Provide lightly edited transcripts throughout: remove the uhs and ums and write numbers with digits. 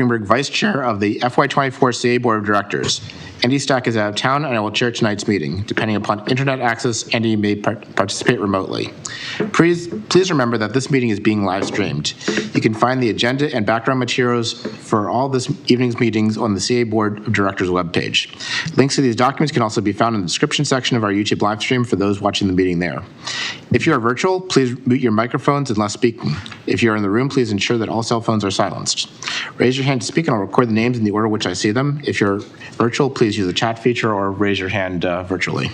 Greenberg, Vice Chair of the FY24 CA Board of Directors. Andy Stack is out of town, and I will chair tonight's meeting. Depending upon internet access, Andy may participate remotely. Please remember that this meeting is being live streamed. You can find the agenda and background materials for all this evening's meetings on the CA Board of Directors webpage. Links to these documents can also be found in the description section of our YouTube live stream for those watching the meeting there. If you are virtual, please mute your microphones unless speaking. If you are in the room, please ensure that all cell phones are silenced. Raise your hand to speak, and I'll record the names in the order which I see them. If you're virtual, please use the chat feature or raise your hand virtually.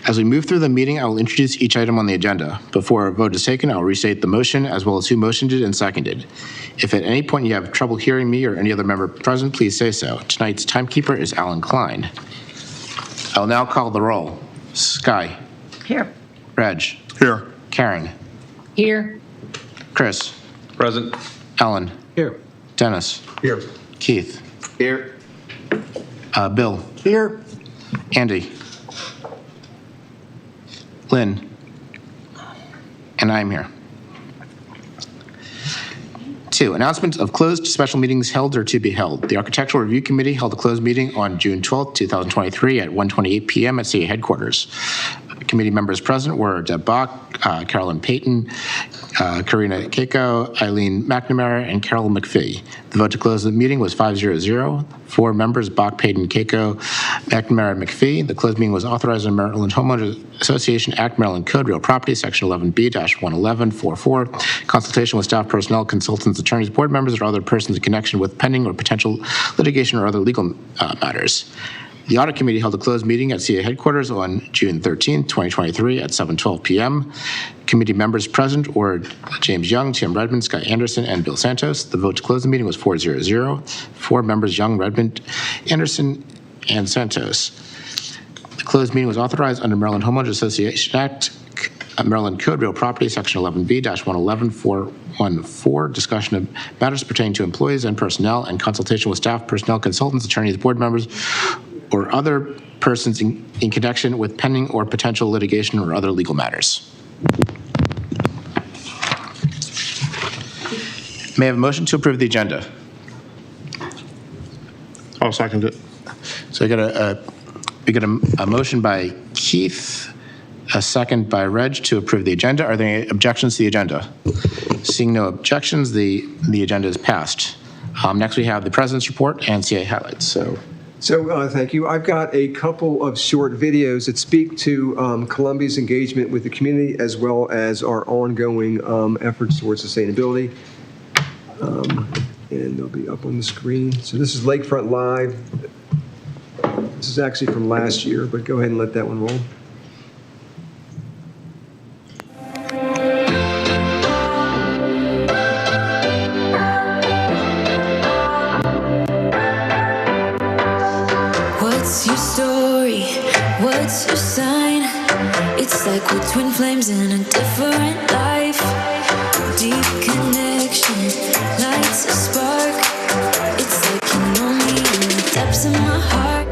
As we move through the meeting, I will introduce each item on the agenda. Before a vote is taken, I'll restate the motion as well as who motioned it and seconded. If at any point you have trouble hearing me or any other member present, please say so. Tonight's timekeeper is Alan Klein. I will now call the roll. Sky. Here. Reg. Here. Karen. Here. Chris. Present. Alan. Here. Dennis. Here. Keith. Here. Bill. Here. Andy. Lynn. And I'm here. 2, announcements of closed special meetings held or to be held. The Architectural Review Committee held a closed meeting on June 12, 2023 at 1:28 p.m. at CA headquarters. Committee members present were Deb Bach, Carolyn Payton, Karina Keiko, Eileen McNamara, and Carol McPhee. The vote to close the meeting was 5-0. 4 members, Bach, Payton, Keiko, McNamara, and McPhee. The closed meeting was authorized in Maryland Homeowners Association Act, Maryland Code, Real Property, Section 11B-11144. Consultation with staff, personnel, consultants, attorneys, board members, or other persons in connection with pending or potential litigation or other legal matters. The Audit Committee held a closed meeting at CA headquarters on June 13, 2023 at 7:12 p.m. Committee members present were James Young, Tim Redmond, Scott Anderson, and Bill Santos. The vote to close the meeting was 4-0. 4 members, Young, Redmond, Anderson, and Santos. The closed meeting was authorized under Maryland Homeowners Association Act, Maryland Code, Real Property, Section 11B-11414, discussion of matters pertaining to employees and personnel, and consultation with staff, personnel, consultants, attorneys, board members, or other persons in connection with pending or potential litigation or other legal matters. May I have a motion to approve the agenda? I'll second it. So we got a motion by Keith, a second by Reg to approve the agenda. Are there any objections to the agenda? Seeing no objections, the agenda is passed. Next we have the President's report and CA highlights. So thank you. I've got a couple of short videos that speak to Columbia's engagement with the community as well as our ongoing efforts towards sustainability. And they'll be up on the screen. So this is Lakefront Live. This is actually from last year, but go ahead and let that one roll. What's your story? What's your sign? It's like we're twin flames in a different life. Deep connection lights a spark. It's like you know me in the depths of my heart.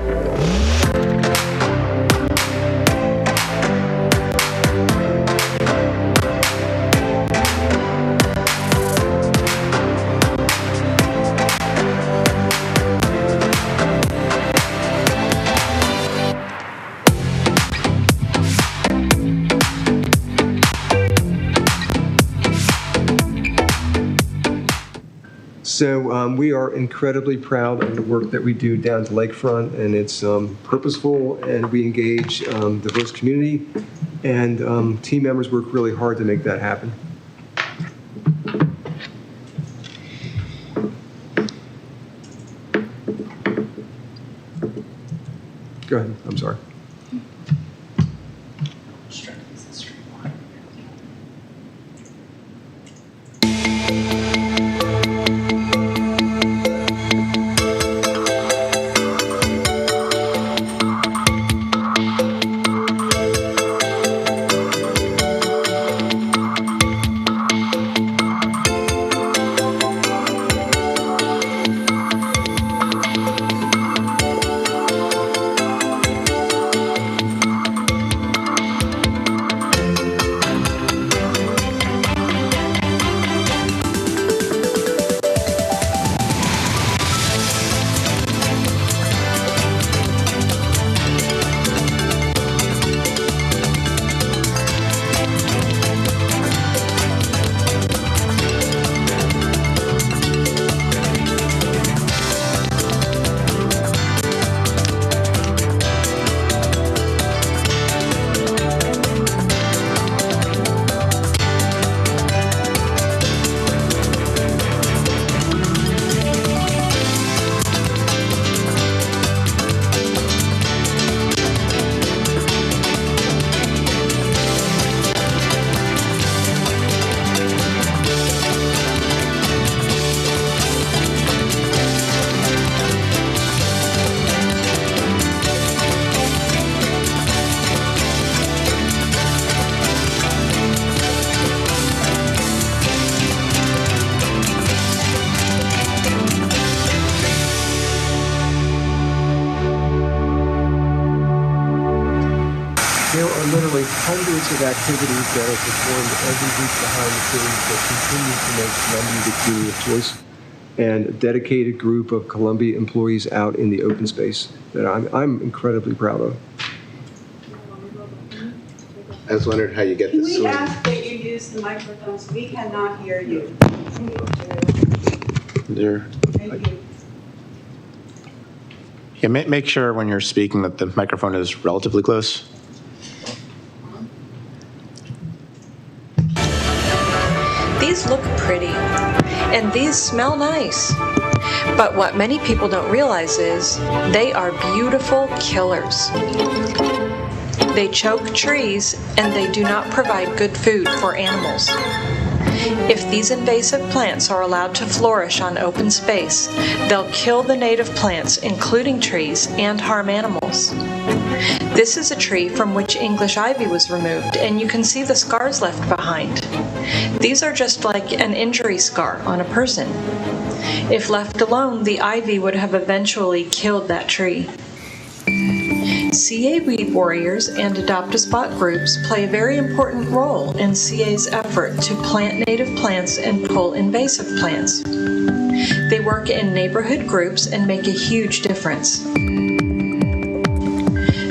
So we are incredibly proud of the work that we do down to Lakefront, and it's purposeful, and we engage diverse community, and team members work really hard to make that happen. Go ahead, I'm sorry. series of activities that are performed every week behind the scenes that continue to make Columbia the community of choice, and a dedicated group of Columbia employees out in the open space that I'm incredibly proud of. I just wondered how you get Can this. we ask that you use the microphones? We cannot hear you. There. Thank you. Yeah, make sure when you're speaking that the microphone is relatively close. These look pretty, and these smell nice. But what many people don't realize is they are beautiful killers. They choke trees, and they do not provide good food for animals. If these invasive plants are allowed to flourish on open space, they'll kill the native plants, including trees, and harm animals. This is a tree from which English ivy was removed, and you can see the scars left behind. These are just like an injury scar on a person. If left alone, the ivy would have eventually killed that tree. CA Weed Warriors and Adopt-A-Spot groups play a very important role in CA's effort to plant native plants and pull invasive plants. They work in neighborhood groups and make a huge difference.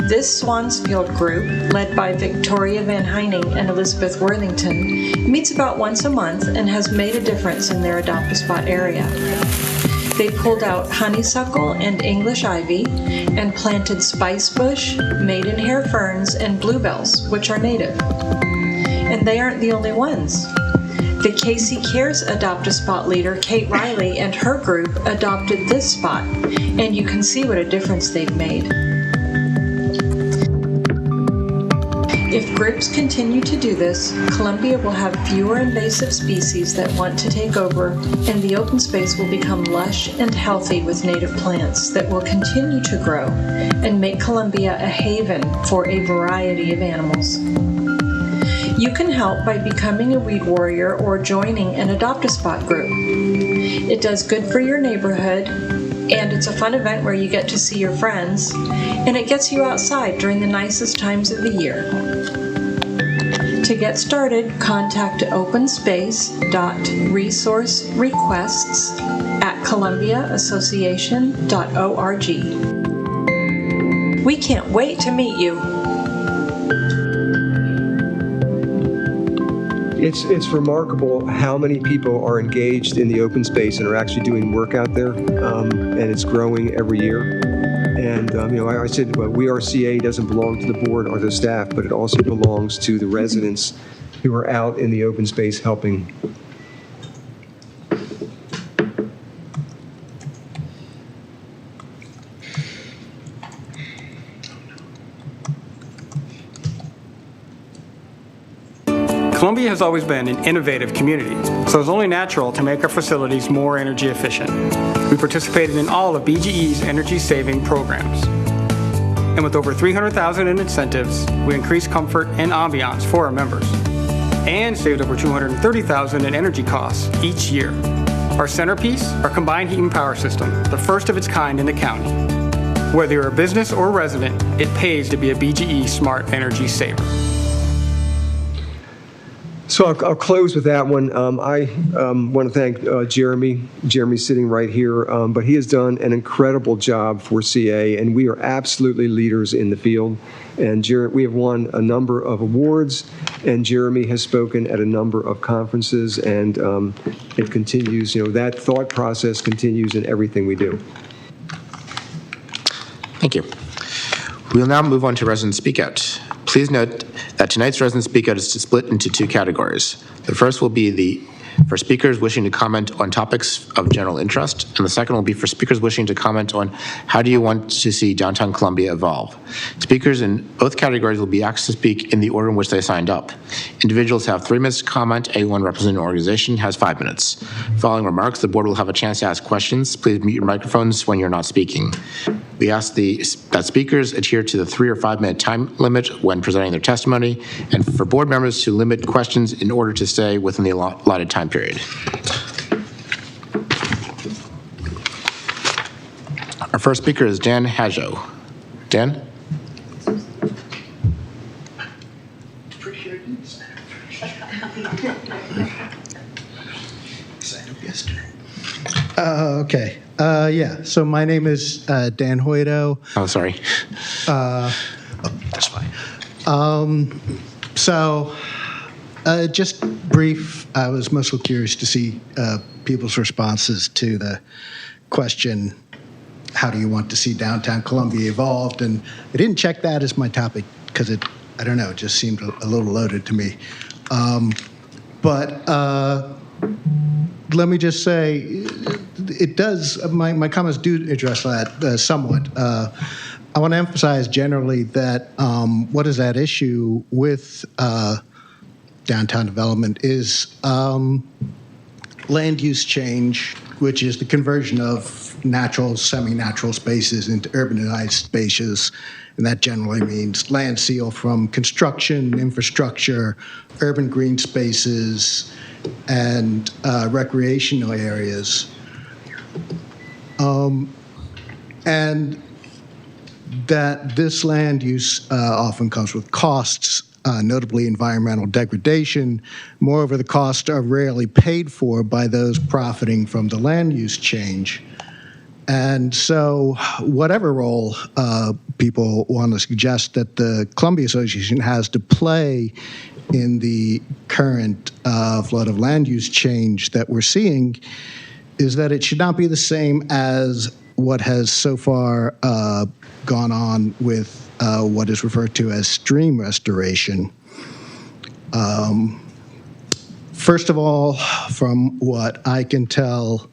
This Swansfield group, led by Victoria Van Heining and Elizabeth Worthington, meets about once a month and has made a difference in their Adopt-A-Spot area. They pulled out honeysuckle and English ivy and planted spicebush, maidenhair ferns, and bluebells, which are native. And they aren't the only ones. The Casey Cares Adopt-A-Spot leader, Kate Riley, and her group adopted this spot, and you can see what a difference they've made. If groups continue to do this, Columbia will have fewer invasive species that want to take over, and the open space will become lush and healthy with native plants that will continue to grow and make Columbia a haven for a variety of animals. You can help by becoming a weed warrior or joining an Adopt-A-Spot group. It does good for your neighborhood, and it's a fun event where you get to see your friends, and it gets you outside during the nicest times of the year. To get started, contact openspace.resourcerequests@columbiaassociation.org. We can't wait to meet you. It's remarkable how many people are engaged in the open space and are actually doing work out there, and it's growing every year. And, I said, well, We Are CA doesn't belong to the board or the staff, but it also belongs to the residents who are out in the open space helping. Columbia has always been an innovative community, so it's only natural to make our facilities more energy efficient. We participated in all of BGE's energy-saving programs. And with over $300,000 in incentives, we increased comfort and ambiance for our members and saved over $230,000 in energy costs each year. Our centerpiece, our combined heat and power system, the first of its kind in the county. Whether you're a business or resident, it pays to be a BGE Smart Energy Saver. So I'll close with that one. I want to thank Jeremy. Jeremy's sitting right here, but he has done an incredible job for CA, and we are absolutely leaders in the field. And we have won a number of awards, and Jeremy has spoken at a number of conferences, and it continues. That thought process continues in everything we do. Thank you. We will now move on to resident speak out. Please note that tonight's resident speak out is split into two categories. The first will be for speakers wishing to comment on topics of general interest, and the second will be for speakers wishing to comment on how do you want to see downtown Columbia evolve. Speakers in both categories will be asked to speak in the order in which they signed up. Individuals have 3 minutes to comment. Anyone representing an organization has 5 minutes. Following remarks, the board will have a chance to ask questions. Please mute your microphones when you're not speaking. We ask that speakers adhere to the 3 or 5 minute time limit when presenting their testimony, and for board members to limit questions in order to stay within the allotted time period. Our first speaker is Dan Hajo. Dan? Appreciate Okay. Yeah. So my name is Dan Hoyto. Oh, sorry. That's fine. Just brief. I was mostly curious to see people's responses to the question, how do you want to see downtown Columbia evolved? And I didn't check that as my topic because it just seemed a little loaded to me. But let me just say, it does, my comments do address that somewhat. I want to emphasize generally that what is at issue with downtown development is land use change, which is the conversion of natural, semi-natural spaces into urbanized spaces. And that generally means land seal from construction, infrastructure, urban green spaces, and recreational areas. And that this land use often comes with costs, notably environmental degradation. Moreover, the costs are rarely paid for by those profiting from the land use change. And so whatever role people want to suggest that the Columbia Association has to play in the current flood of land use change that we're seeing is that it should not be the same as what has so far gone on with what is referred to as stream restoration. First of all, from what I can tell,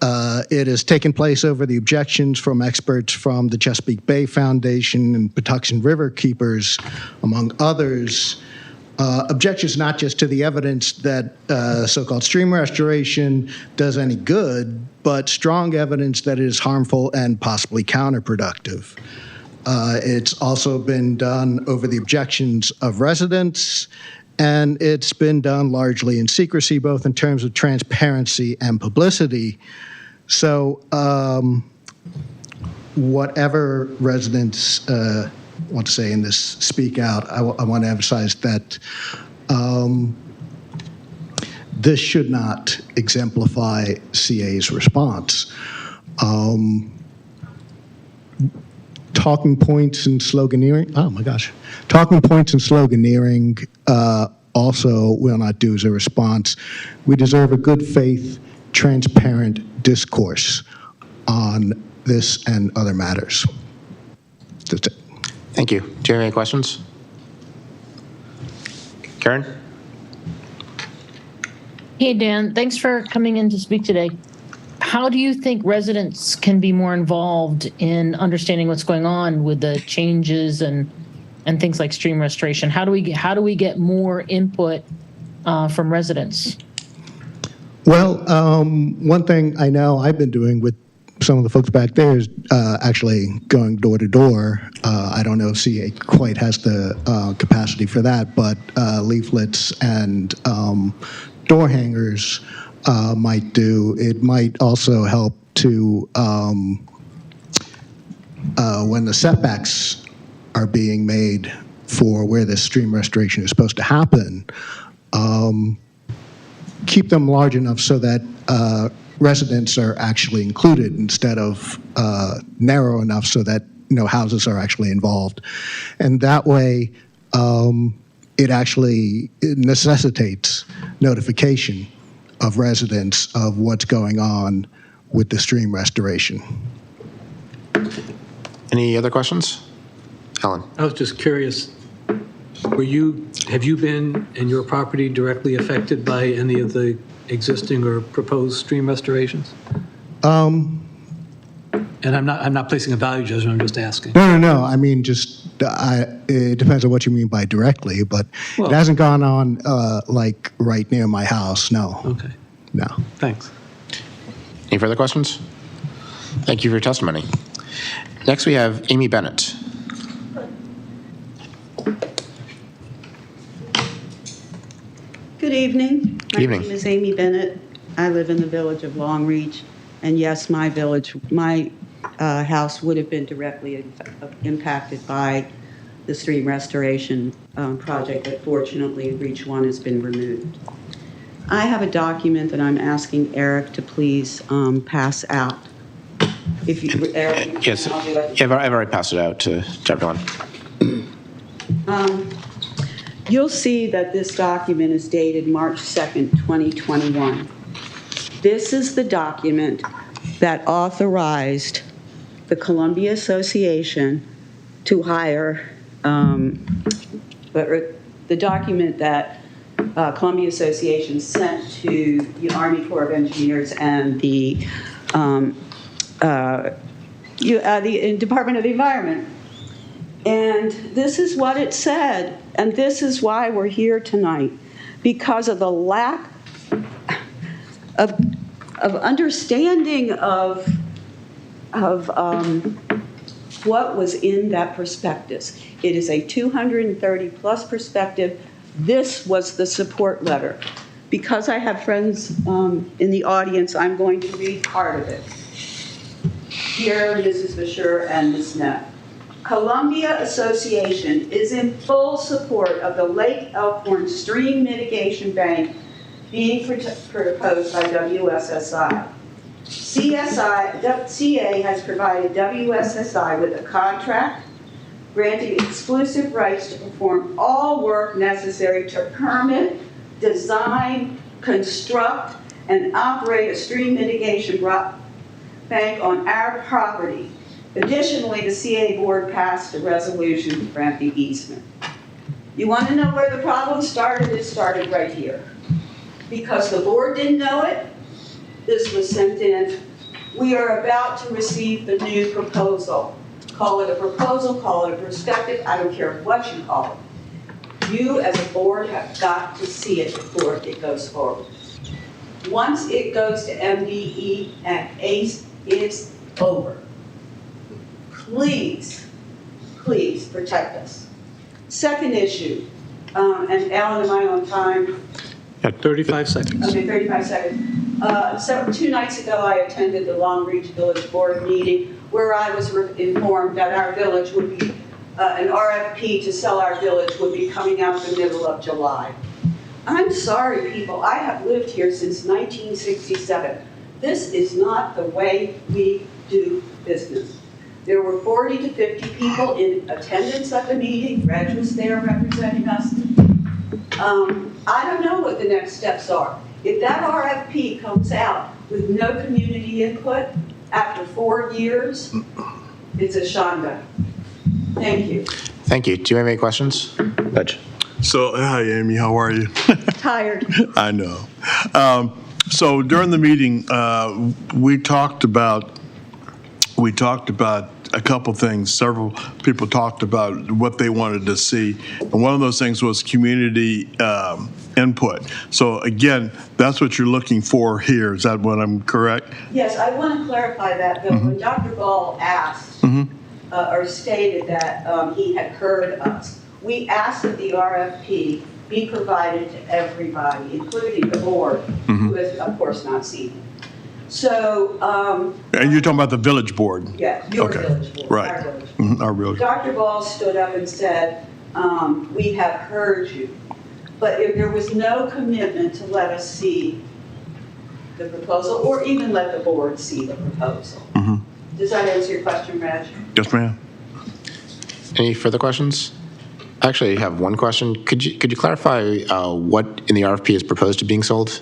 it has taken place over the objections from experts from the Chesapeake Bay Foundation and Patuxent River Keepers, among others. Objections not just to the evidence that so-called stream restoration does any good, but strong evidence that it is harmful and possibly counterproductive. It's also been done over the objections of residents, and it's been done largely in secrecy, both in terms of transparency and publicity. So whatever residents want to say in this speak out, I want to emphasize that this should not exemplify CA's response. Talking points and sloganeering, oh my gosh. Talking points and sloganeering also will not do as a response. We deserve a good faith, transparent discourse on this and other matters. That's it. Thank you. Do you have any questions? Karen? Hey, Dan, thanks for coming in to speak today. How do you think residents can be more involved in understanding what's going on with the changes and things like stream restoration? How do we get more input from residents? Well, one thing I know I've been doing with some of the folks back there is actually going door to door. I don't know if CA quite has the capacity for that, but leaflets and door hangers might do. It might also help to, when the setbacks are being made for where this stream restoration is supposed to happen, keep them large enough so that residents are actually included instead of narrow enough so that houses are actually involved. And that way, it actually necessitates notification of residents of what's going on with the stream restoration. Any other questions? Ellen? I was just curious, have you been in your property directly affected by any of the existing or proposed stream restorations? And I'm not placing a value judgment, I'm just asking. No. I mean, it depends on what you mean by directly, but it hasn't gone on like right near my house, no. Okay. No. Thanks. Any further questions? Thank you for your testimony. Next, we have Amy Bennett. Good evening. Good evening. My name is Amy Bennett. I live in the village of Long Reach, and yes, my house would have been directly impacted by the stream restoration project, but fortunately, Reach 1 has been removed. I have a document that I'm asking Eric to please pass out. If you, Eric, Yes, I'll do it. yeah, I've already passed it out to everyone. You'll see that this document is dated March 2nd, 2021. This is the document that authorized the Columbia Association to hire, the document that Columbia Association sent to the Army Corps of Engineers and the Department of the Environment. And this is what it said, and this is why we're here tonight, because of the lack of understanding of what was in that prospectus. It is a 230-plus prospectus. This was the support letter. Because I have friends in the audience, I'm going to read part of it. Dear Mrs. Fisher and Ms. Neff, Columbia Association is in full support of the Lake Elkhorn Stream Mitigation Bank being proposed by WSSI. CA has provided WSSI with a contract granting exclusive rights to perform all work necessary to permit, design, construct, and operate a stream mitigation bank on our property. Additionally, the CA board passed a resolution to grant the easement. You want to know where the problem started? It started right here. Because the board didn't know it, this was sent in. We are about to receive the new proposal. Call it a proposal, call it a prospectus, I don't care what you call it. You as a board have got to see it before it goes forward. Once it goes to MDE and ACE, it's over. Please, please protect us. Second issue, and Alan, am I on time? 35 seconds. Okay, 35 seconds. So 2 nights ago, I attended the Long Reach Village Board meeting where I was informed that our village would be, an RFP to sell our village would be coming out the middle of July. I'm sorry, people, I have lived here since 1967. This is not the way we do business. There were 40 to 50 people in attendance at the meeting. Reg was there representing us. I don't know what the next steps are. If that RFP comes out with no community input after 4 years, it's a shanda. Thank you. Thank you. Do you have any questions? Reg? So, hi, Amy, how are you? Tired. I know. So during the meeting, we talked about a couple things. Several people talked about what they wanted to see. And one of those things was community input. So again, that's what you're looking for here. Is that what I'm correct? Yes, I want to clarify that, Bill. When Dr. Ball asked or stated that he had heard us, we asked that the RFP be provided to everybody, including the board, who has, of course, not seen it. So, And you're talking about the village board? yeah, your Okay. village board, Right. our village board. Our village. Dr. Ball stood up and said, we have heard you, but if there was no commitment to let us see the proposal, or even let the board see the proposal. Does that answer your question, Reg? Yes, ma'am. Any further questions? I actually have one question. Could you clarify what in the RFP is proposed to being sold?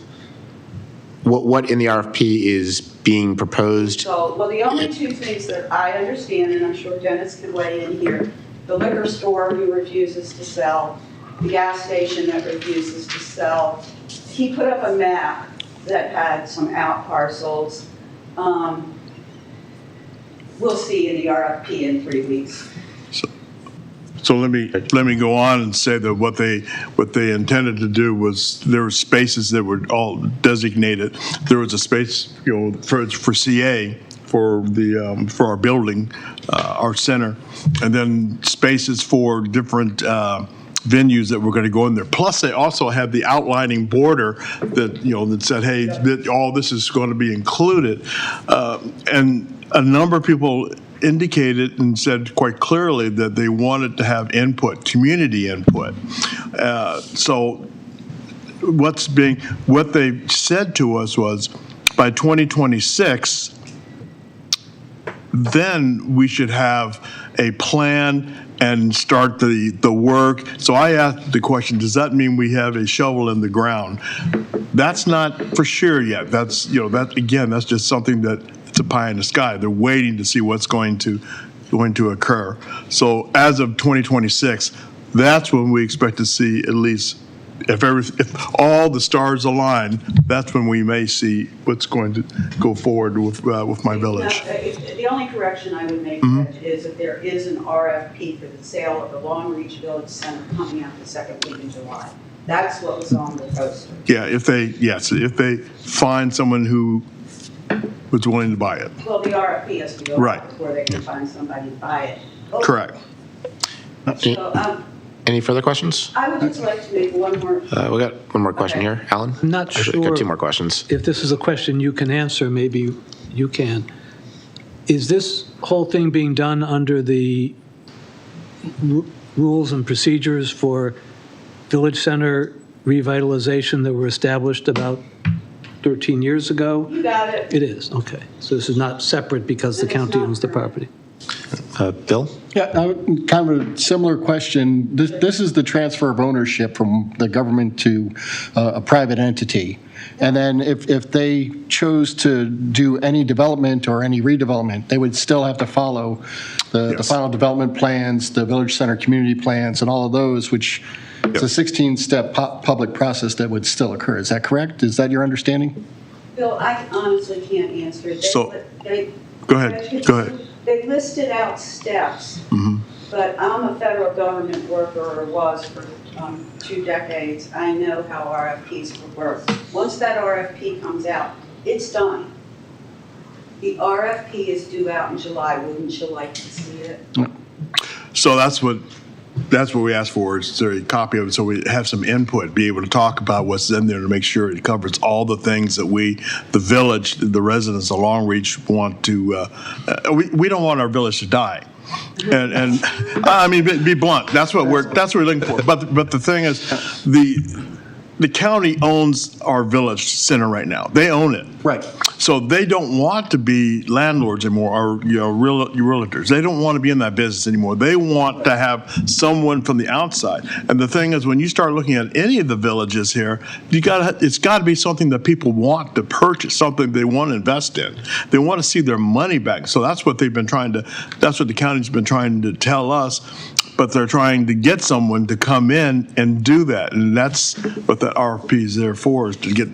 What in the RFP is being proposed? So, well, the only two things that I understand, and I'm sure Dennis can weigh in here, the liquor store who refuses to sell, the gas station that refuses to sell. He put up a map that had some out parcels. We'll see in the RFP in 3 weeks. So let me go on and say that what they intended to do was there were spaces that were all designated. There was a space, for CA for our building, our center, and then spaces for different venues that were going to go in there. Plus, they also had the outlining border that said, hey, all this is going to be included, and a number of people indicated and said quite clearly that they wanted to have input, community input. So what they said to us was, by 2026, then we should have a plan and start the work. So I asked the question, does that mean we have a shovel in the ground? That's not for sure yet. That's, that's just something that it's a pie in the sky. They're waiting to see what's going to occur. So as of 2026, that's when we expect to see, at least if all the stars align, that's when we may see what's going to go forward with my village. Now, the only correction I would make is that there is an RFP for the sale of the Long Reach Village Center coming out the second week in July. That's what was on the poster. Yeah, if they find someone who was willing to buy it. Well, the RFP has to go Right. out before they can find somebody to buy it. Correct. So, Any further questions? I would just like to make one more. We got one more question here. Alan? I'm not Actually, sure got two more questions. if this is a question you can answer, maybe you can. Is this whole thing being done under the rules and procedures for village center revitalization that were established about 13 years ago? You got it. It is, okay. So this is not separate because the And it's county not owns the correct. property? Bill? Yeah, kind of a similar question. This is the transfer of ownership from the government to a private entity. And then if they chose to do any development or any redevelopment, they would still have to follow the final development plans, the village center community plans, and all of those, which is a 16-step public process that would still occur. Is that correct? Is that your understanding? Bill, I honestly can't answer. Go ahead. They listed out steps, but I'm a federal government worker, or was for 2 decades. I know how RFPs work. Once that RFP comes out, it's done. The RFP is due out in July. Wouldn't you like to see it? So that's what we asked for, is a copy of it, so we have some input, be able to talk about what's in there to make sure it covers all the things that the village, the residents of Long Reach want to, we don't want our village to die. And I mean, be blunt, that's what we're looking for. But the thing is, the county owns our village center right now. They own it. Right. So they don't want to be landlords anymore, or realtors. They don't want to be in that business anymore. They want to have someone from the outside. And the thing is, when you start looking at any of the villages here, it's got to be something that people want to purchase, something they want to invest in. They want to see their money back. So that's what that's what the county's been trying to tell us. But they're trying to get someone to come in and do that. And that's what the RFP is there for, is to get,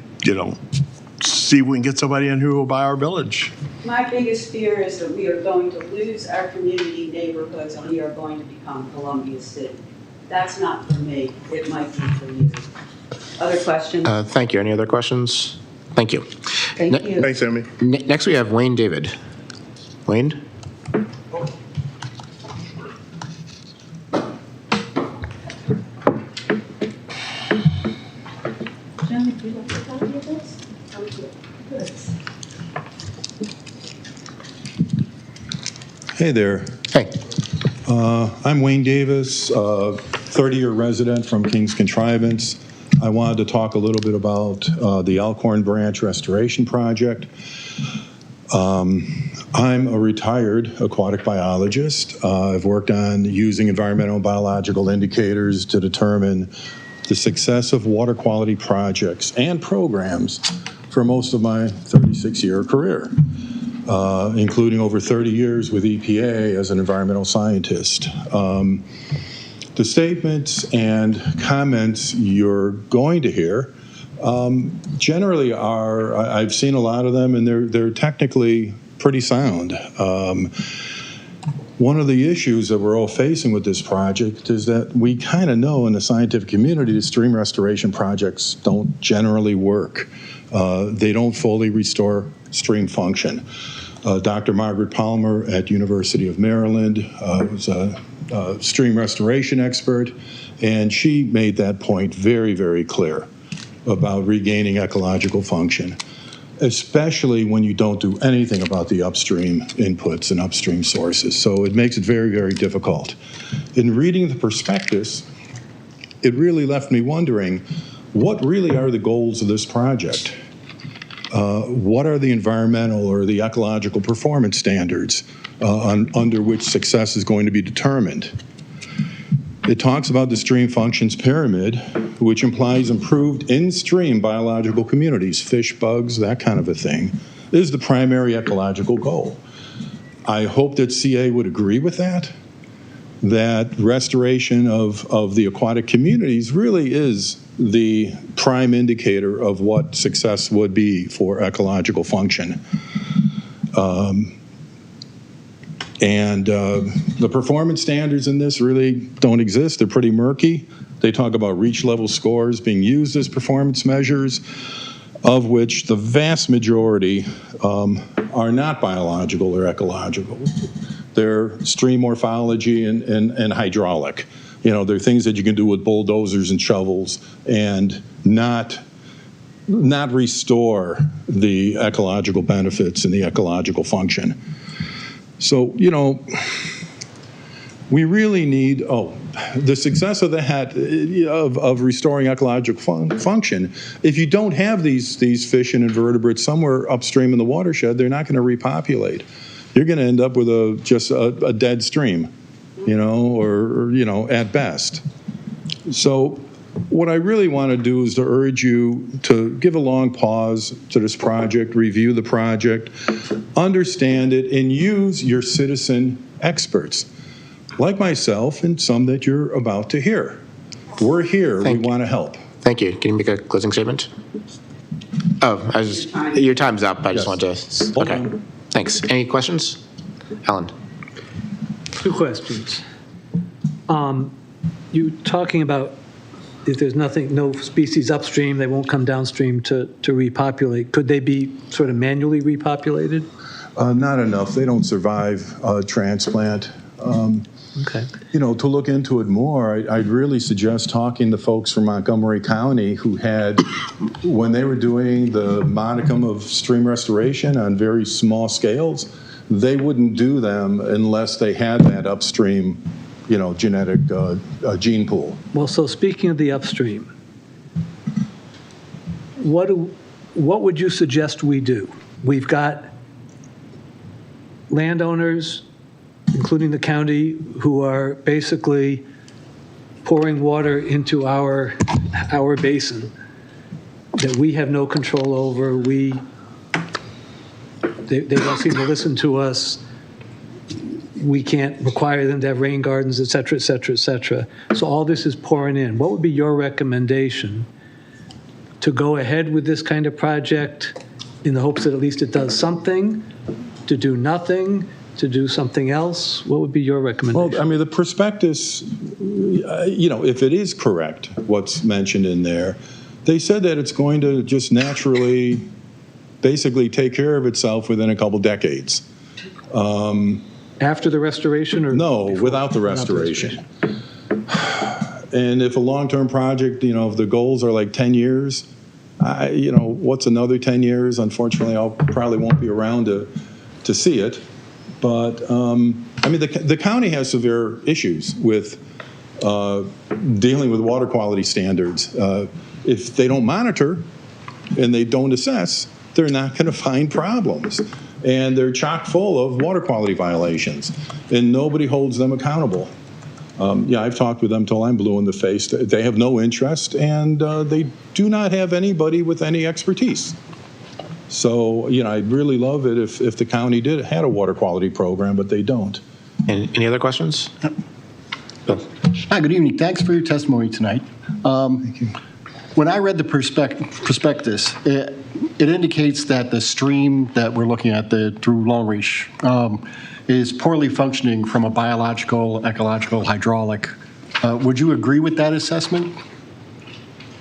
see if we can get somebody in who will buy our village. My biggest fear is that we are going to lose our community neighborhoods and we are going to become Columbia City. That's not for me. It might be for you. Other questions? Thank you. Any other questions? Thank you. Thank you. Thanks, Amy. Next, we have Wayne David. Wayne? John, would you like to copy of this? Good. Hey there. Hey. I'm Wayne Davis, 30-year resident from King's Contrivance. I wanted to talk a little bit about the Elkhorn Branch Restoration Project. I'm a retired aquatic biologist. I've worked on using environmental and biological indicators to determine the success of water quality projects and programs for most of my 36-year career, including over 30 years with EPA as an environmental scientist. The statements and comments you're going to hear generally are, I've seen a lot of them, and they're technically pretty sound. One of the issues that we're all facing with this project is that we kind of know in the scientific community that stream restoration projects don't generally work. They don't fully restore stream function. Dr. Margaret Palmer at University of Maryland was a stream restoration expert, and she made that point very, very clear about regaining ecological function, especially when you don't do anything about the upstream inputs and upstream sources. So it makes it very, very difficult. In reading the prospectus, it really left me wondering, what really are the goals of this project? What are the environmental or the ecological performance standards under which success is going to be determined? It talks about the stream functions pyramid, which implies improved in-stream biological communities, fish, bugs, that kind of a thing, is the primary ecological goal. I hope that CA would agree with that restoration of the aquatic communities really is the prime indicator of what success would be for ecological function. The performance standards in this really don't exist. They're pretty murky. They talk about reach level scores being used as performance measures, of which the vast majority are not biological or ecological. They're stream morphology and hydraulic. You know, they're things that you can do with bulldozers and shovels and not restore the ecological benefits and the ecological function. So, you know, we really need, the success of that, of restoring ecological function, if you don't have these fish and invertebrates somewhere upstream in the watershed, they're not going to repopulate. You're going to end up with just a dead stream, you know, or you know, at best. So what I really want to do is to urge you to give a long pause to this project, review the project, understand it, and use your citizen experts, like myself and some that you're about to hear. We're here. We want to help. Thank you. Can you make a closing statement? Oh, your time's up. I just want to. Okay. Thanks. Any questions? Alan. 2 questions. You talking about if there's no species upstream, they won't come downstream to repopulate. Could they be sort of manually repopulated? Not enough. They don't survive transplant. Okay. You know, to look into it more, I'd really suggest talking to folks from Montgomery County who had, when they were doing the modicum of stream restoration on very small scales, they wouldn't do them unless they had that upstream, you know, genetic gene pool. Well, so speaking of the upstream, what would you suggest we do? We've got landowners, including the county, who are basically pouring water into our basin that we have no control over. They don't seem to listen to us. We can't require them to have rain gardens, et cetera, et cetera, et cetera. So all this is pouring in. What would be your recommendation to go ahead with this kind of project in the hopes that at least it does something, to do nothing, to do something else? What would be your recommendation? Well, I mean, the prospectus, you know, if it is correct, what's mentioned in there, they said that it's going to just naturally basically take care of itself within a couple decades. After the restoration, or no, before? without the restoration. And if a long-term project, you know, if the goals are like 10 years, you know, what's another 10 years? Unfortunately, I probably won't be around to see it. But, I mean, the county has severe issues with dealing with water quality standards. If they don't monitor and they don't assess, they're not going to find problems. And they're chock full of water quality violations, and nobody holds them accountable. Yeah, I've talked with them till I'm blue in the face. They have no interest, and they do not have anybody with any expertise. So, you know, I'd really love it if the county had a water quality program, but they don't. Any other questions? Hi, good evening. Thanks for your testimony tonight. Thank you. When I read the prospectus, it indicates that the stream that we're looking at through Longreach is poorly functioning from a biological, ecological, hydraulic. Would you agree with that assessment?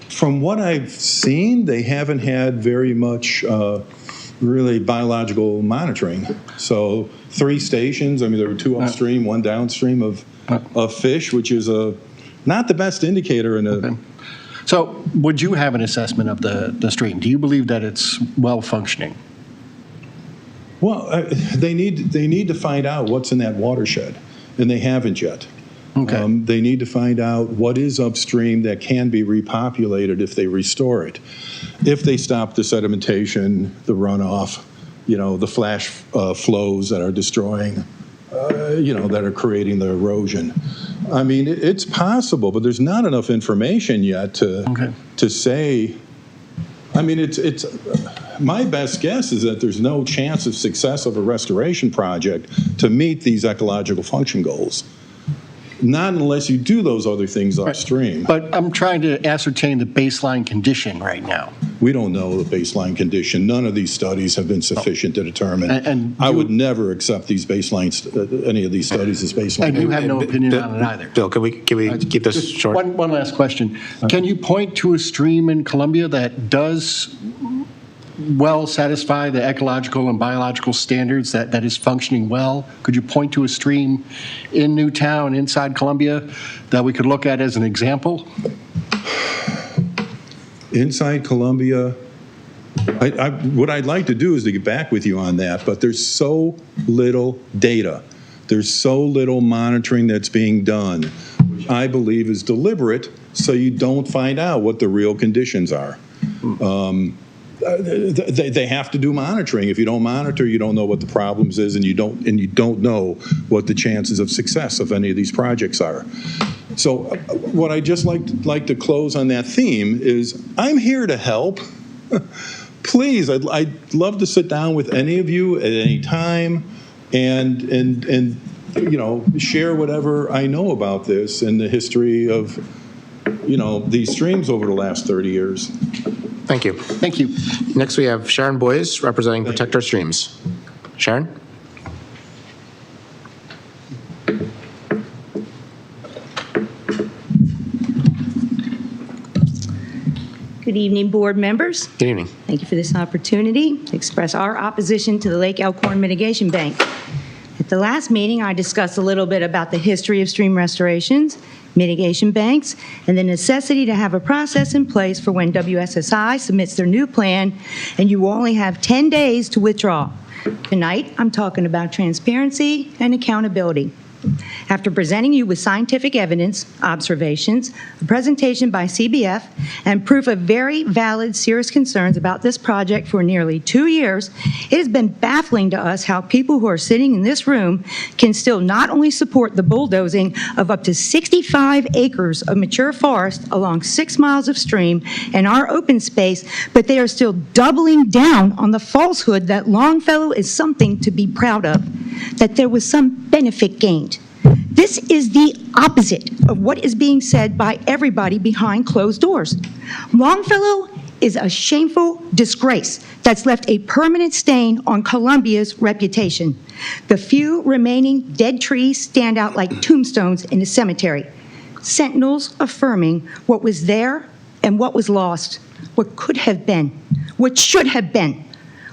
From what I've seen, they haven't had very much really biological monitoring. So 3 stations, I mean, there were 2 upstream, 1 downstream of fish, which is not the best indicator in a... Okay. So would you have an assessment of the stream? Do you believe that it's well functioning? Well, they need to find out what's in that watershed, and they haven't yet. Okay. They need to find out what is upstream that can be repopulated if they restore it. If they stop the sedimentation, the runoff, the flash flows that are destroying, that are creating the erosion. I mean, it's possible, but there's not enough information yet to say. I mean, it's my best guess is that there's no chance of success of a restoration project to meet these ecological function goals. Not unless you do those other things upstream. But I'm trying to ascertain the baseline condition right now. We don't know the baseline condition. None of these studies have been sufficient to determine. And I would never accept these baselines, any of these studies as baseline. And you have no opinion on it either. Bill, can we keep this short? One last question. Can you point to a stream in Columbia that does well satisfy the ecological and biological standards, that is functioning well? Could you point to a stream in Newtown, inside Columbia, that we could look at as an example? Inside Columbia, what I'd like to do is to get back with you on that, but there's so little data. There's so little monitoring that's being done, which I believe is deliberate, so you don't find out what the real conditions are. They have to do monitoring. If you don't monitor, you don't know what the problems is, and you don't know what the chances of success of any of these projects are. So what I just like to close on that theme is I'm here to help. Please, I'd love to sit down with any of you at any time and share whatever I know about this and the history of these streams over the last 30 years. Thank you. Thank you. Next, we have Sharon Boyes representing Protect Our Streams. Sharon? Good evening, board members. Good evening. Thank you for this opportunity to express our opposition to the Lake Elkhorn Mitigation Bank. At the last meeting, I discussed a little bit about the history of stream restorations, mitigation banks, and the necessity to have a process in place for when WSSI submits their new plan, and you only have 10 days to withdraw. Tonight, I'm talking about transparency and accountability. After presenting you with scientific evidence, observations, a presentation by CBF, and proof of very valid, serious concerns about this project for nearly 2 years, it has been baffling to us how people who are sitting in this room can still not only support the bulldozing of up to 65 acres of mature forest along 6 miles of stream and our open space, but they are still doubling down on the falsehood that Longfellow is something to be proud of, that there was some benefit gained. This is the opposite of what is being said by everybody behind closed doors. Longfellow is a shameful disgrace that's left a permanent stain on Columbia's reputation. The few remaining dead trees stand out like tombstones in a cemetery, sentinels affirming what was there and what was lost, what could have been, what should have been.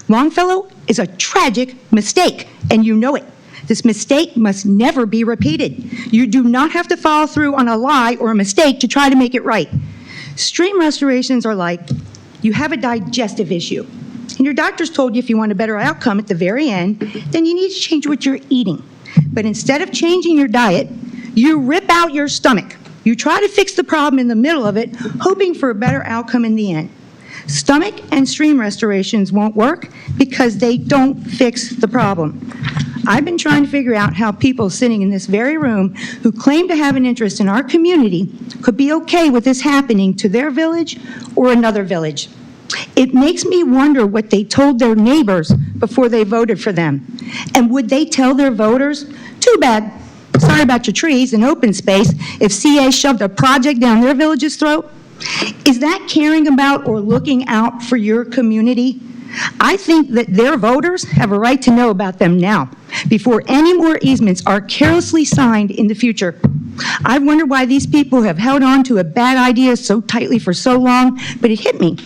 Longfellow is a tragic mistake, and you know it. This mistake must never be repeated. You do not have to follow through on a lie or a mistake to try to make it right. Stream restorations are like you have a digestive issue, and your doctor's told you if you want a better outcome at the very end, then you need to change what you're eating. But instead of changing your diet, you rip out your stomach. You try to fix the problem in the middle of it, hoping for a better outcome in the end. Stomach and stream restorations won't work because they don't fix the problem. I've been trying to figure out how people sitting in this very room who claim to have an interest in our community could be okay with this happening to their village or another village. It makes me wonder what they told their neighbors before they voted for them. And would they tell their voters, too bad, sorry about your trees and open space, if CA shoved a project down their village's throat? Is that caring about or looking out for your community? I think that their voters have a right to know about them now, before any more easements are carelessly signed in the future. I wonder why these people have held on to a bad idea so tightly for so long, but it hit me.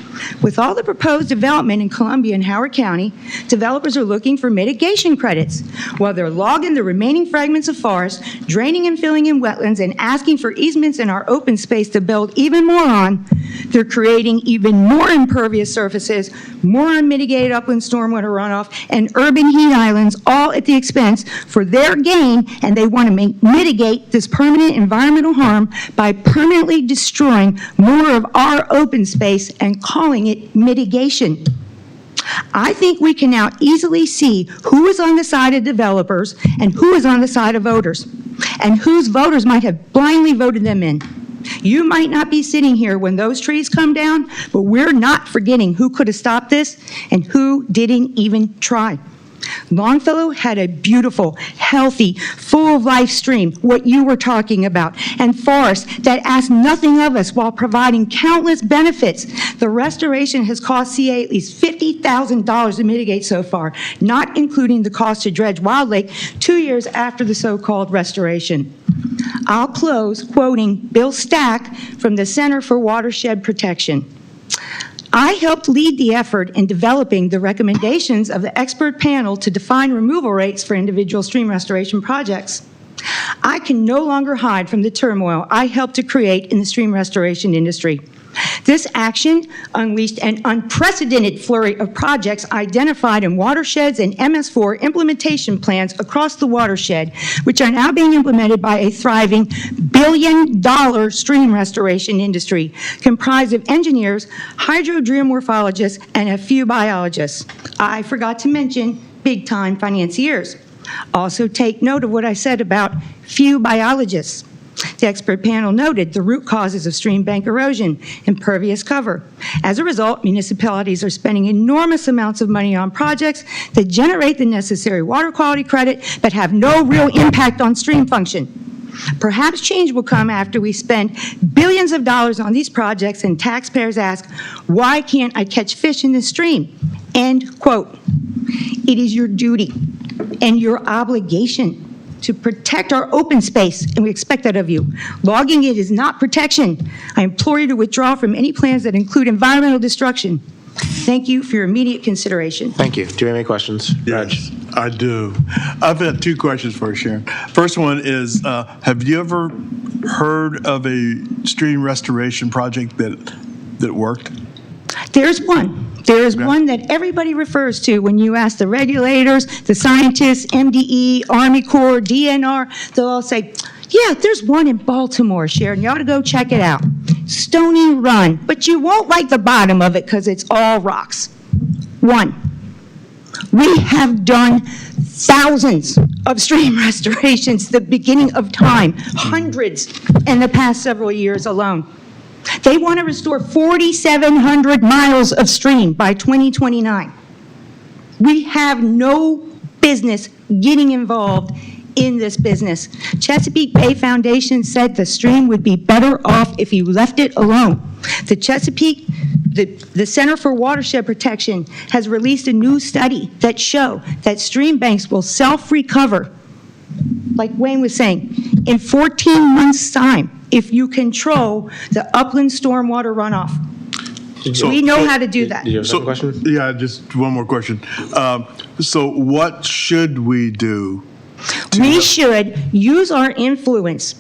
With all the proposed development in Columbia and Howard County, developers are looking for mitigation credits. While they're logging the remaining fragments of forest, draining and filling in wetlands, and asking for easements in our open space to build even more on, they're creating even more impervious surfaces, more unmitigated upland stormwater runoff, and urban heat islands, all at the expense for their gain, and they want to mitigate this permanent permanent environmental harm by permanently destroying more of our open space and calling it mitigation. I think we can now easily see who is on the side of developers and who is on the side of voters, and whose voters might have blindly voted them in. You might not be sitting here when those trees come down, but we're not forgetting who could have stopped this and who didn't even try. Longfellow had a beautiful, healthy, full-of-life stream, what you were talking about, and forests that asked nothing of us while providing countless benefits. The restoration has cost CA at least $50,000 to mitigate so far, not including the cost to dredge Wild Lake 2 years after the so-called restoration. I'll close quoting Bill Stack from the Center for Watershed Protection. I helped lead the effort in developing the recommendations of the expert panel to define removal rates for individual stream restoration projects. I can no longer hide from the turmoil I helped to create in the stream restoration industry. This action unleashed an unprecedented flurry of projects identified in watersheds and MS4 implementation plans across the watershed, which are now being implemented by a thriving billion-dollar stream restoration industry comprised of engineers, hydrogeomorphologists, and a few biologists. I forgot to mention big-time financiers. Also take note of what I said about few biologists. The expert panel noted the root causes of stream bank erosion, impervious cover. As a result, municipalities are spending enormous amounts of money on projects that generate the necessary water quality credit but have no real impact on stream function. Perhaps change will come after we spend billions of dollars on these projects and taxpayers ask, why can't I catch fish in this stream? End quote. It is your duty and your obligation to protect our open space, and we expect that of you. Logging it is not protection. I implore you to withdraw from any plans that include environmental destruction. Thank you for your immediate consideration. Thank you. Do you have any questions? Yes, I do. I've had two questions for you, Sharon. First one is, have you ever heard of a stream restoration project that worked? There's one. There is one that everybody refers to when you ask the regulators, the scientists, MDE, Army Corps, DNR. They'll all say, yeah, there's one in Baltimore, Sharon. You ought to go check it out. Stony Run. But you won't like the bottom of it because it's all rocks. One. We have done thousands of stream restorations at the beginning of time, hundreds in the past several years alone. They want to restore 4,700 miles of stream by 2029. We have no business getting involved in this business. Chesapeake Bay Foundation said the stream would be better off if you left it alone. The Center for Watershed Protection has released a new study that shows that stream banks will self-recover, like Wayne was saying, in 14 months' time if you control the upland stormwater runoff. We know how to do that. Do you have a question? Yeah, just one more question. So what should we do? We should use our influence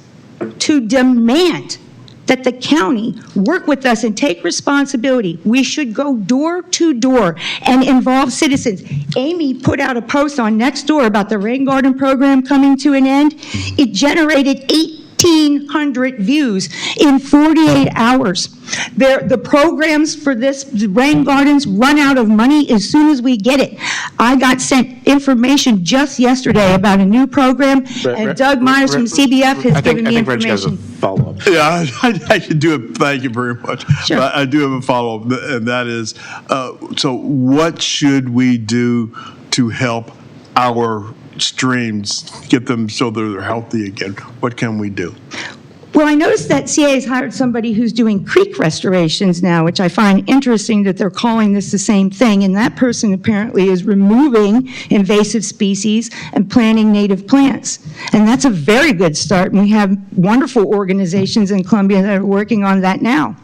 to demand that the county work with us and take responsibility. We should go door to door and involve citizens. Amy put out a post on Nextdoor about the rain garden program coming to an end. It generated 1,800 views in 48 hours. The programs for this rain gardens run out of money as soon as we get it. I got sent information just yesterday about a new program, and Doug Myers from CBF has given me information. I think Reg has a follow-up. Yeah, I should do it. Thank you very much. Sure. But I do have a follow-up, and that is, so what should we do to help our streams, get them so they're healthy again? What can we do? Well, I noticed that CA has hired somebody who's doing creek restorations now, which I find interesting that they're calling this the same thing. And that person apparently is removing invasive species and planting native plants. And that's a very good start. And we have wonderful organizations in Columbia that are working on that now.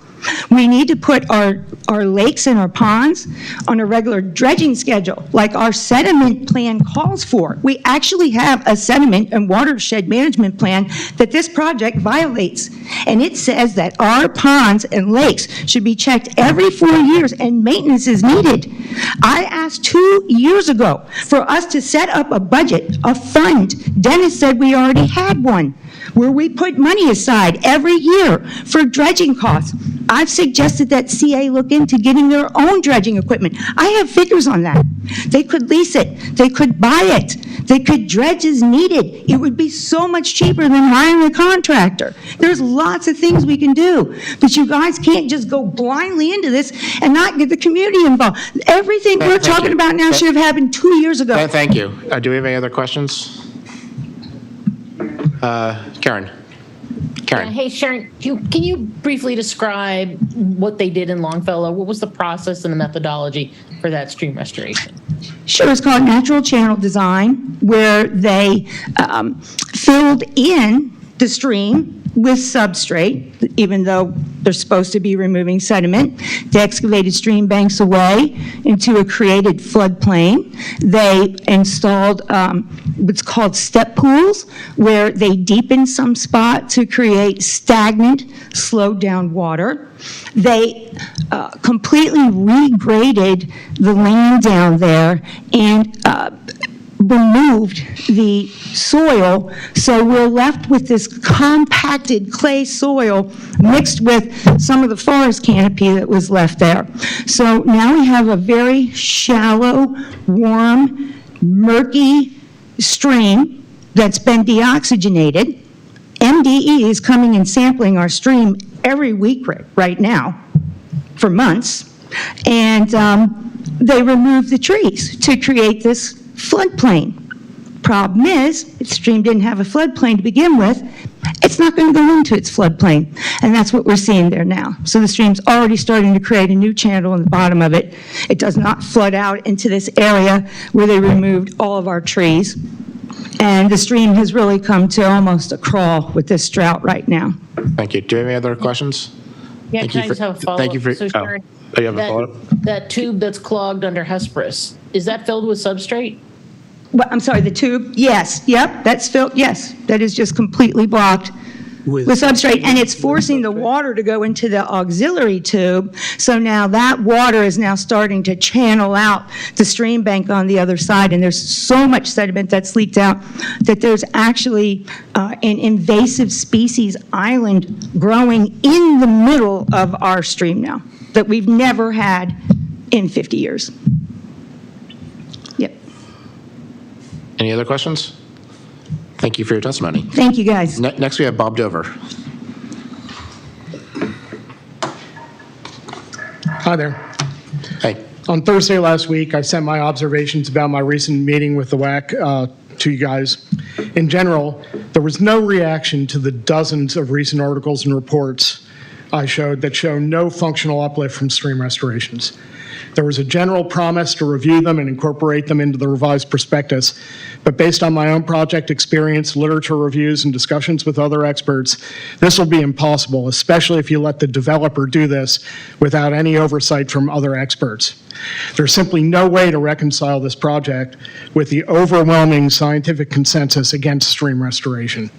We need to put our lakes and our ponds on a regular dredging schedule, like our sediment plan calls for. We actually have a sediment and watershed management plan that this project violates. And it says that our ponds and lakes should be checked every 4 years and maintenance is needed. I asked 2 years ago for us to set up a budget, a fund. Dennis said we already had one. where we put money aside every year for dredging costs. I've suggested that CA look into getting their own dredging equipment. I have figures on that. They could lease it. They could buy it. They could dredge as needed. It would be so much cheaper than hiring a contractor. There's lots of things we can do, but you guys can't just go blindly into this and not get the community involved. Everything we're talking about now should have happened 2 years ago. Thank you. Do we have any other questions? Karen. Hey, Sharon, can you briefly describe what they did in Longfellow? What was the process and the methodology for that stream restoration? Sure, it's called natural channel design, where they filled in the stream with substrate, even though they're supposed to be removing sediment. They excavated stream banks away into a created floodplain. They installed what's called step pools, where they deepened some spot to create stagnant, slowed down water. They completely regraded the land down there and removed the soil, so we're left with this compacted clay soil mixed with some of the forest canopy that was left there. So now we have a very shallow, warm, murky stream that's been deoxygenated. MDE is coming and sampling our stream every week right now for months, and they removed the trees to create this floodplain. Problem is, the stream didn't have a floodplain to begin with. It's not going to go into its floodplain, and that's what we're seeing there now. So the stream's already starting to create a new channel in the bottom of it. It does not flood out into this area where they removed all of our trees, and the stream has really come to almost a crawl with this drought right now. Thank you. Do you have any other questions? Yeah, can I just have a follow-up? Thank you for. So, Sharon, you have a follow-up? that tube that's clogged under Hesperus, is that filled with substrate? Well, I'm sorry, the tube? Yes, yep, that's filled, yes. That is just completely blocked with substrate, and it's forcing the water to go into the auxiliary tube. So now that water is now starting to channel out the stream bank on the other side, and there's so much sediment that's leaked out that there's actually an invasive species island growing in the middle of our stream now that we've never had in 50 years. Yep. Any other questions? Thank you for your testimony. Thank you, guys. Next, we have Bob Dover. Hi there. Hey. On Thursday last week, I sent my observations about my recent meeting with the WAC to you guys. In general, there was no reaction to the dozens of recent articles and reports I showed that show no functional uplift from stream restorations. There was a general promise to review them and incorporate them into the revised prospectus, but based on my own project experience, literature reviews, and discussions with other experts, this will be impossible, especially if you let the developer do this without any oversight from other experts. There's simply no way to reconcile this project with the overwhelming scientific consensus against stream restoration.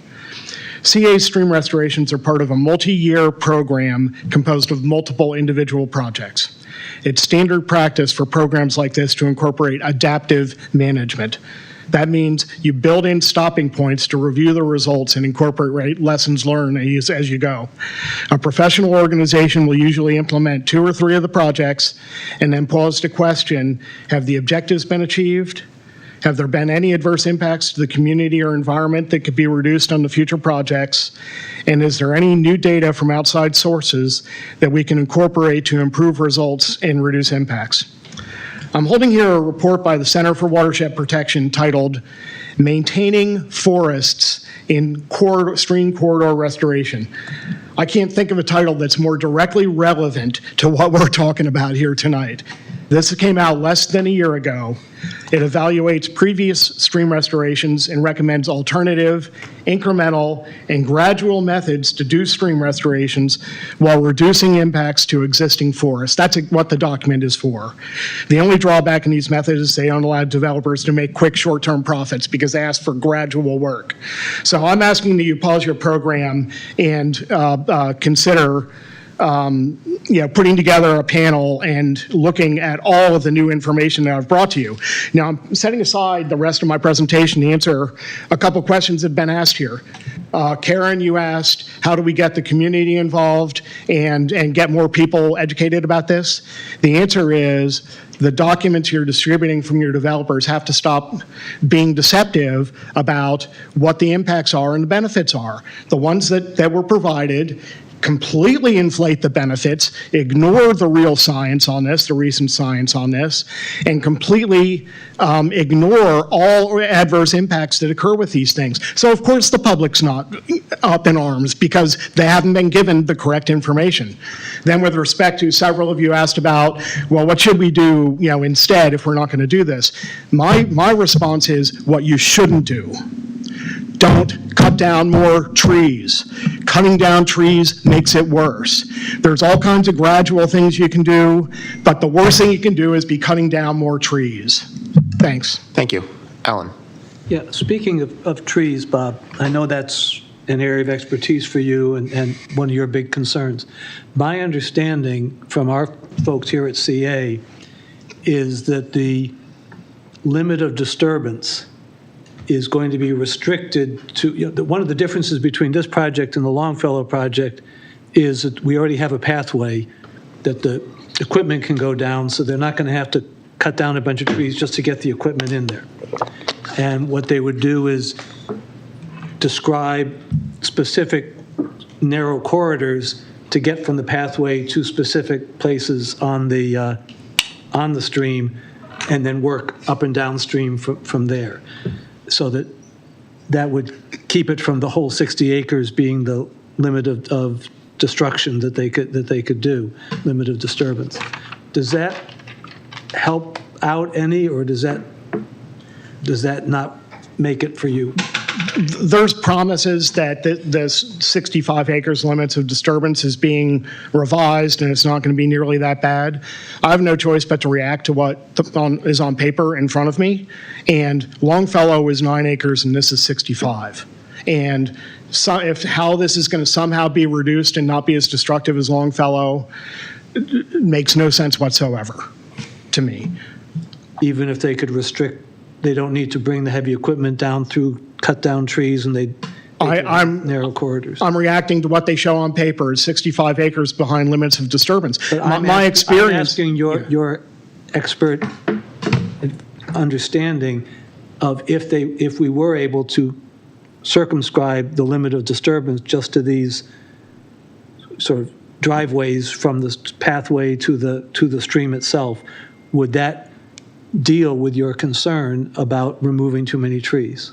CA's stream restorations are part of a multi-year program composed of multiple individual projects. It's standard practice for programs like this to incorporate adaptive management. That means you build in stopping points to review the results and incorporate lessons learned as you go. A professional organization will usually implement 2 or 3 of the projects and then pause to question, have the objectives been achieved? Have there been any adverse impacts to the community or environment that could be reduced on the future projects? And is there any new data from outside sources that we can incorporate to improve results and reduce impacts? I'm holding here a report by the Center for Watershed Protection titled Maintaining Forests in Stream Corridor Restoration. I can't think of a title that's more directly relevant to what we're talking about here tonight. This came out less than a year ago. It evaluates previous stream restorations and recommends alternative, incremental, and gradual methods to do stream restorations while reducing impacts to existing forests. That's what the document is for. The only drawback in these methods is they don't allow developers to make quick short-term profits because they ask for gradual work. So I'm asking that you pause your program and consider putting together a panel and looking at all of the new information that I've brought to you. Now, I'm setting aside the rest of my presentation to answer a couple questions that have been asked here. Karen, you asked, how do we get the community involved and get more people educated about this? The answer is the documents you're distributing from your developers have to stop being deceptive about what the impacts are and the benefits are. The ones that were provided completely inflate the benefits, ignore the real science on this, the recent science on this, and completely ignore all adverse impacts that occur with these things. So of course the public's not up in arms because they haven't been given the correct information. Then with respect to several of you asked about, well, what should we do, instead if we're not going to do this? My response is what you shouldn't do. Don't cut down more trees. Cutting down trees makes it worse. There's all kinds of gradual things you can do, but the worst thing you can do is be cutting down more trees. Thanks. Thank you. Alan. Yeah, speaking of trees, Bob, I know that's an area of expertise for you and one of your big concerns. My understanding from our folks here at CA is that the limit of disturbance is going to be restricted to, one of the differences between this project and the Longfellow project is that we already have a pathway that the equipment can go down, so they're not going to have to cut down a bunch of trees just to get the equipment in there. And what they would do is describe specific narrow corridors to get from the pathway to specific places on the stream, and then work up and downstream from there. So that would keep it from the whole 60 acres being the limit of destruction that they could do, limit of disturbance. Does that help out any, or does that not make it for you? There's promises that this 65 acres limits of disturbance is being revised and it's not going to be nearly that bad. I have no choice but to react to what is on paper in front of me. And Longfellow is 9 acres and this is 65. And so how this is going to somehow be reduced and not be as destructive as Longfellow makes no sense whatsoever to me. Even if they could restrict, they don't need to bring the heavy equipment down through cut down trees and they narrow corridors. I'm reacting to what they show on paper, 65 acres behind limits of disturbance. My experience. I'm asking your expert understanding of if we were able to circumscribe the limit of disturbance just to these sort of driveways from the pathway to the stream itself, would that deal with your concern about removing too many trees?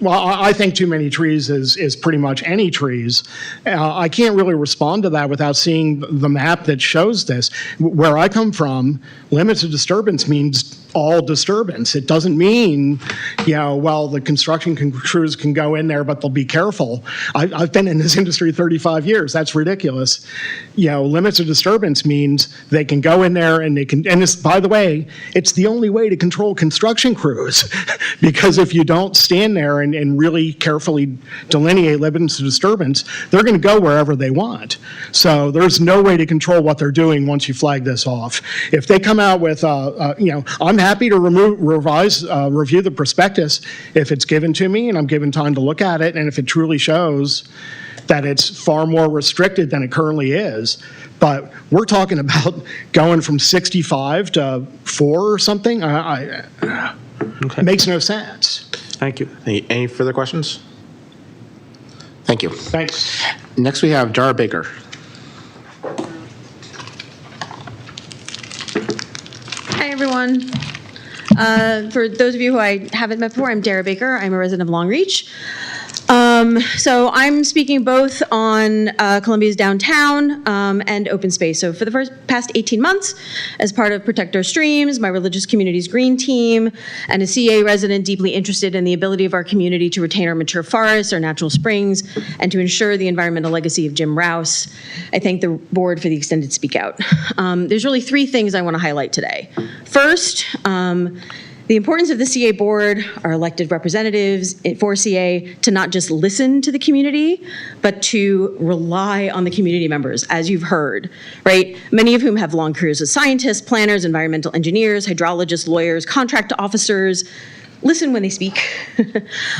Well, I think too many trees is pretty much any trees. I can't really respond to that without seeing the map that shows this. Where I come from, limits of disturbance means all disturbance. It doesn't mean, well, the construction crews can go in there, but they'll be careful. I've been in this industry 35 years. That's ridiculous. Limits of disturbance means they can go in there and they can, and this, by the way, it's the only way to control construction crews because if you don't stand there and really carefully delineate limits of disturbance, they're going to go wherever they want. So there's no way to control what they're doing once you flag this off. If they come out with, I'm happy to review the prospectus if it's given to me and I'm given time to look at it, and if it truly shows that it's far more restricted than it currently is. But we're talking about going from 65 to 4 or something. Okay. It makes no sense. Thank you. Any further questions? Thank you. Thanks. Next we have Dara Baker. Hi, everyone. For those of you who I haven't met before, I'm Dara Baker. I'm a resident of Long Reach. So I'm speaking both on Columbia's downtown and open space. So for the past 18 months, as part of Protect Our Streams, my religious community's green team, and a CA resident deeply interested in the ability of our community to retain our mature forests, our natural springs, and to ensure the environmental legacy of Jim Rouse, I thank the board for the extended speak out. There's really 3 things I want to highlight today. First, The importance of the CA board, our elected representatives for CA, to not just listen to the community, but to rely on the community members, as you've heard, right? Many of whom have long careers as scientists, planners, environmental engineers, hydrologists, lawyers, contract officers. Listen when they speak.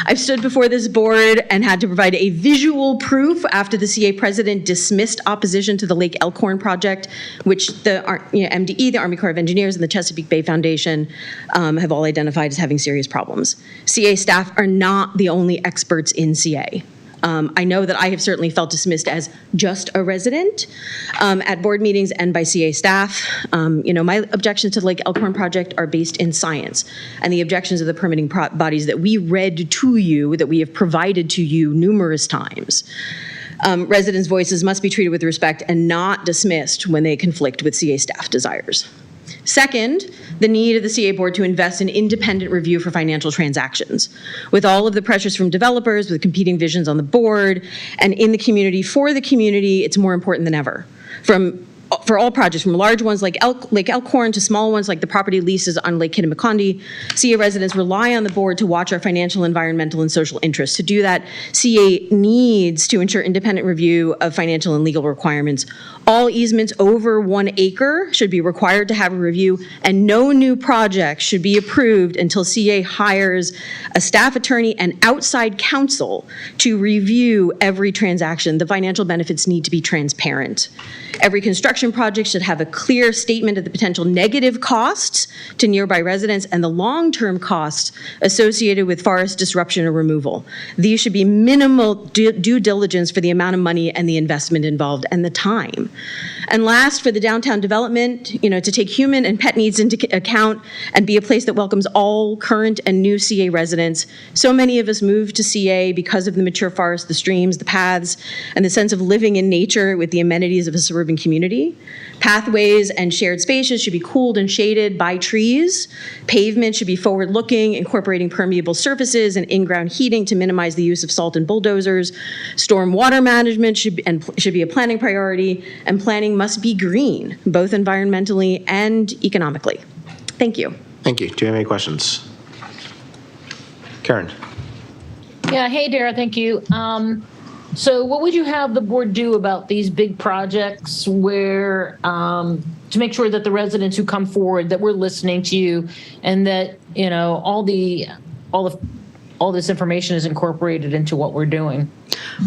I've stood before this board and had to provide a visual proof after the CA president dismissed opposition to the Lake Elkhorn project, which the MDE, the Army Corps of Engineers, and the Chesapeake Bay Foundation have all identified as having serious problems. CA staff are not the only experts in CA. I know that I have certainly felt dismissed as just a resident at board meetings and by CA staff. My objections to the Lake Elkhorn project are based in science, and the objections of the permitting bodies that we read to you, that we have provided to you numerous times. Residents' voices must be treated with respect and not dismissed when they conflict with CA staff desires. Second, the need of the CA board to invest in independent review for financial transactions. With all of the pressures from developers, with competing visions on the board, and in the community, for the community, it's more important than ever. For all projects, from large ones like Lake Elkhorn to small ones like the property leases on Lake Kittamacondi, CA residents rely on the board to watch our financial, environmental, and social interests. To do that, CA needs to ensure independent review of financial and legal requirements. All easements over 1 acre should be required to have a review, and no new projects should be approved until CA hires a staff attorney and outside counsel to review every transaction. The financial benefits need to be transparent. Every construction project should have a clear statement of the potential negative costs to nearby residents and the long-term costs associated with forest disruption or removal. These should be minimal due diligence for the amount of money and the investment involved and the time. And last, for the downtown development, to take human and pet needs into account and be a place that welcomes all current and new CA residents. So many of us moved to CA because of the mature forest, the streams, the paths, and the sense of living in nature with the amenities of a suburban community. Pathways and shared spaces should be cooled and shaded by trees. Pavement should be forward-looking, incorporating permeable surfaces and in-ground heating to minimize the use of salt and bulldozers. Storm water management should be a planning priority, and planning must be green, both environmentally and economically. Thank you. Thank you. Do you have any questions? Karen. Yeah, hey, Dara, thank you. So what would you have the board do about these big projects where, to make sure that the residents who come forward, that we're listening to you and that, all this information is incorporated into what we're doing?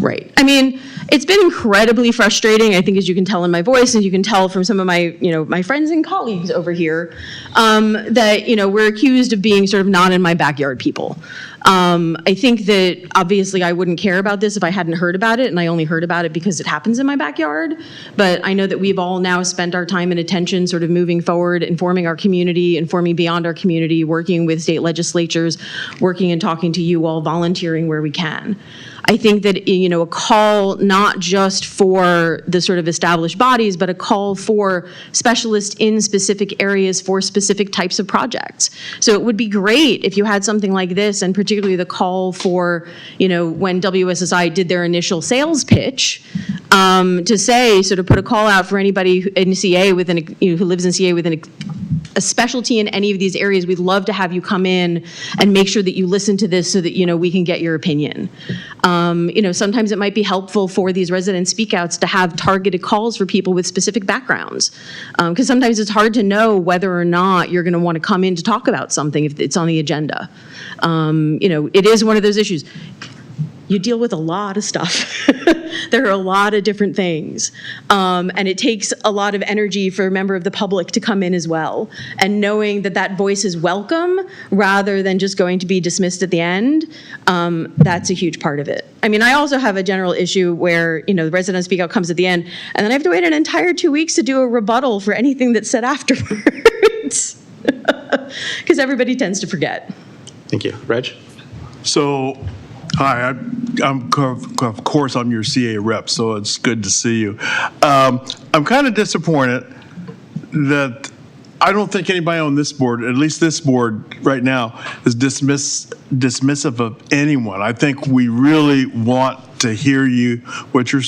Right. I mean, it's been incredibly frustrating, I think, as you can tell in my voice, and you can tell from some of my, my friends and colleagues over here, that, we're accused of being sort of not in my backyard people. I think that obviously I wouldn't care about this if I hadn't heard about it, and I only heard about it because it happens in my backyard. But I know that we've all now spent our time and attention sort of moving forward, informing our community, informing beyond our community, working with state legislatures, working and talking to you all, volunteering where we can. I think that, a call not just for the sort of established bodies, but a call for specialists in specific areas for specific types of projects. So it would be great if you had something like this, and particularly the call for, when WSSI did their initial sales pitch, to say, sort of put a call out for anybody in CA who lives in CA within a specialty in any of these areas. We'd love to have you come in and make sure that you listen to this so that, we can get your opinion. Sometimes it might be helpful for these resident speakouts to have targeted calls for people with specific backgrounds. Because sometimes it's hard to know whether or not you're going to want to come in to talk about something if it's on the agenda. It is one of those issues. You deal with a lot of stuff. There are a lot of different things. And it takes a lot of energy for a member of the public to come in as well. And knowing that that voice is welcome rather than just going to be dismissed at the end, that's a huge part of it. I mean, I also have a general issue where, the resident speak out comes at the end, and then I have to wait an entire 2 weeks to do a rebuttal for anything that's said afterwards. Because everybody tends to forget. Thank you. Reg? So, hi, of course, I'm your CA rep, so it's good to see you. I'm kind of disappointed that I don't think anybody on this board, at least this board right now, is dismissive of anyone. I think we really want to hear you, what you're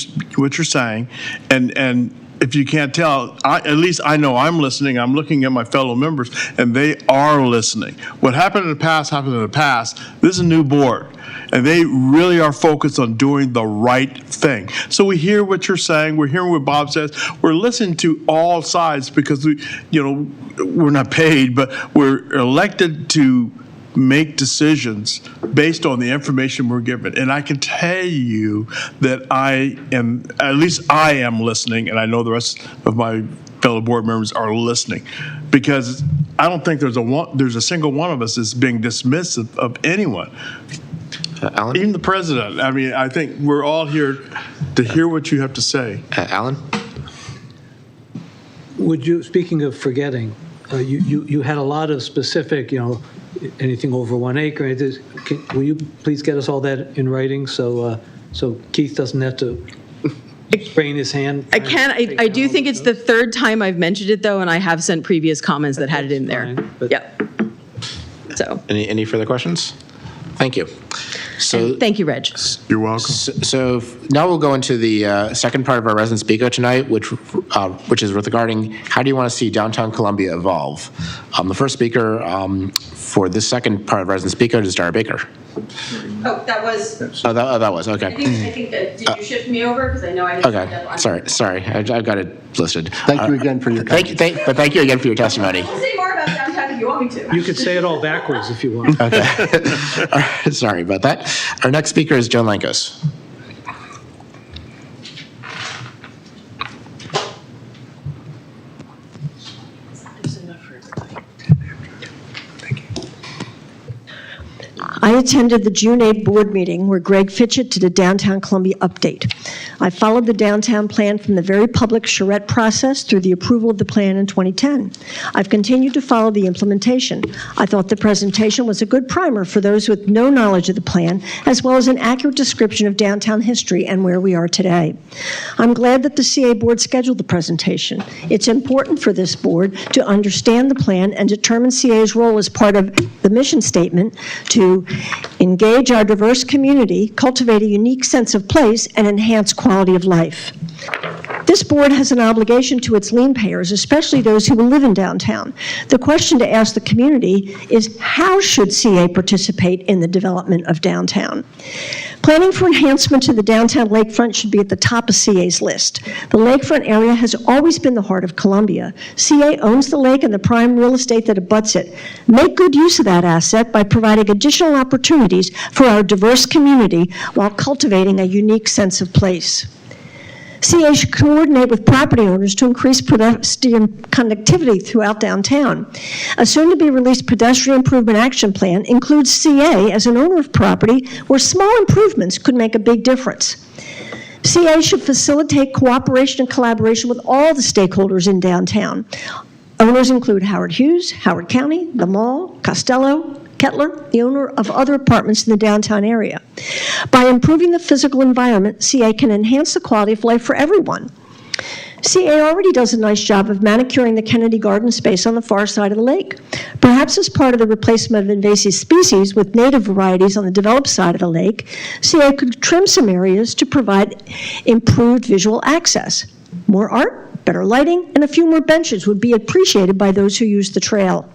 saying, and if you can't tell, at least I know I'm listening. I'm looking at my fellow members, and they are listening. What happened in the past happened in the past. This is a new board, and they really are focused on doing the right thing. So we hear what you're saying. We're hearing what Bob says. We're listening to all sides because we're not paid, but we're elected to make decisions based on the information we're given. And I can tell you that at least I am listening, and I know the rest of my fellow board members are listening, because I don't think there's a single one of us that's being dismissive of anyone. Alan? Even the president. I mean, I think we're all here to hear what you have to say. Alan? Would you, speaking of forgetting, you had a lot of specific, anything over 1 acre. Will you please get us all that in writing so Keith doesn't have to sprain his hand? I can. I do think it's the third time I've mentioned it, though, and I have sent previous comments that had it in there. Yep. So. Any further questions? Thank you. And thank you, Reg. You're welcome. So now we'll go into the second part of our resident speaker tonight, which is regarding how do you want to see downtown Columbia evolve? The first speaker for this second part of resident speaker is Dara Baker. Oh, that was. That was okay. I think that. Did you shift me over? Because I know I didn't. Okay. Sorry. I've got it listed. Thank you again for your comments. Thank you again for your testimony. We'll say more about downtown if you want me to. You could say it all backwards if you want. Okay. Sorry about that. Our next speaker is Joan Lankos. I attended the June 8 board meeting where Greg Fitchett did a Downtown Columbia update. I followed the downtown plan from the very public charrette process through the approval of the plan in 2010. I've continued to follow the implementation. I thought the presentation was a good primer for those with no knowledge of the plan, as well as an accurate description of downtown history and where we are today. I'm glad that the CA board scheduled the presentation. It's important for this board to understand the plan and determine CA's role as part of the mission statement to engage our diverse community, cultivate a unique sense of place, and enhance quality of life. This board has an obligation to its lien payers, especially those who will live in downtown. The question to ask the community is, how should CA participate in the development of downtown? Planning for enhancement to the downtown lakefront should be at the top of CA's list. The lakefront area has always been the heart of Columbia. CA owns the lake and the prime real estate that abuts it. Make good use of that asset by providing additional opportunities for our diverse community while cultivating a unique sense of place. CA should coordinate with property owners to increase pedestrian connectivity throughout downtown. A soon-to-be-released pedestrian improvement action plan includes CA as an owner of property where small improvements could make a big difference. CA should facilitate cooperation and collaboration with all the stakeholders in downtown. Owners include Howard Hughes, Howard County, the mall, Costello, Kettler, the owner of other apartments in the downtown area. By improving the physical environment, CA can enhance the quality of life for everyone. CA already does a nice job of manicuring the Kennedy Garden space on the far side of the lake. Perhaps as part of the replacement of invasive species with native varieties on the developed side of the lake, CA could trim some areas to provide improved visual access. More art, better lighting, and a few more benches would be appreciated by those who use the trail.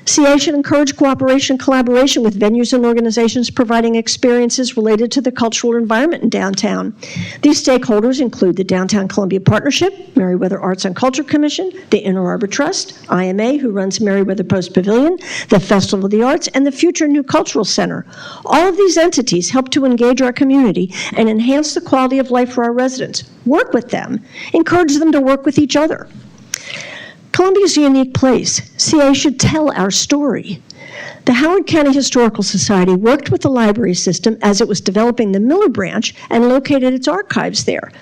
CA should encourage cooperation and collaboration with venues and organizations providing experiences related to the cultural environment in downtown. These stakeholders include the Downtown Columbia Partnership, Meriwether Arts and Culture Commission, the Inner Harbor Trust, IMA, who runs Meriwether Post Pavilion, the Festival of the Arts, and the Future New Cultural Center. All of these entities help to engage our community and enhance the quality of life for our residents. Work with them. Encourage them to work with each other. Columbia is a unique place. CA should tell our story. The Howard County Historical Society worked with the library system as it was developing the Miller branch and located its archives there.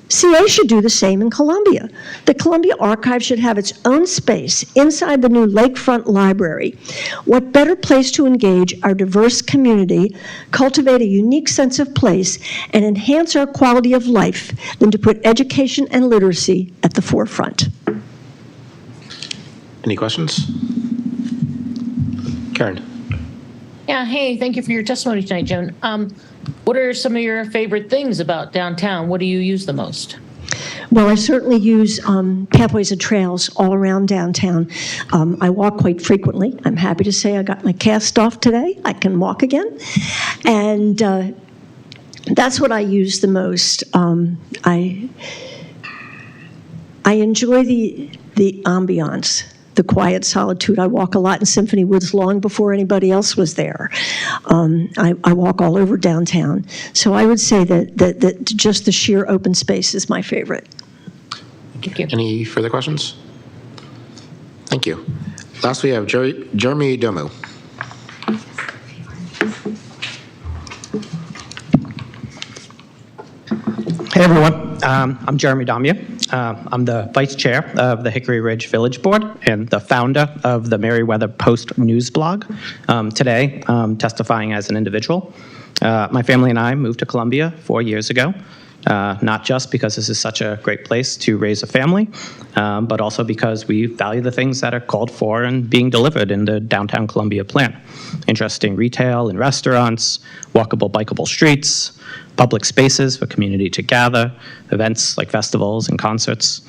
CA should do the same in Columbia. The Columbia Archive should have its own space inside the new Lakefront Library. What better place to engage our diverse community, cultivate a unique sense of place, and enhance our quality of life than to put education and literacy at the forefront? Any questions? Karen. Yeah, hey, thank you for your testimony tonight, Joan. What are some of your favorite things about downtown? What do you use the most? Well, I certainly use pathways and trails all around downtown. I walk quite frequently. I'm happy to say I got my cast off today. I can walk again. And that's what I use the most. I enjoy the ambiance, the quiet solitude. I walk a lot in Symphony Woods long before anybody else was there. I walk all over downtown. So I would say that just the sheer open space is my favorite. Thank you. Any further questions? Thank you. Last, we have Jeremy Domu. Hey everyone, I'm Jeremy Damia. I'm the Vice Chair of the Hickory Ridge Village Board and the founder of the Merriweather Post news blog. Today, testifying as an individual. My family and I moved to Columbia 4 years ago, not just because this is such a great place to raise a family, but also because we value the things that are called for and being delivered in the downtown Columbia plan. Interesting retail and restaurants, walkable, bikeable streets, public spaces for community to gather, events like festivals and concerts.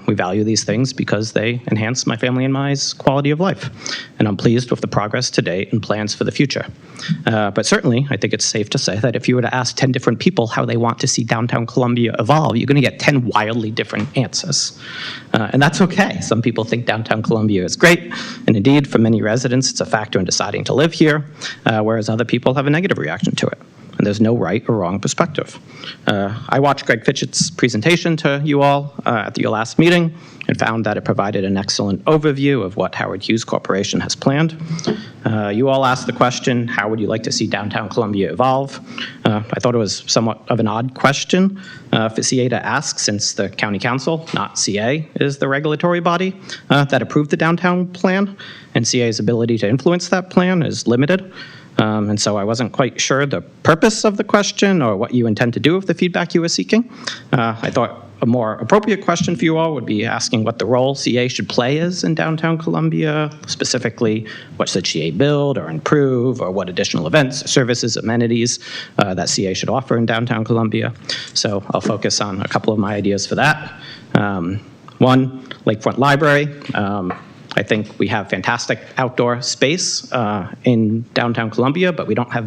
We value these things because they enhance my family and my's quality of life. And I'm pleased with the progress to date and plans for the future. But certainly, I think it's safe to say that if you were to ask 10 different people how they want to see downtown Columbia evolve, you're going to get 10 wildly different answers. And that's okay. Some people think downtown Columbia is great, and indeed, for many residents, it's a factor in deciding to live here, whereas other people have a negative reaction to it. And there's no right or wrong perspective. I watched Greg Fitchett's presentation to you all at your last meeting and found that it provided an excellent overview of what Howard Hughes Corporation has planned. You all asked the question, how would you like to see downtown Columbia evolve? I thought it was somewhat of an odd question for CA to ask, since the County Council, not CA, is the regulatory body that approved the downtown plan, and CA's ability to influence that plan is limited. And so I wasn't quite sure the purpose of the question or what you intend to do with the feedback you were seeking. I thought a more appropriate question for you all would be asking what the role CA should play is in downtown Columbia, specifically what should CA build or improve, or what additional events, services, amenities that CA should offer in downtown Columbia. So I'll focus on a couple of my ideas for that. One, Lakefront Library. I think we have fantastic outdoor space in downtown Columbia, but we don't have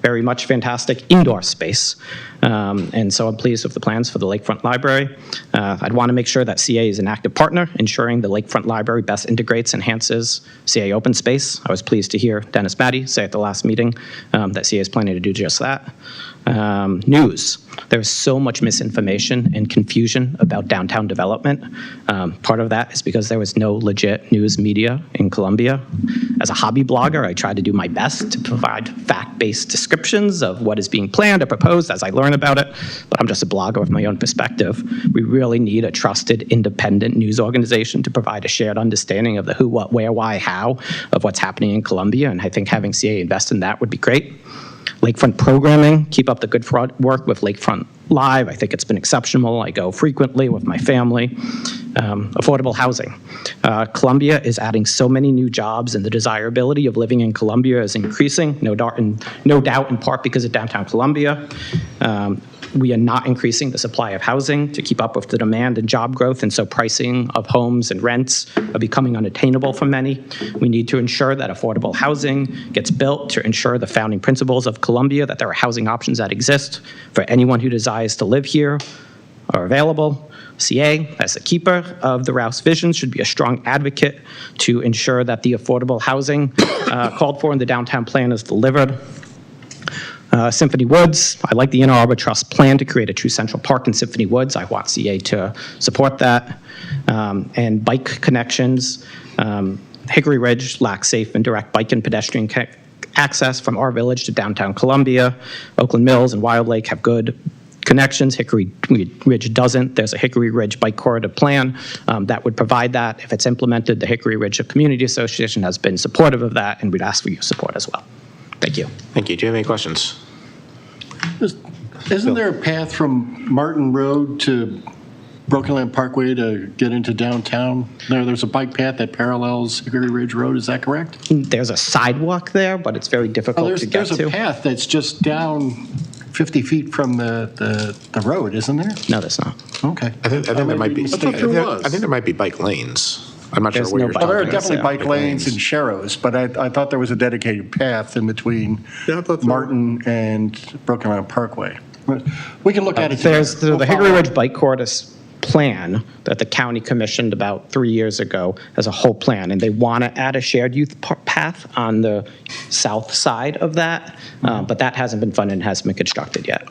very much fantastic indoor space. And so I'm pleased with the plans for the Lakefront Library. I'd want to make sure that CA is an active partner, ensuring the Lakefront Library best integrates, enhances CA open space. I was pleased to hear Dennis Batty say at the last meeting that CA is planning to do just that. News. There's so much misinformation and confusion about downtown development. Part of that is because there was no legit news media in Columbia. As a hobby blogger, I try to do my best to provide fact-based descriptions of what is being planned or proposed as I learn about it, but I'm just a blogger with my own perspective. We really need a trusted, independent news organization to provide a shared understanding of the who, what, where, why, how of what's happening in Columbia, and I think having CA invest in that would be great. Lakefront programming, keep up the good work with Lakefront Live. I think it's been exceptional. I go frequently with my family. Affordable housing. Columbia is adding so many new jobs, and the desirability of living in Columbia is increasing, no doubt in part because of downtown Columbia. We are not increasing the supply of housing to keep up with the demand and job growth, and so pricing of homes and rents are becoming unattainable for many. We need to ensure that affordable housing gets built to ensure the founding principles of Columbia, that there are housing options that exist for anyone who desires to live here, are available. CA, as the keeper of the Rouse vision, should be a strong advocate to ensure that the affordable housing called for in the downtown plan is delivered. Symphony Woods, I like the Inner Arbor Trust plan to create a true central park in Symphony Woods. I want CA to support that. And bike connections. Hickory Ridge lacks safe and direct bike and pedestrian access from our village to downtown Columbia. Oakland Mills and Wild Lake have good connections. Hickory Ridge doesn't. There's a Hickory Ridge bike corridor plan that would provide that. If it's implemented, the Hickory Ridge Community Association has been supportive of that, and we'd ask for your support as well. Thank you. Thank you. Do you have any questions? Isn't there a path from Martin Road to Broken Land Parkway to get into downtown? There's a bike path that parallels Hickory Ridge Road. Is that correct? There's a sidewalk there, but it's very difficult to get to. There's a path that's just down 50 feet from the road, isn't there? No, there's not. Okay. I think there might be. I thought there was. I think there might be bike lanes. I'm not There's sure what no you're bike talking There are about. definitely bike lanes and sharrows, but I thought there was a dedicated path in between Martin and Broken Island Parkway. We can look at it There's together. the Hickory Ridge Bike Corridor plan that the county commissioned about 3 years ago as a whole plan, and they want to add a shared youth path on the south side of that, but that hasn't been funded and hasn't been constructed yet.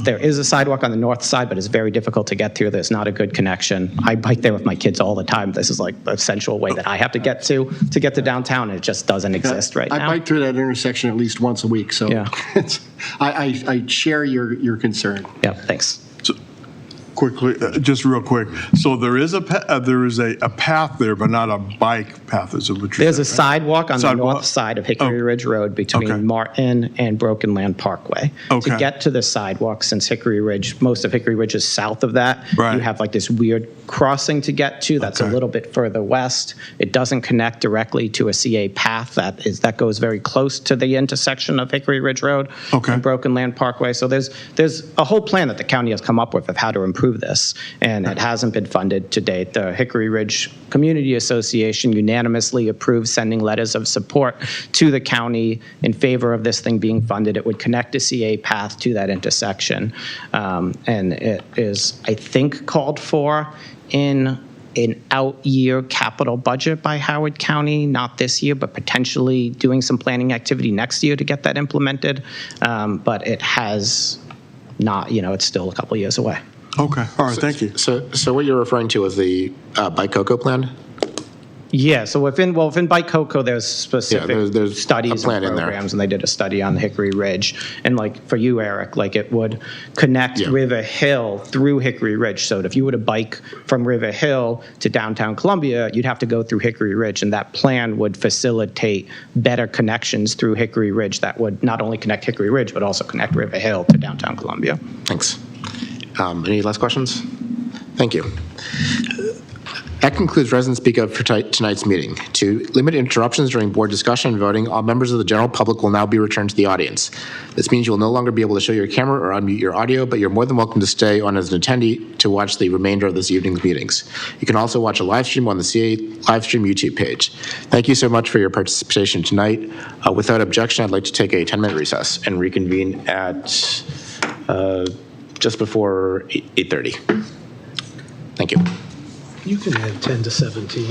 There is a sidewalk on the north side, but it's very difficult to get through. There's not a good connection. I bike there with my kids all the time. This is like the central way that I have to get to downtown, and it just doesn't exist right now. I bike through that intersection at least once a week, so Yeah. I share your concern. Yeah, thanks. Quickly, just real quick. So there is a path there, but not a bike path. Is what you're There's a saying, right? sidewalk on the Sidewalk. north side of Hickory Ridge Road between Martin and Broken Land Parkway. Okay. To get to the sidewalk, since Hickory Ridge, most of Hickory Ridge is south of that, Right. you have like this weird crossing to get to that's a little bit further west. It doesn't connect directly to a CA path that goes very close to the intersection of Hickory Ridge Road and Broken Land Parkway. So there's a whole plan that the county has come up with of how to improve this, and it hasn't been funded to date. The Hickory Ridge Community Association unanimously approved sending letters of support to the county in favor of this thing being funded. It would connect a CA path to that intersection, and it is, I think, called for in an out-year capital budget by Howard County, not this year, but potentially doing some planning activity next year to get that implemented. But it has not, it's still a couple years away. Okay, all right, thank you. So what you're referring to is the Bike Coco plan? Yeah, so within Bike Coco, there's specific there's studies a plan and in there. programs, and they did a study on the Hickory Ridge. And like for you, Eric, like it would connect River Hill through Hickory Ridge. So if you were to bike from River Hill to downtown Columbia, you'd have to go through Hickory Ridge, and that plan would facilitate better connections through Hickory Ridge that would not only connect Hickory Ridge, but also connect River Hill to downtown Columbia. Thanks. Any last questions? Thank you. That concludes resident speak up for tonight's meeting. To limit interruptions during board discussion and voting, all members of the general public will now be returned to the audience. This means you will no longer be able to show your camera or unmute your audio, but you're more than welcome to stay on as an attendee to watch the remainder of this evening's meetings. You can also watch a live stream on the CA Livestream YouTube page. Thank you so much for your participation tonight. Without objection, I'd like to take a 10-minute recess and reconvene at just before 8:30. Thank you. You can add 10 to 17.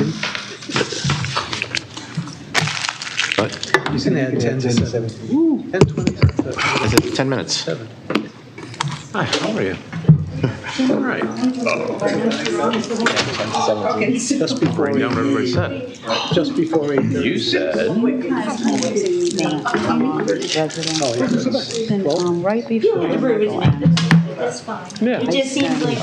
What? You can add 10 to 17. 10, 20, I said 10 minutes. Hi, how are you? All right. Just before everybody said. Just before you said. Right before. Yeah. It just seems like.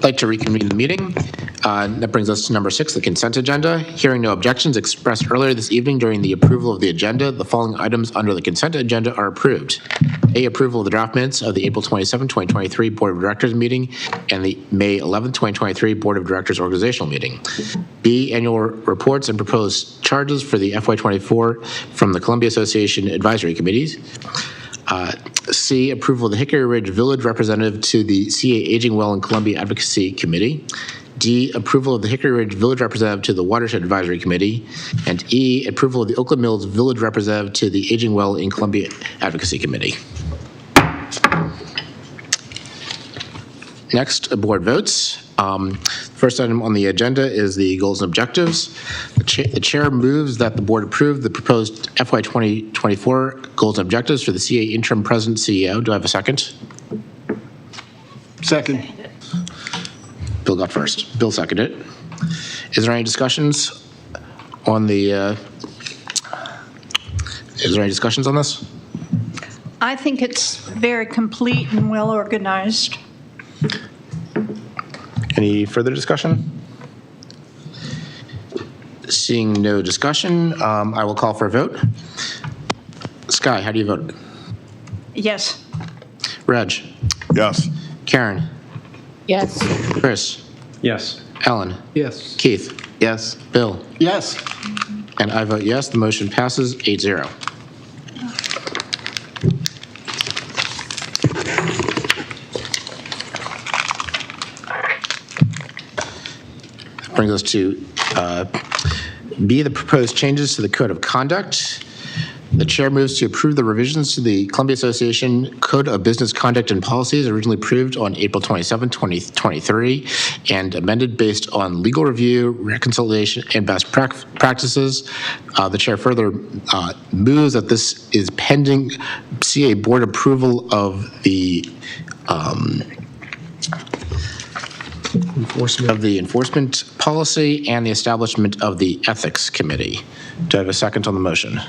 like to reconvene the meeting. That brings us to number 6, the consent agenda. Hearing no objections expressed earlier this evening during the approval of the agenda, the following items under the consent agenda are approved. A, approval of the draft minutes of the April 27, 2023 Board of Directors meeting and the May 11, 2023 Board of Directors organizational meeting. B, annual reports and proposed charges for the FY24 from the Columbia Association Advisory Committees. C, approval of the Hickory Ridge Village representative to the CA Aging Well and Columbia Advocacy Committee. D, approval of the Hickory Ridge Village representative to the Watershed Advisory Committee. And E, approval of the Oakland Mills Village representative to the Aging Well and Columbia Advocacy Committee. Next, board votes. First item on the agenda is the goals and objectives. The chair moves that the board approve the proposed FY 2024 goals and objectives for the CA interim president CEO. Do I have a second? Second. Bill got first. Bill seconded it. Is there any discussions on the? Is there any discussions on this? I think it's very complete and well organized. Any further discussion? Seeing no discussion, I will call for a vote. Sky, how do you vote? Yes. Reg? Yes. Karen? Yes. Chris? Yes. Ellen? Yes. Keith? Yes. Bill? Yes. And I vote yes. The motion passes 8-0. Brings us to B, the proposed changes to the Code of Conduct. The chair moves to approve the revisions to the Columbia Association Code of Business Conduct and Policies originally approved on April 27, 2023, and amended based on legal review, reconciliation, and best practices. The chair further moves that this is pending CA board approval of the enforcement policy and the establishment of the ethics committee. Do I have a second on the motion?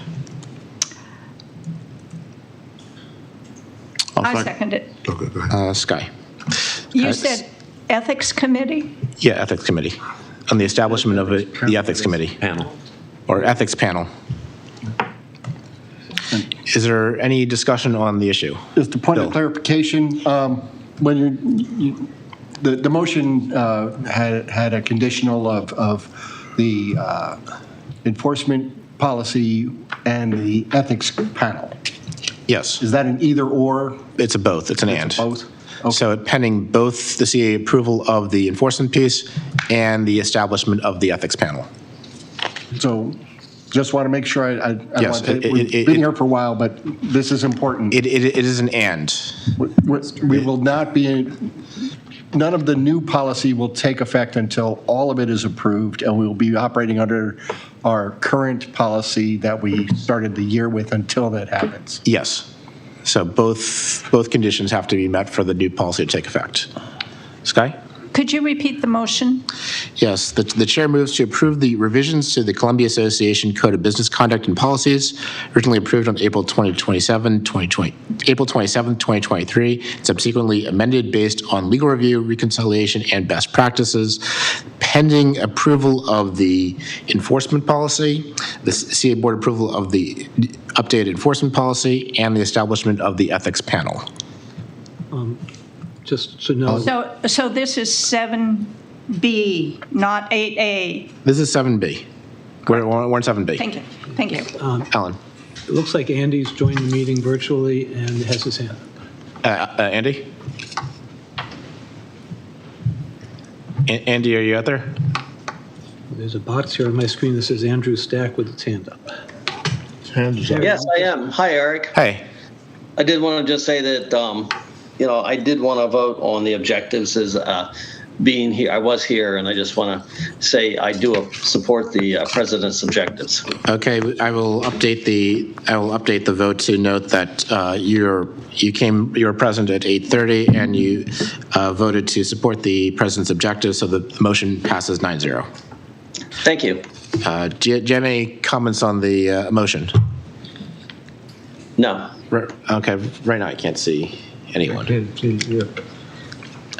I second it. Okay, go ahead. Sky. You said ethics committee? Yeah, ethics committee. On the establishment of the ethics committee. Panel. Or ethics panel. Is there any discussion on the issue? Just a point Bill. of clarification, when the motion had a conditional of the enforcement policy and the ethics panel. Yes. Is that an either or? It's a both. It's an and. Both? So pending both the CA approval of the enforcement piece and the establishment of the ethics panel. So just want to make sure Yes, we've been here for a while, but this is important. It is an and. We will not be, none of the new policy will take effect until all of it is approved, and we will be operating under our current policy that we started the year with until that happens. Yes. So both conditions have to be met for the new policy to take effect. Sky? Could you repeat the motion? Yes, the chair moves to approve the revisions to the Columbia Association Code of Business Conduct and Policies, originally approved on April 27, 2023, subsequently amended based on legal review, reconciliation, and best practices, pending approval of the enforcement policy, the CA board approval of the updated enforcement policy, and the establishment of the ethics panel. Just to know. So this is 7B, not 8A. This is 7B. We're in 7B. Thank you. Thank you. Alan. It looks like Andy's joined the meeting virtually and has his hand up. Andy? Andy, are you out there? There's a box here on my screen that says Andrew Stack with his hand up. Yes, I am. Hi, Eric. Hey. I did want to just say that, I did want to vote on the objectives as being here. I was here, and I just want to say I do support the president's objectives. Okay, I will update the vote to note that you were present at 8:30 and you voted to support the president's objectives, so the motion passes 9-0. Thank you. Do you have any comments on the motion? No. Okay, right now I can't see anyone.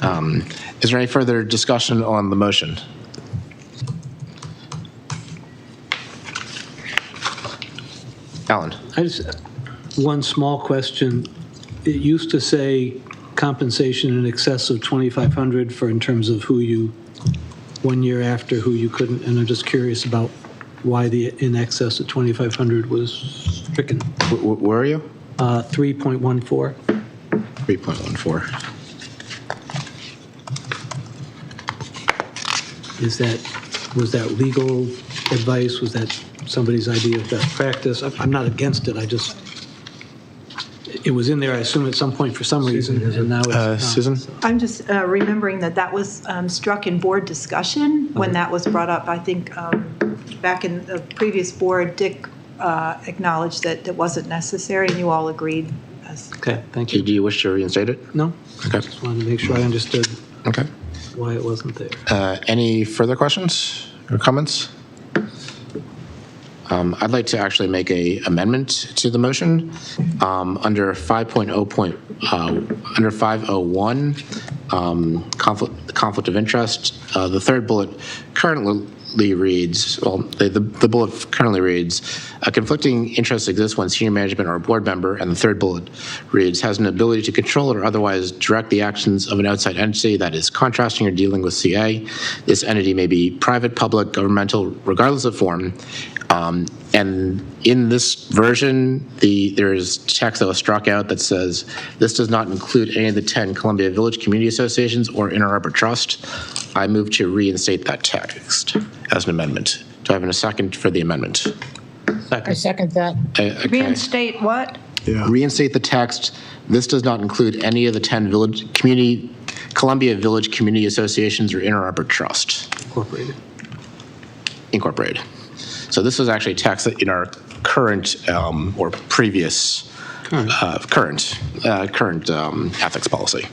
Is there any further discussion on the motion? Alan? I just, one small question. It used to say compensation in excess of 2,500 for in terms of who you, 1 year after who you couldn't, and I'm just curious about why the in excess of 2,500 was stricken. Where are you? 3.14. 3.14. Was that legal advice? Was that somebody's idea of best practice? I'm not against it, it was in there, I assume, at some point for some reason, and now it's not. Susan? I'm just remembering that was struck in board discussion when that was brought up. I think back in the previous board, Dick acknowledged that it wasn't necessary, and you all agreed. Okay, thank you. Do you wish to reinstate it? No. Okay. Just wanted to make sure I understood Okay. why it wasn't there. Any further questions or comments? I'd like to actually make an amendment to the motion. Under 5.0, under 501, conflict of interest, the third bullet currently reads, well, the bullet currently reads, a conflicting interest exists when senior management or a board member, and the third bullet reads, has an ability to control or otherwise direct the actions of an outside entity that is contrasting or dealing with CA. This entity may be private, public, governmental, regardless of form. And in this version, there is text that was struck out that says, this does not include any of the 10 Columbia Village Community Associations or Inner Harbor Trust. I move to reinstate that text as an amendment. Do I have a second for the amendment? I second that. Okay. Reinstate what? Reinstate the text. This does not include any of the 10 Columbia Village Community Associations or Inner Harbor Trust. Incorporated. So this was actually text in our current or previous current ethics policy.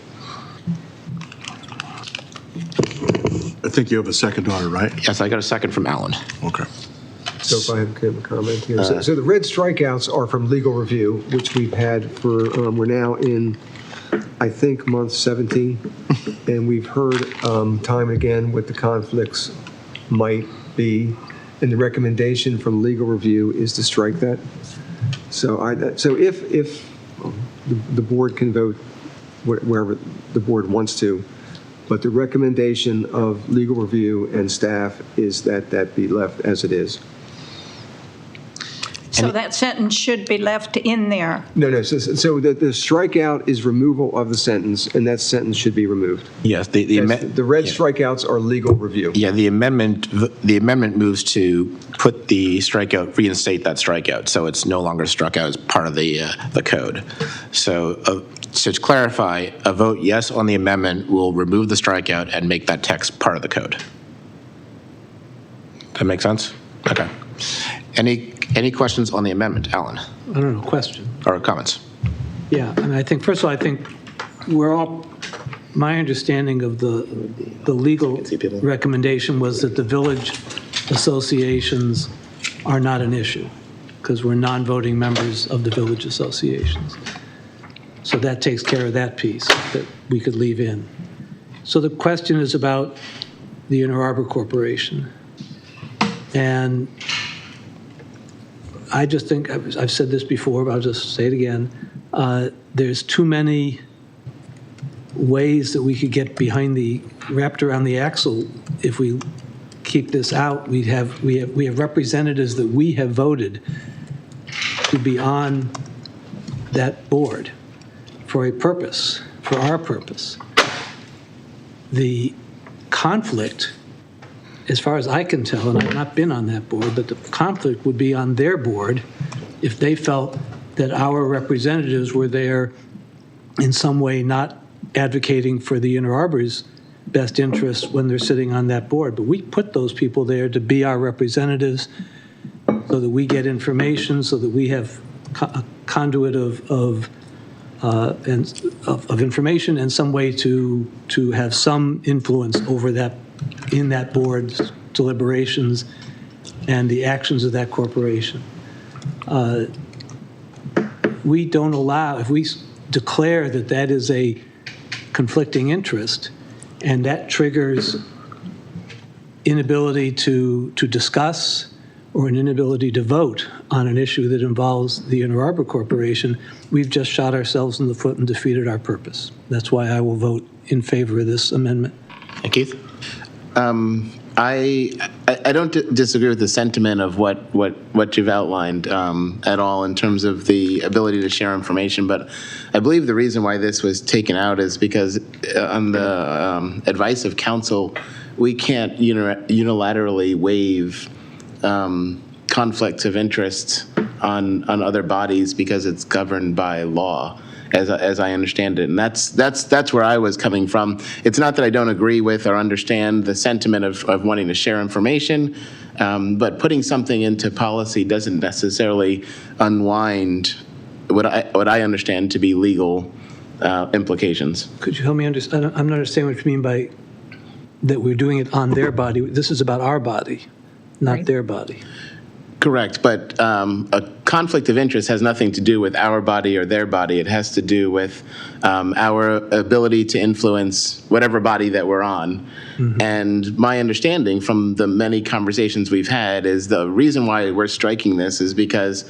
I think you have a second on it, right? Yes, I got a second from Alan. Okay. So if I have a comment here. So the red strikeouts are from legal review, which we've had for, we're now in, I think, month 17. And we've heard time and again what the conflicts might be. And the recommendation from legal review is to strike that. So if the board can vote wherever the board wants to, but the recommendation of legal review and staff is that that be left as it is. So that sentence should be left in there. No. So the strikeout is removal of the sentence, and that sentence should be removed. Yes, the red strikeouts are legal review. Yeah, the amendment moves to put the strikeout, reinstate that strikeout, so it's no longer struck out as part of the code. So to clarify, a vote yes on the amendment will remove the strikeout and make that text part of the code. That make sense? Okay. Any questions on the amendment, Alan? I don't know, question. Or comments? Yeah, and I think, first of all, I think we're all, my understanding of the legal recommendation was that the village associations are not an issue, because we're non-voting members of the village associations. So that takes care of that piece that we could leave in. So the question is about the Inner Harbor Corporation. And I just think, I've said this before, but I'll just say it again, there's too many ways that we could get wrapped around the axle. If we keep this out, we have representatives that we have voted to be on that board for a purpose, for our purpose. The conflict, as far as I can tell, and I've not been on that board, but the conflict would be on their board if they felt that our representatives were there in some way not advocating for the Inner Harbor's best interests when they're sitting on that board. But we put those people there to be our representatives so that we get information, so that we have a conduit of information and some way to have some influence over that, in that board's deliberations and the actions of that corporation. We don't allow, if we declare that that is a conflicting interest, and that triggers inability to discuss or an inability to vote on an issue that involves the Inner Arbor Corporation, we've just shot ourselves in the foot and defeated our purpose. That's why I will vote in favor of this amendment. And Keith? I don't disagree with the sentiment of what you've outlined at all in terms of the ability to share information, but I believe the reason why this was taken out is because on the advice of counsel, we can't unilaterally waive conflicts of interest on other bodies because it's governed by law, as I understand it. And that's where I was coming from. It's not that I don't agree with or understand the sentiment of wanting to share information, but putting something into policy doesn't necessarily unwind what I understand to be legal implications. Could you help me understand? I'm not understanding what you mean by that we're doing it on their body. This is about our body, not their body. Correct, but a conflict of interest has nothing to do with our body or their body. It has to do with our ability to influence whatever body that we're on. Mm-hmm. And my understanding from the many conversations we've had is the reason why we're striking this is because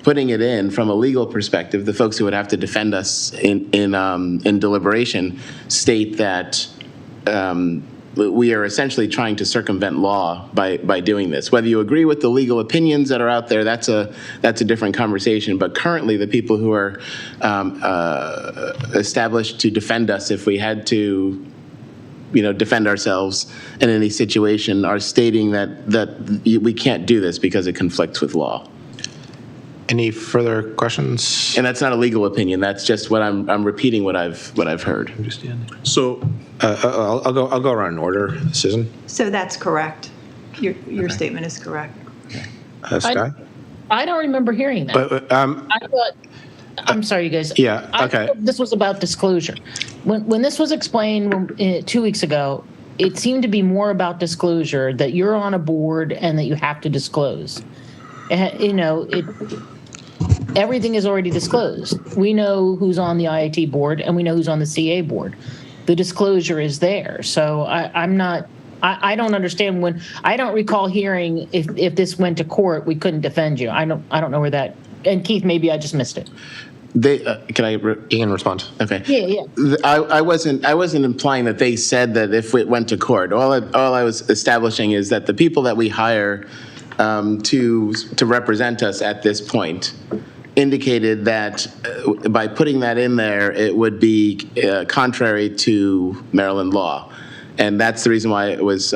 putting it in from a legal perspective, the folks who would have to defend us in deliberation state that we are essentially trying to circumvent law by doing this. Whether you agree with the legal opinions that are out there, that's a different conversation. But currently, the people who are established to defend us, if we had to, defend ourselves in any situation, are stating that we can't do this because it conflicts with law. Any further questions? And that's not a legal opinion. That's just what I'm repeating what I've heard. Understanding. So I'll go around in order. Susan. So that's correct. Your statement is correct. Sky. I don't remember hearing that. But I thought. I'm sorry, you guys. Yeah. I Okay. thought this was about disclosure. When this was explained 2 weeks ago, it seemed to be more about disclosure, that you're on a board and that you have to disclose. Everything is already disclosed. We know who's on the IIT board and we know who's on the CA board. The disclosure is there. So I don't understand I don't recall hearing if this went to court, we couldn't defend you. I don't know where that, and Keith, maybe I just missed it. Ian respond? Okay. Yeah. I wasn't implying that they said that if it went to court. All I was establishing is that the people that we hire to represent us at this point indicated that by putting that in there, it would be contrary to Maryland law. And that's the reason why it was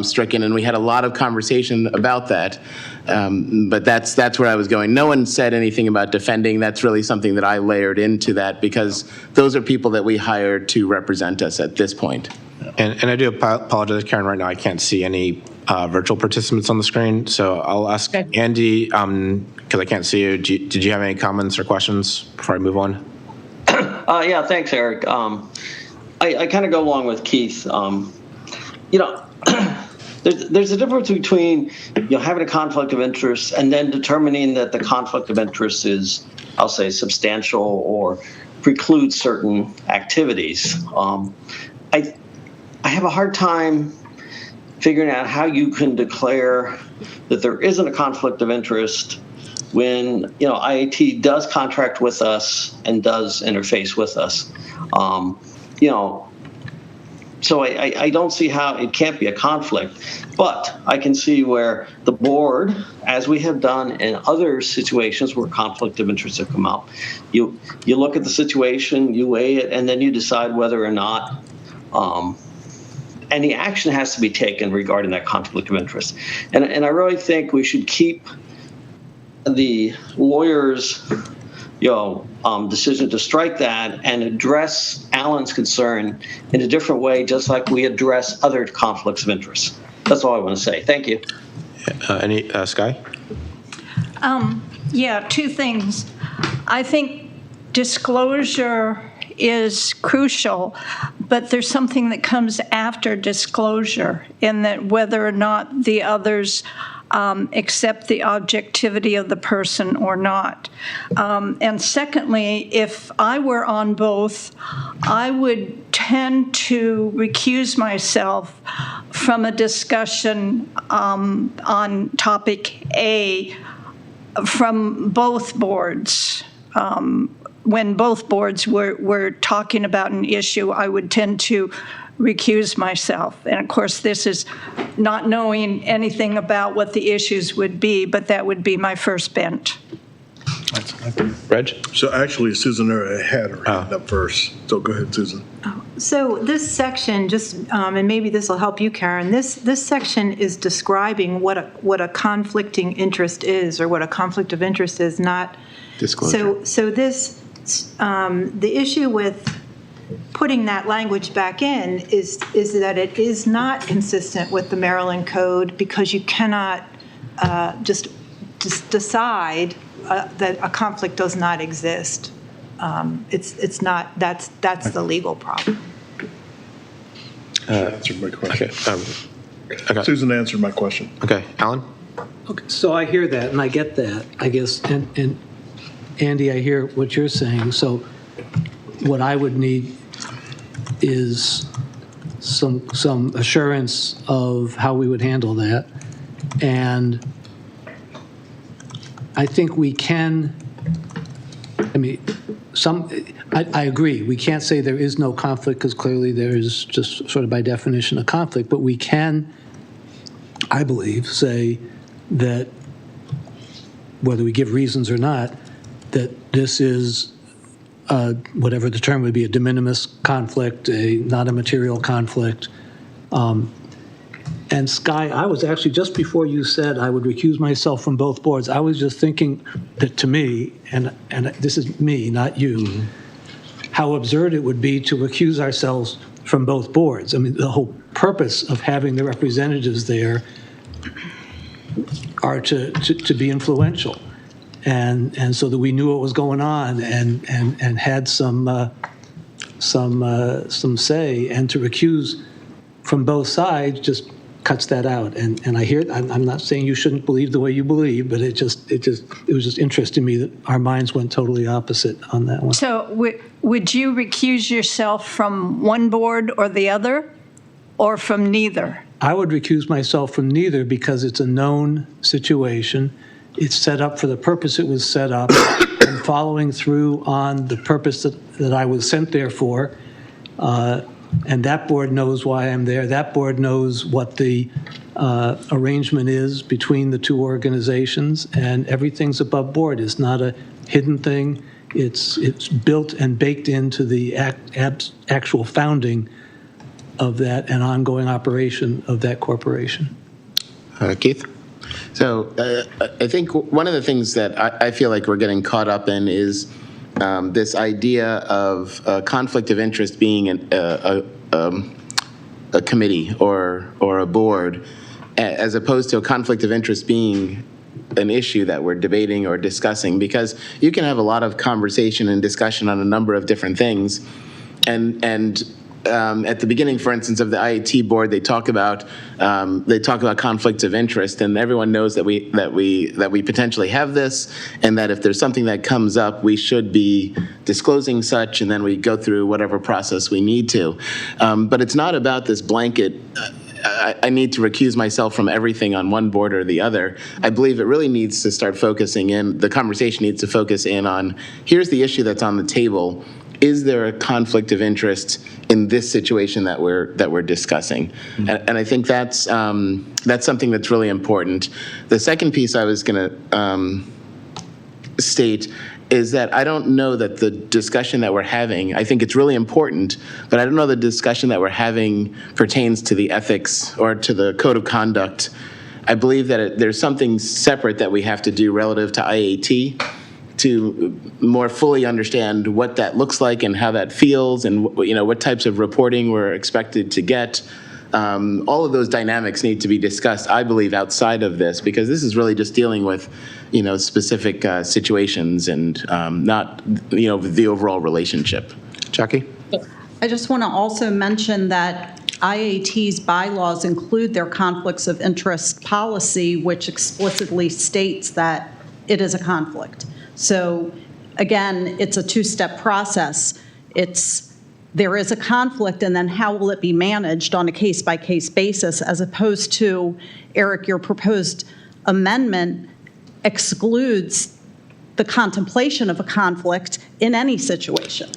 stricken. And we had a lot of conversation about that. But that's where I was going. No one said anything about defending. That's really something that I layered into that because those are people that we hired to represent us at this point. And I do apologize, Karen, right now I can't see any virtual participants on the screen. So I'll ask Andy, because I can't see you. Did you have any comments or questions before I move on? Yeah, thanks, Eric. I kind of go along with Keith. There's a difference between having a conflict of interest and then determining that the conflict of interest is, I'll say, substantial or precludes certain activities. I have a hard time figuring out how you can declare that there isn't a conflict of interest when IIT does contract with us and does interface with us. So I don't see how it can't be a conflict, but I can see where the board, as we have done in other situations where conflict of interest have come up, you look at the situation, you weigh it, and then you decide whether or not any action has to be taken regarding that conflict of interest. And I really think we should keep the lawyers' decision to strike that and address Alan's concern in a different way, just like we address other conflicts of interest. That's all I want to say. Thank you. Any Sky? Yeah, two things. I think disclosure is crucial, but there's something that comes after disclosure in that whether or not the others accept the objectivity of the person or not. And secondly, if I were on both, I would tend to recuse myself from a discussion on topic A from both boards. When both boards were talking about an issue, I would tend to recuse myself. And of course, this is not knowing anything about what the issues would be, but that would be my first bent. Reg? So actually, Susan had her hand up first. So go ahead, Susan. So this section, just and maybe this will help you, Karen. This section is describing what a conflicting interest is, or what a conflict of interest is, not disclosure. So this the issue with putting that language back in is that it is not consistent with the Maryland Code, because you cannot just decide that a conflict does not exist. It's not. That's the legal problem. Answered my question. Okay. Susan answered my question. Okay, Alan? Okay, so I hear that, and I get that, I guess, and Andy, I hear what you're saying. So what I would need is some assurance of how we would handle that. And I think we can, I mean, I agree, we can't say there is no conflict, because clearly there is, just sort of by definition, a conflict, but we can, I believe, say that, whether we give reasons or not, that this is, whatever the term would be, a de minimis conflict, not a material conflict. And Sky, I was actually, just before you said I would recuse myself from both boards, I was just thinking that, to me, and this is me, not you, how absurd it would be to recuse ourselves from both boards. I mean, the whole purpose of having the representatives there are to be influential. And so that we knew what was going on and had some say, and to recuse from both sides just cuts that out. And I hear, I'm not saying you shouldn't believe the way you believe, but it was just interesting to me that our minds went totally opposite on that one. So would you recuse yourself from one board or the other, or from neither? I would recuse myself from neither, because it's a known situation. It's set up for the purpose it was set up, and following through on the purpose that I was sent there for. And that board knows why I'm there. That board knows what the arrangement is between the two organizations, and everything's above board. It's not a hidden thing. It's built and baked into the actual founding of that and ongoing operation of that corporation. Keith? So I think one of the things that I feel like we're getting caught up in is this idea of conflict of interest being a committee or a board, as opposed to a conflict of interest being an issue that we're debating or discussing, because you can have a lot of conversation and discussion on a number of different things. And at the beginning, for instance, of the IAT board, they talk about conflicts of interest, and everyone knows that we potentially have this, and that if there's something that comes up, we should be disclosing such, and then we go through whatever process we need to. But it's not about this blanket. I need to recuse myself from everything on one board or the other. I believe it really needs to start focusing in. The conversation needs to focus in on, here's the issue that's on the table. Is there a conflict of interest in this situation that we're discussing? And I think that's something that's really important. The second piece I was going to state is that I don't know that the discussion that we're having, I think it's really important, but I don't know the discussion that we're having pertains to the ethics or to the code of conduct. I believe that there's something separate that we have to do relative to IAT to more fully understand what that looks like and how that feels, and what types of reporting we're expected to get. All of those dynamics need to be discussed, I believe, outside of this, because this is really just dealing with, specific situations and not, the overall relationship. Jackie? I just want to also mention that IAT's bylaws include their conflicts of interest policy, which explicitly states that it is a conflict. So again, it's a two-step process. There is a conflict, and then how will it be managed on a case-by-case basis, as opposed to, Eric, your proposed amendment excludes the contemplation of a conflict in any situation.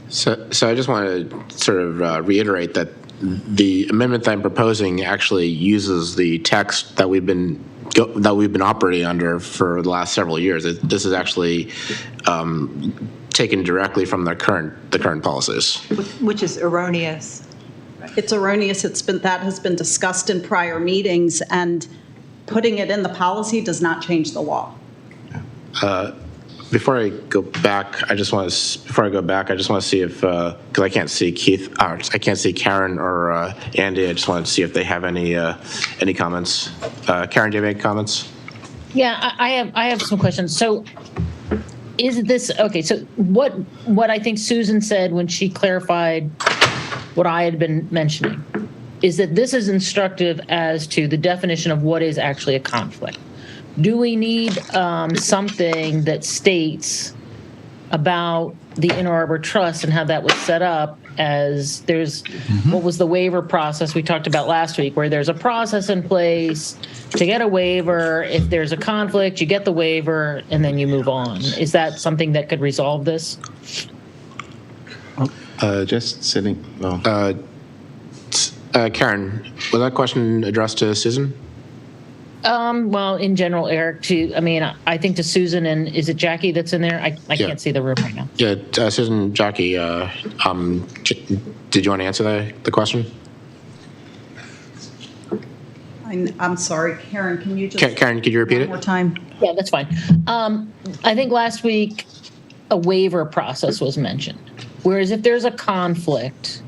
So I just want to sort of reiterate that the amendment that I'm proposing actually uses the text that we've been operating under for the last several years. This is actually taken directly from the current policies. Which is erroneous. It's erroneous. That has been discussed in prior meetings, and putting it in the policy does not change the law. Before I go back, I just want to see if, because I can't see Keith, I can't see Karen or Andy. I just wanted to see if they have any comments. Karen, do you have any comments? Yeah, I have some questions. So is this, okay, so what I think Susan said when she clarified what I had been mentioning is that this is instructive as to the definition of what is actually a conflict. Do we need something that states about the Inner Harbor Trust and how that was set up, as there's, what was the waiver process we talked about last week, where there's a process in place to get a waiver. If there's a conflict, you get the waiver and then you move on. Is that something that could resolve this? Just sitting. Karen, was that question addressed to Susan? Well, in general, Eric, I think to Susan, and is it Jackie that's in there? I can't see the room right now. Yeah, Susan, Jackie, did you want to answer the question? I'm sorry, Karen, can you just? Karen, could you repeat it? One more time. Yeah, that's fine. I think last week a waiver process was mentioned, whereas if there's a conflict,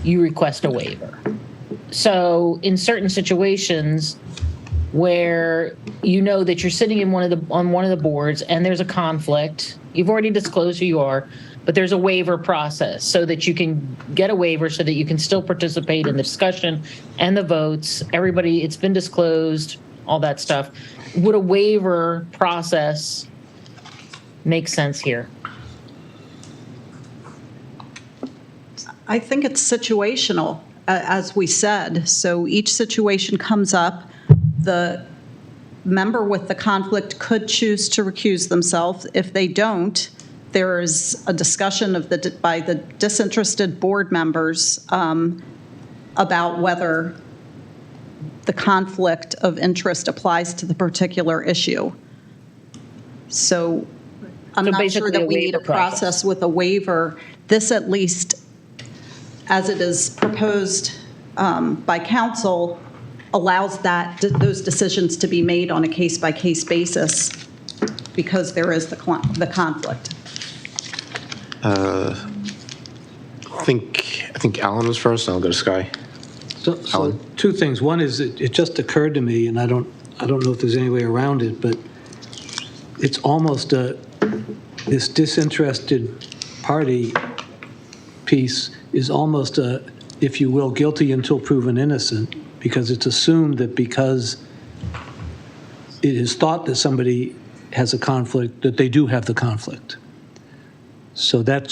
you request a waiver. So in certain situations where you know that you're sitting on one of the boards and there's a conflict, you've already disclosed who you are, but there's a waiver process so that you can get a waiver so that you can still participate in the discussion and the votes. Everybody, it's been disclosed, all that stuff. Would a waiver process make sense here? I think it's situational, as we said. So each situation comes up. The member with the conflict could choose to recuse themselves. If they don't, there is a discussion by the disinterested board members about whether the conflict of interest applies to the particular issue. So I'm not sure that we need a process with a waiver. This, at least, as it is proposed by council, allows those decisions to be made on a case-by-case basis because there is the conflict. I think Alan was first, and I'll go to Sky. So two things. One is it just occurred to me, and I don't know if there's any way around it, but it's almost this disinterested party piece is almost a, if you will, guilty until proven innocent, because it's assumed that because it is thought that somebody has a conflict, that they do have the conflict. So that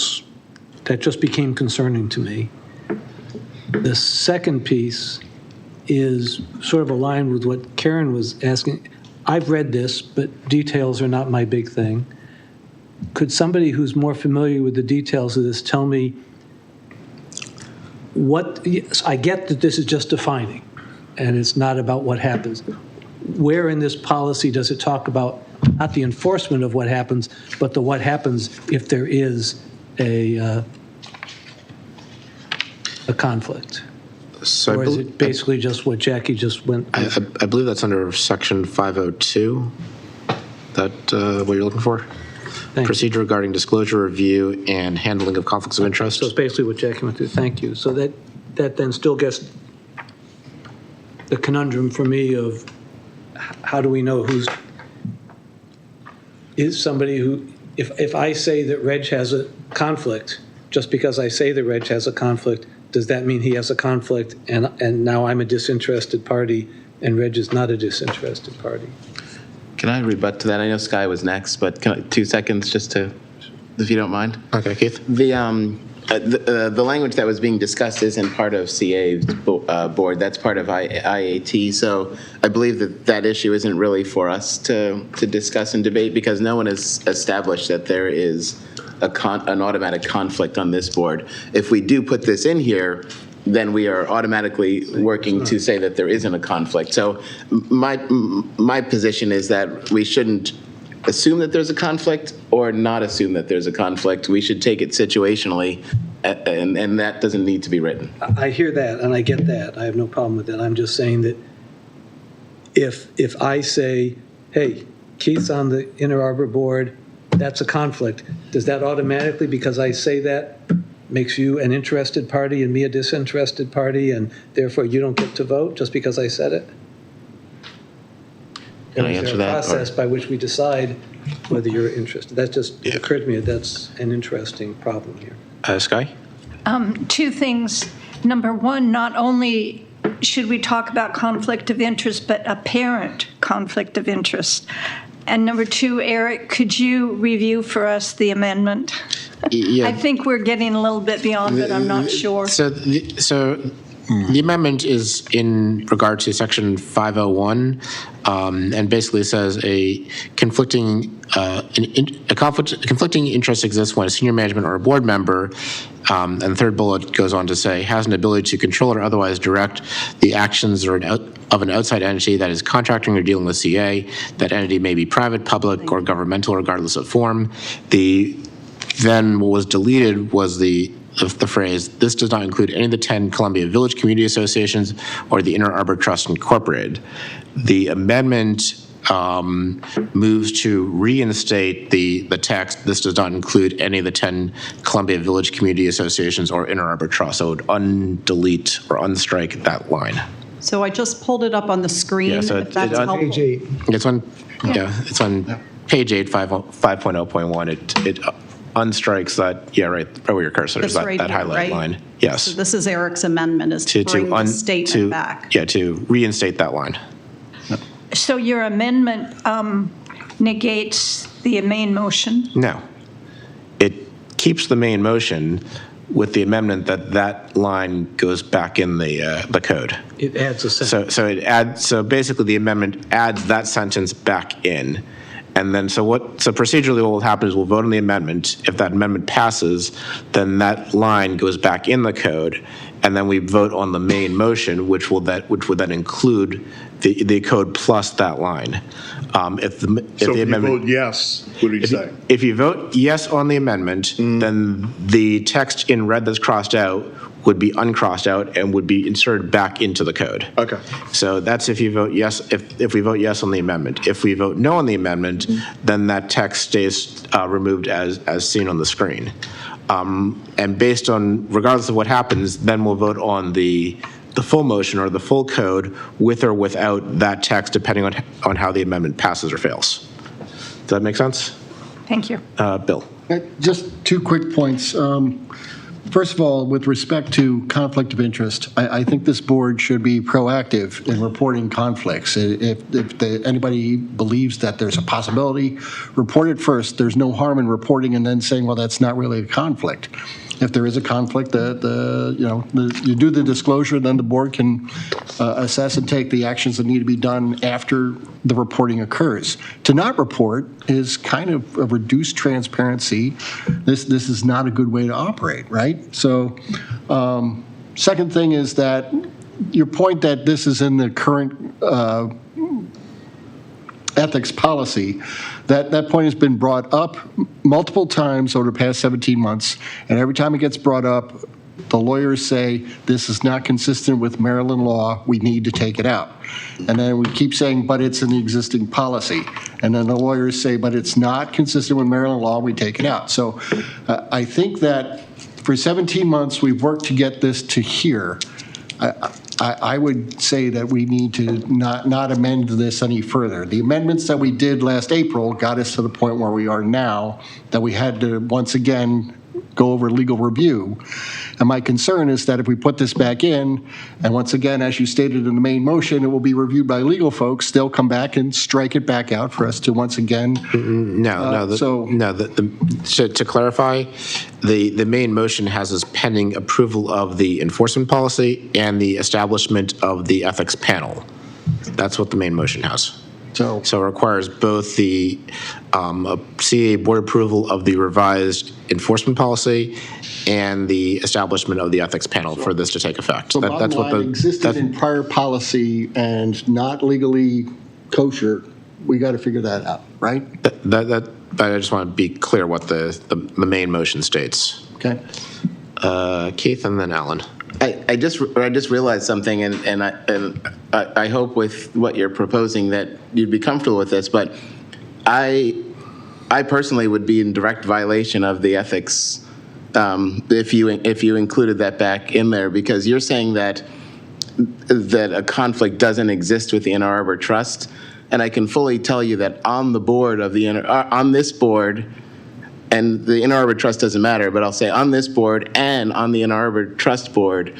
just became concerning to me. The second piece is sort of aligned with what Karen was asking. I've read this, but details are not my big thing. Could somebody who's more familiar with the details of this tell me yes, I get that this is just defining, and it's not about what happens. Where in this policy does it talk about not the enforcement of what happens, but the what happens if there is a conflict? So or is it basically just what Jackie just went through? I believe that's under Section 502. That what you're looking for? Procedure regarding disclosure, review, and handling of conflicts of interest. So it's basically what Jackie went through. Thank you. So that then still gets the conundrum for me of how do we know is somebody who, if I say that Reg has a conflict, just because I say that Reg has a conflict, does that mean he has a conflict and now I'm a disinterested party and Reg is not a disinterested party? Can I rebut to that? I know Sky was next, but 2 seconds just to, if you don't mind. Okay, Keith. The language that was being discussed isn't part of CA's board. That's part of IAT. So I believe that issue isn't really for us to discuss and debate because no one has established that there is an automatic conflict on this board. If we do put this in here, then we are automatically working to say that there isn't a conflict. So my position is that we shouldn't assume that there's a conflict or not assume that there's a conflict. We should take it situationally, and that doesn't need to be written. I hear that, and I get that. I have no problem with that. I'm just saying that if I say, hey, Keith's on the Inner Arbor board, that's a conflict, does that automatically, because I say that, makes you an interested party and me a disinterested party, and therefore you don't get to vote just because I said it? Can I Is answer there a that? process by which we decide whether you're interested? That just occurred to me that that's an interesting problem here. Sky? Two things. Number one, not only should we talk about conflict of interest, but apparent conflict of interest. And number two, Eric, could you review for us the amendment? Yeah. I think we're getting a little bit beyond it, I'm not sure. So the amendment is in regard to section 501, and basically says a conflicting interest exists when a senior management or a board member, and the third bullet goes on to say, has an ability to control or otherwise direct the actions of an outside entity that is contracting or dealing with CA. That entity may be private, public, or governmental, regardless of form. Then what was deleted was the phrase, this does not include any of the 10 Columbia Village Community Associations or the Inner Arbor Trust Incorporated. The amendment moves to reinstate the text, this does not include any of the 10 Columbia Village Community Associations or Inner Arbor Trust. So it would undelete or unstrike that line. So I just pulled it up on the screen, Yeah, so if that's helpful. Page 8. It's on page 8, 5.0.1. It unstrikes that, right where your cursor is, This right that here, highlight right? line. Yes. So this is Eric's amendment, is to bring the statement back. Yeah, to reinstate that line. So your amendment negates the main motion? No. It keeps the main motion with the amendment that line goes back in the code. It adds a sentence. So basically the amendment adds that sentence back in. And then so procedurally what will happen is we'll vote on the amendment. If that amendment passes, then that line goes back in the code, and then we vote on the main motion, which would then include the code plus that line. If the amendment, vote yes, what do you say? If you vote yes on the amendment, then the text in red that's crossed out would be uncrossed out and would be inserted back into the code. Okay. So that's if you vote yes, if we vote yes on the amendment. If we vote no on the amendment, then that text stays removed as seen on the screen. And based on, regardless of what happens, then we'll vote on the full motion or the full code with or without that text, depending on how the amendment passes or fails. Does that make sense? Thank you. Bill? Just 2 quick points. First of all, with respect to conflict of interest, I think this board should be proactive in reporting conflicts. If anybody believes that there's a possibility, report it first. There's no harm in reporting and then saying, well, that's not really a conflict. If there is a conflict, you do the disclosure, then the board can assess and take the actions that need to be done after the reporting occurs. To not report is kind of a reduced transparency. This is not a good way to operate, right? So, second thing is that your point that this is in the current ethics policy, that point has been brought up multiple times over the past 17 months, and every time it gets brought up, the lawyers say, this is not consistent with Maryland law, we need to take it out. And then we keep saying, but it's in the existing policy. And then the lawyers say, but it's not consistent with Maryland law, we take it out. So I think that for 17 months, we've worked to get this to here. I would say that we need to not amend this any further. The amendments that we did last April got us to the point where we are now, that we had to once again go over legal review. And my concern is that if we put this back in, and once again, as you stated in the main motion, it will be reviewed by legal folks, they'll come back and strike it back out for us to once again. So to clarify, the main motion has as pending approval of the enforcement policy and the establishment of the ethics panel. That's what the main motion has. So it requires both the CA board approval of the revised enforcement policy and the establishment of the ethics panel for this to take effect. So bottom line, existed in prior policy and not legally kosher, we got to figure that out, right? I just want to be clear what the main motion states. Okay. Keith and then Alan. I just realized something, and I hope with what you're proposing that you'd be comfortable with this, but I personally would be in direct violation of the ethics if you included that back in there, because you're saying that a conflict doesn't exist with the Ann Arbor Trust, and I can fully tell you that on the board of on this board. And the Ann Arbor Trust doesn't matter, but I'll say on this board and on the Ann Arbor Trust board,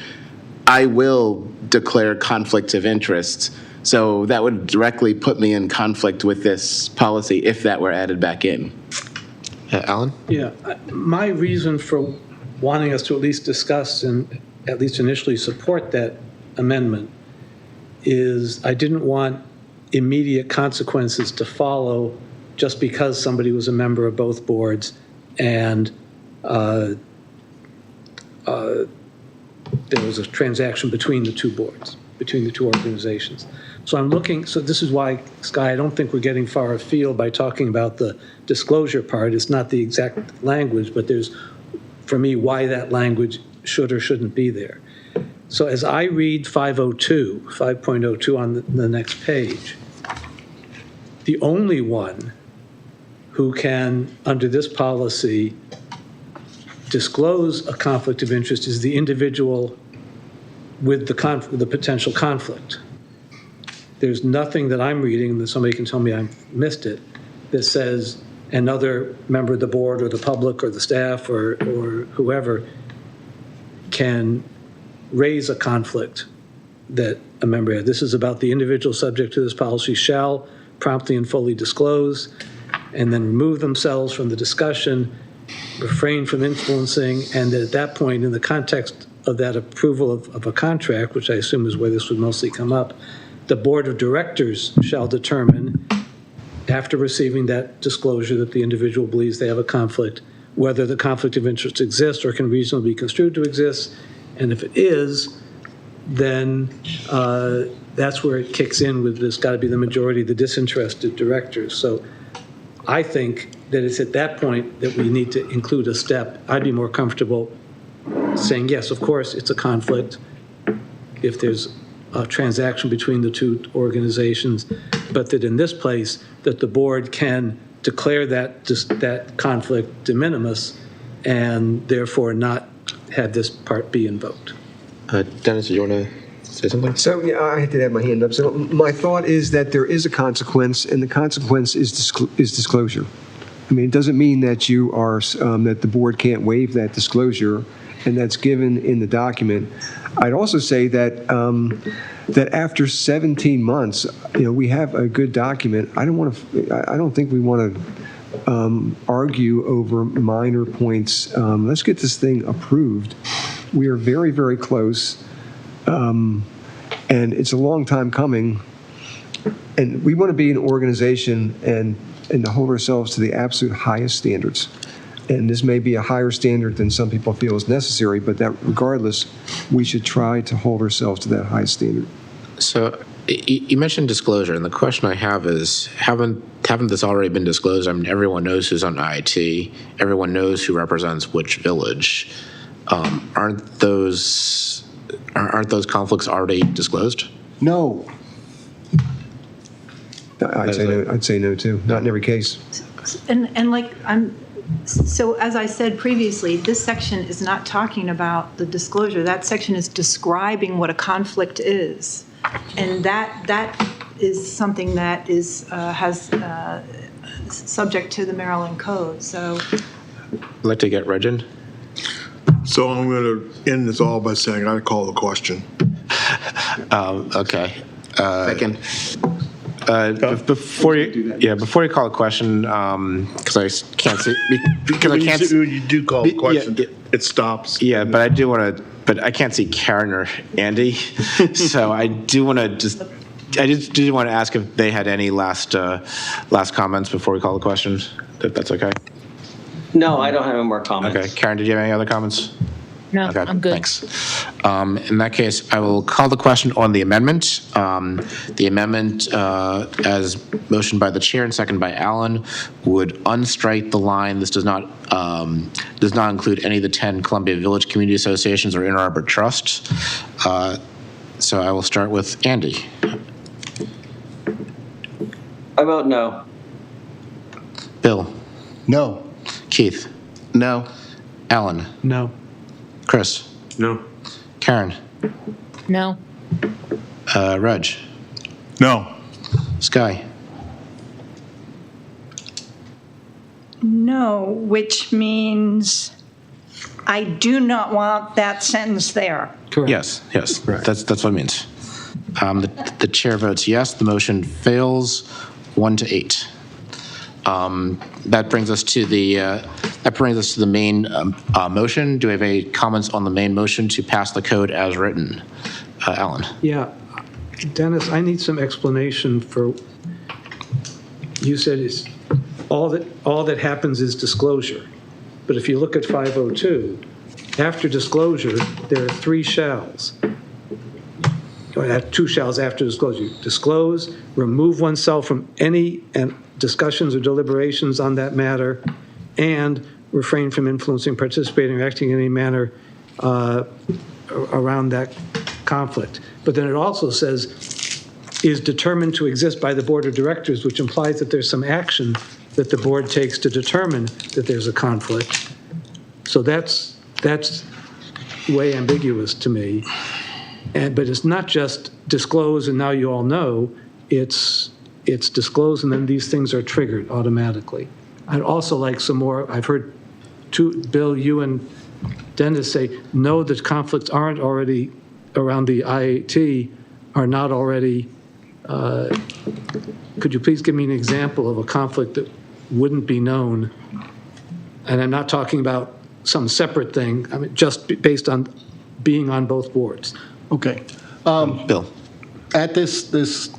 I will declare conflicts of interest. So that would directly put me in conflict with this policy if that were added back in. Alan? Yeah, my reason for wanting us to at least discuss and at least initially support that amendment is I didn't want immediate consequences to follow just because somebody was a member of both boards and there was a transaction between the two boards, between the two organizations. So this is why, Sky, I don't think we're getting far afield by talking about the disclosure part. It's not the exact language, but there's, for me, why that language should or shouldn't be there. So as I read 5.02 on the next page, the only one who can, under this policy, disclose a conflict of interest is the individual with the potential conflict. There's nothing that I'm reading, that somebody can tell me I missed it, that says another member of the board or the public or the staff or whoever can raise a conflict that a member had. This is about the individual subject to this policy shall promptly and fully disclose and then remove themselves from the discussion, refrain from influencing, and at that point, in the context of that approval of a contract, which I assume is where this would mostly come up, the board of directors shall determine, after receiving that disclosure that the individual believes they have a conflict, whether the conflict of interest exists or can reasonably be construed to exist, and if it is, then that's where it kicks in with this got to be the majority of the disinterested directors. So I think that it's at that point that we need to include a step. I'd be more comfortable saying, yes, of course, it's a conflict if there's a transaction between the two organizations, but that in this place, that the board can declare that conflict de minimis and therefore not have this part be invoked. Dennis, do you want to say something? So, yeah, I had to have my hand up. So my thought is that there is a consequence, and the consequence is disclosure. I mean, it doesn't mean that you are, that the board can't waive that disclosure, and that's given in the document. I'd also say that that after 17 months, we have a good document. I don't think we want to argue over minor points. Let's get this thing approved. We are very, very close, and it's a long time coming. And we want to be an organization and to hold ourselves to the absolute highest standards. And this may be a higher standard than some people feel is necessary, but that regardless, we should try to hold ourselves to that high standard. So you mentioned disclosure, and the question I have is, haven't this already been disclosed? I mean, everyone knows who's on IIT. Everyone knows who represents which village. Aren't those conflicts already disclosed? No. I'd say no too. Not in every case. So as I said previously, this section is not talking about the disclosure. That section is describing what a conflict is, and that is something that is subject to the Maryland Code. So I'd like to get Regin. So I'm going to end this all by saying I call the question. Okay. Second. Before you call a question, because I can't see, because I can't. You do call the question, Yeah, it stops. Yeah, but I do want to, but I can't see Karen or Andy, so I do want to I just did want to ask if they had any last comments before we call the question, if that's okay. No, I don't have any more comments. Okay, Karen, did you have any other comments? No, Okay, I'm good. Thanks. In that case, I will call the question on the amendment. The amendment, as motioned by the chair and seconded by Alan, would unstrike the line, this does not include any of the 10 Columbia Village Community Associations or Inner Harbor Trust. So I will start with Andy. I vote no. Bill. No. Keith. No. Alan. No. Chris. No. Karen. No. Reg. No. Sky. No, which means I do not want that sentence there. Correct. Yes, that's what it means. The chair votes yes, the motion fails 1-8. That brings us to the main motion. Do we have any comments on the main motion to pass the code as written? Alan? Yeah. Dennis, I need some explanation for, you said it's all that happens is disclosure. But if you look at 502, after disclosure, there are 3 shalls. Or 2 shalls after disclosure. Disclose, remove oneself from any discussions or deliberations on that matter, and refrain from influencing, participating, or acting in any manner around that conflict. But then it also says, is determined to exist by the board of directors, which implies that there's some action that the board takes to determine that there's a conflict. So that's way ambiguous to me. But it's not just disclose and now you all know, it's disclose and then these things are triggered automatically. I'd also like some more, I've heard Bill, you and Dennis say, no, the conflicts aren't already around the IAT, are not already, could you please give me an example of a conflict that wouldn't be known? And I'm not talking about some separate thing, I mean, just based on being on both boards. Okay. Bill. At this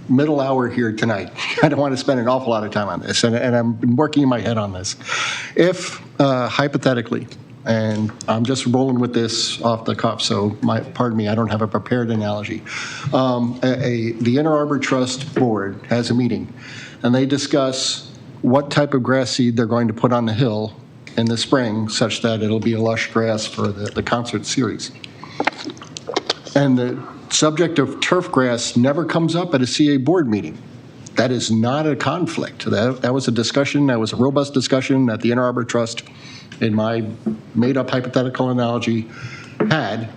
middle hour here tonight, I don't want to spend an awful lot of time on this, and I've been working in my head on this. If, hypothetically, and I'm just rolling with this off the cuff, so pardon me, I don't have a prepared analogy. The Inner Harbor Trust Board has a meeting, and they discuss what type of grass seed they're going to put on the hill in the spring, such that it'll be a lush grass for the concert series. And the subject of turf grass never comes up at a CA board meeting. That is not a conflict. That was a discussion, that was a robust discussion that the Inner Harbor Trust, in my made-up hypothetical analogy, had.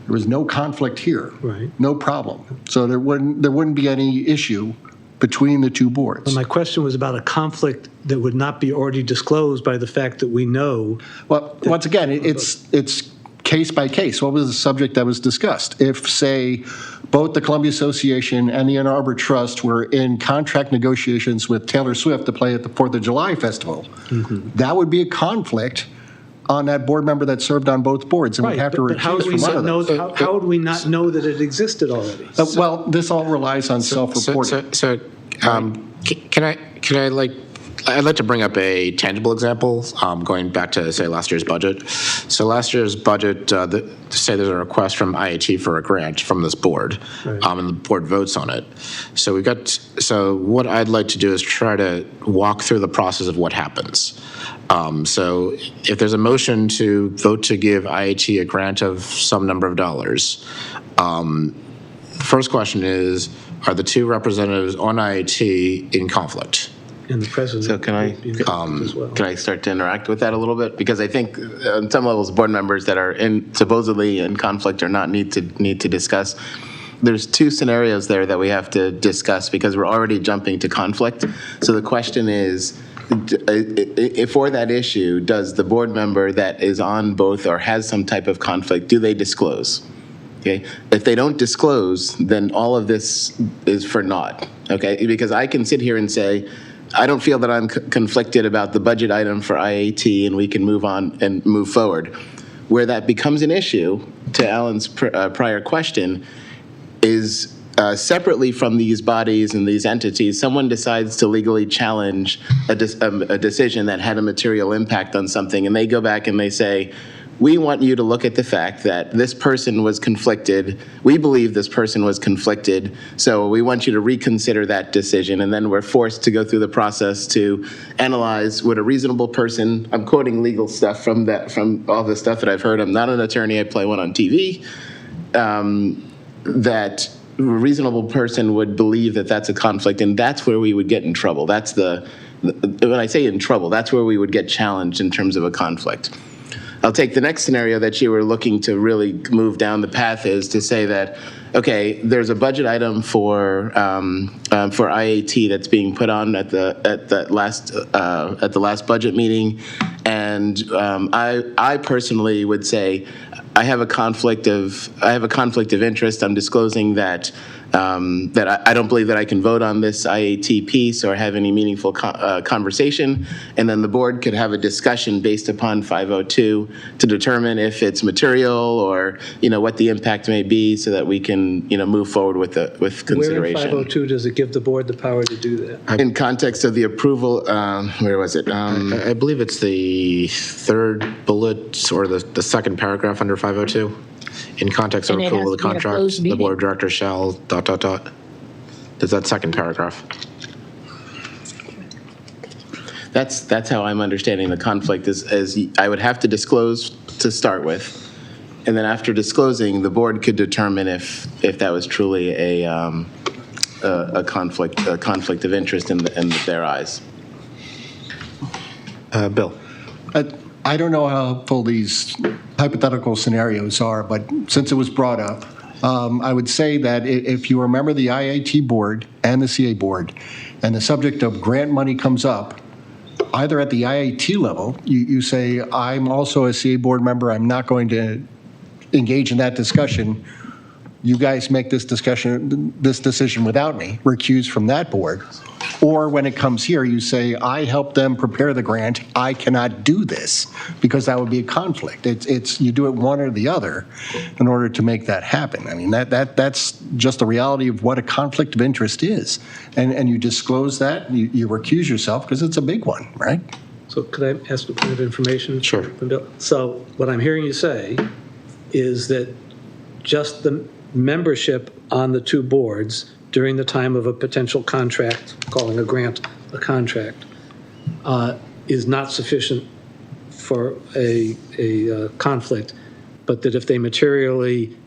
There was no conflict here. Right. No problem. So there wouldn't be any issue between the two boards. But my question was about a conflict that would not be already disclosed by the fact that we know. Well, once again, it's case by case. What was the subject that was discussed? If, say, both the Columbia Association and the Ann Arbor Trust were in contract negotiations with Taylor Swift to play at the 4th of July Festival, that would be a conflict on that board member that served on both boards and would have to recuse from one of those. How would we not know that it existed already? Well, this all relies on self-reporting. I'd like to bring up a tangible example, going back to, say, last year's budget. So last year's budget, say there's a request from IAT for a grant from this board, and the board votes on it. So what I'd like to do is try to walk through the process of what happens. So if there's a motion to vote to give IAT a grant of some number of dollars, the first question is, are the two representatives on IAT in conflict? And the president. So can I start to interact with that a little bit? Because I think on some levels, board members that are supposedly in conflict or not need to discuss. There's two scenarios there that we have to discuss because we're already jumping to conflict. So the question is, for that issue, does the board member that is on both or has some type of conflict, do they disclose? Okay, if they don't disclose, then all of this is for naught, okay? Because I can sit here and say, I don't feel that I'm conflicted about the budget item for IAT and we can move on and move forward. Where that becomes an issue, to Alan's prior question, is separately from these bodies and these entities, someone decides to legally challenge a decision that had a material impact on something, and they go back and they say, we want you to look at the fact that this person was conflicted. We believe this person was conflicted, so we want you to reconsider that decision. And then we're forced to go through the process to analyze would a reasonable person, I'm quoting legal stuff from all the stuff that I've heard. I'm not an attorney, I play one on TV, that a reasonable person would believe that that's a conflict, and that's where we would get in trouble. That's when I say in trouble, that's where we would get challenged in terms of a conflict. I'll take the next scenario that you were looking to really move down the path is to say that, okay, there's a budget item for IAT that's being put on at the last budget meeting, and I personally would say I have a conflict of interest. I'm disclosing that I don't believe that I can vote on this IAT piece or have any meaningful conversation, and then the board could have a discussion based upon 502 to determine if it's material or what the impact may be, so that we can move forward with consideration. Where in 502 does it give the board the power to do that? In context of the approval, where was it? I believe it's the third bullet or the second paragraph under 502. In context of approval of the contract, the board of directors shall ... There's that second paragraph. That's how I'm understanding the conflict, as I would have to disclose to start with, and then after disclosing, the board could determine if that was truly a conflict of interest in their eyes. Bill. I don't know how helpful these hypothetical scenarios are, but since it was brought up, I would say that if you remember the IAT board and the CA board, and the subject of grant money comes up, either at the IAT level, you say, I'm also a CA board member, I'm not going to engage in that discussion. You guys make this decision without me, recuse from that board. Or when it comes here, you say, I helped them prepare the grant, I cannot do this, because that would be a conflict. It's you do it one or the other in order to make that happen. I mean, that's just the reality of what a conflict of interest is. And you disclose that, you recuse yourself, because it's a big one, right? So could I ask a point of information? Sure. So what I'm hearing you say is that just the membership on the two boards during the time of a potential contract, calling a grant a contract, is not sufficient for a conflict, but that if they materially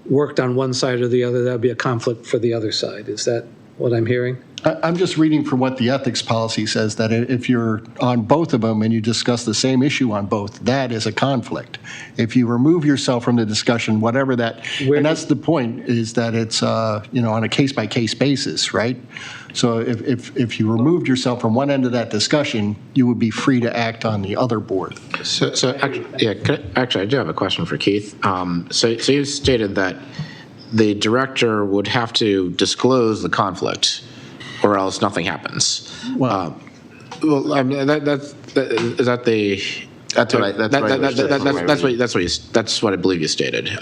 worked on one side or the other, that would be a conflict for the other side. Is that what I'm hearing? I'm just reading from what the ethics policy says, that if you're on both of them and you discuss the same issue on both, that is a conflict. If you remove yourself from the discussion, whatever that, and that's the point, is that it's on a case-by-case basis, right? So if you removed yourself from one end of that discussion, you would be free to act on the other board. So actually, I do have a question for Keith. So you stated that the director would have to disclose the conflict, or else nothing happens. Well, I mean, that's what I believe you stated.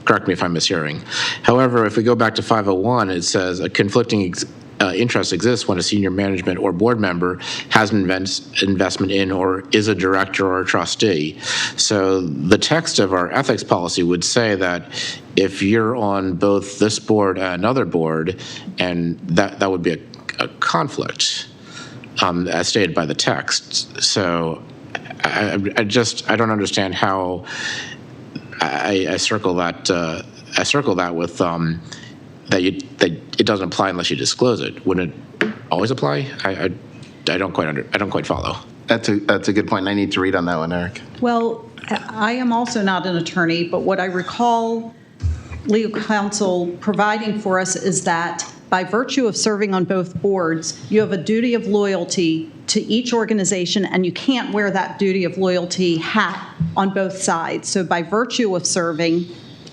Correct me if I'm mishearing. However, if we go back to 501, it says a conflicting interest exists when a senior management or board member has an investment in or is a director or a trustee. So the text of our ethics policy would say that if you're on both this board and another board, and that would be a conflict, as stated by the text. So I don't understand how I circle that with that it doesn't apply unless you disclose it. Wouldn't it always apply? I don't quite follow. That's a good point. I need to read on that one, Eric. Well, I am also not an attorney, but what I recall legal counsel providing for us is that by virtue of serving on both boards, you have a duty of loyalty to each organization, and you can't wear that duty of loyalty hat on both sides. So by virtue of serving,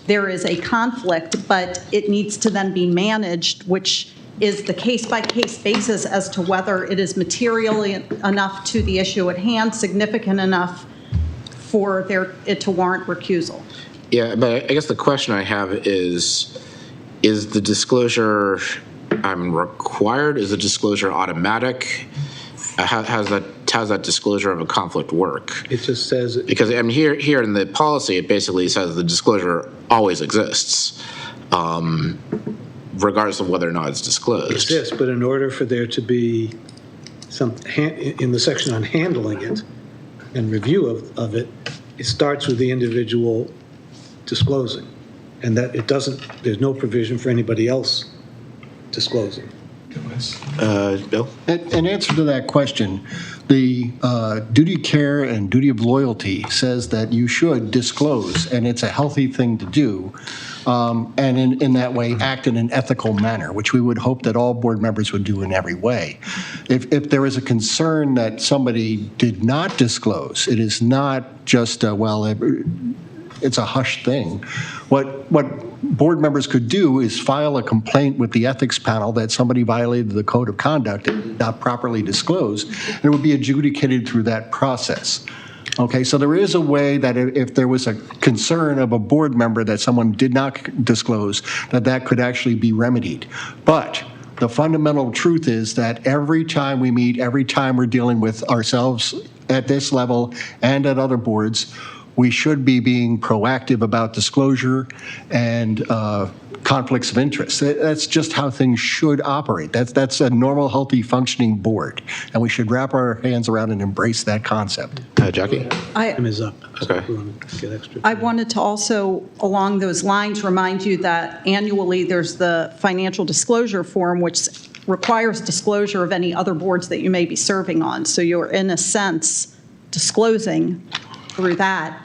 there is a conflict, but it needs to then be managed, which is the case-by-case basis as to whether it is materially enough to the issue at hand, significant enough for it to warrant recusal. Yeah, but I guess the question I have is the disclosure required? Is the disclosure automatic? How's that disclosure of a conflict work? It just says because I mean here in the policy it basically says the disclosure always exists, regardless of whether or not it's disclosed. exists, but in order for there to be some in the section on handling it and review of it, it starts with the individual disclosing, and that it doesn't. There's no provision for anybody else disclosing. Bill? In answer to that question, the duty of care and duty of loyalty says that you should disclose, and it's a healthy thing to do, and in that way act in an ethical manner, which we would hope that all board members would do in every way. If there is a concern that somebody did not disclose, it is not just it's a hush thing. What board members could do is file a complaint with the ethics panel that somebody violated the code of conduct and did not properly disclose, and it would be adjudicated through that process. Okay, so there is a way that if there was a concern of a board member that someone did not disclose, that could actually be remedied. But the fundamental truth is that every time we meet, every time we're dealing with ourselves at this level and at other boards, we should be being proactive about disclosure and conflicts of interest. That's just how things should operate. That's a normal, healthy, functioning board, and we should wrap our hands around and embrace that concept. Jackie? Time is up. Okay. I wanted to also, along those lines, remind you that annually there's the financial disclosure form, which requires disclosure of any other boards that you may be serving on. So you're, in a sense, disclosing through that.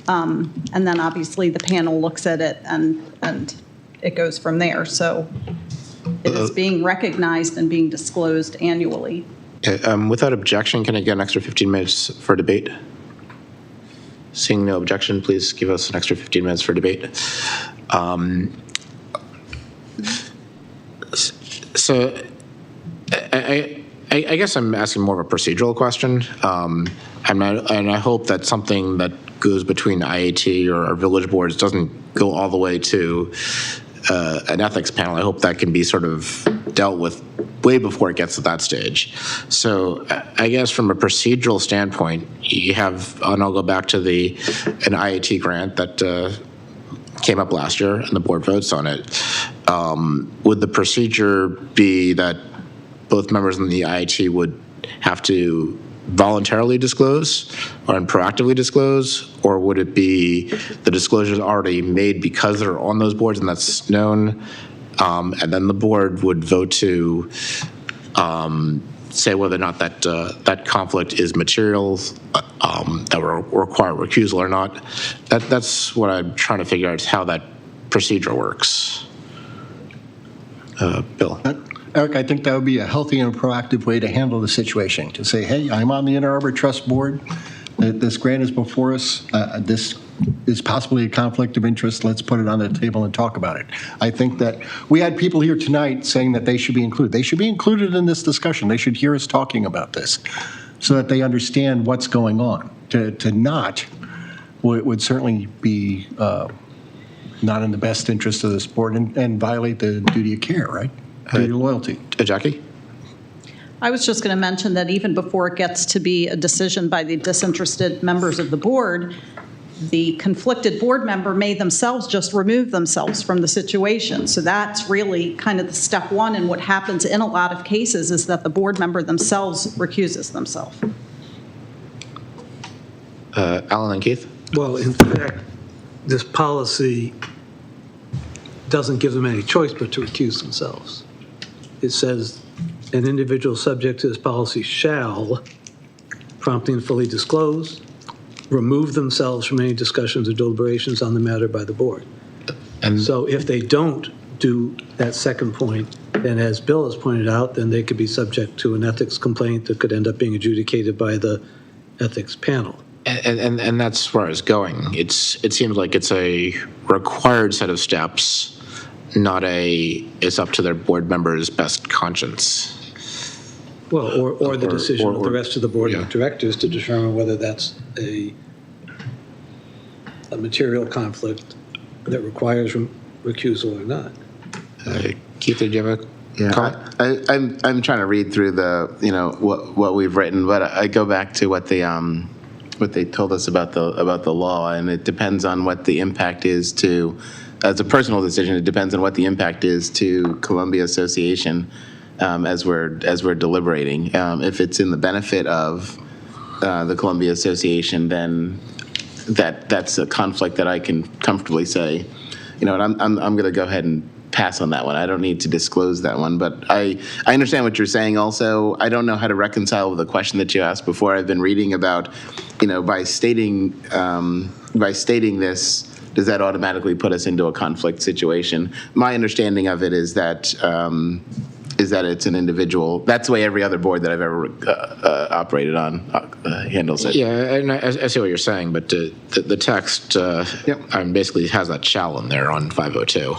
And then obviously the panel looks at it and it goes from there. So it is being recognized and being disclosed annually. Without objection, can I get an extra 15 minutes for debate? Seeing no objection, please give us an extra 15 minutes for debate. So I guess I'm asking more of a procedural question. And I hope that something that goes between IAT or our village boards doesn't go all the way to an ethics panel. I hope that can be sort of dealt with way before it gets to that stage. So I guess from a procedural standpoint, you have, and I'll go back to an IAT grant that came up last year and the board votes on it. Would the procedure be that both members in the IAT would have to voluntarily disclose or proactively disclose, or would it be the disclosures already made because they're on those boards and that's known, and then the board would vote to say whether or not that conflict is material that will require recusal or not? That's what I'm trying to figure out, is how that procedure works. Bill? Eric, I think that would be a healthy and proactive way to handle the situation, to say, hey, I'm on the Inner Harbor Trust Board. This grant is before us. This is possibly a conflict of interest. Let's put it on the table and talk about it. I think that we had people here tonight saying that they should be included. They should be included in this discussion. They should hear us talking about this so that they understand what's going on. To not would certainly be not in the best interest of this board and violate the duty of care, right? Duty of loyalty. Jackie? I was just going to mention that even before it gets to be a decision by the disinterested members of the board, the conflicted board member may themselves just remove themselves from the situation. So that's really kind of the step one, and what happens in a lot of cases is that the board member themselves recuses themselves. Alan and Keith? Well, in fact, this policy doesn't give them any choice but to recuse themselves. It says an individual subject to this policy shall promptly and fully disclose, remove themselves from any discussions or deliberations on the matter by the board. And so if they don't do that second point, And as Bill has pointed out, then they could be subject to an ethics complaint that could end up being adjudicated by the ethics panel. And that's where I was going. It seems like it's a required set of steps, not it's up to their board members' best conscience. Well, or the decision of the or- rest of the board of directors to determine whether that's a material conflict that requires recusal or not. Keith, did you have a comment? I'm trying to read through the, what we've written, but I go back to what they told us about the law, and it depends on what the impact is to, as a personal decision, it depends on what the impact is to Columbia Association as we're deliberating. If it's in the benefit of the Columbia Association, then that's a conflict that I can comfortably say, I'm going to go ahead and pass on that one. I don't need to disclose that one, but I understand what you're saying also. I don't know how to reconcile with the question that you asked before. I've been reading about, by stating this, does that automatically put us into a conflict situation? My understanding of it is that it's an individual. That's the way every other board that I've ever operated on handles it. Yeah, and I see what you're saying, but the text basically has that shall in there on 502.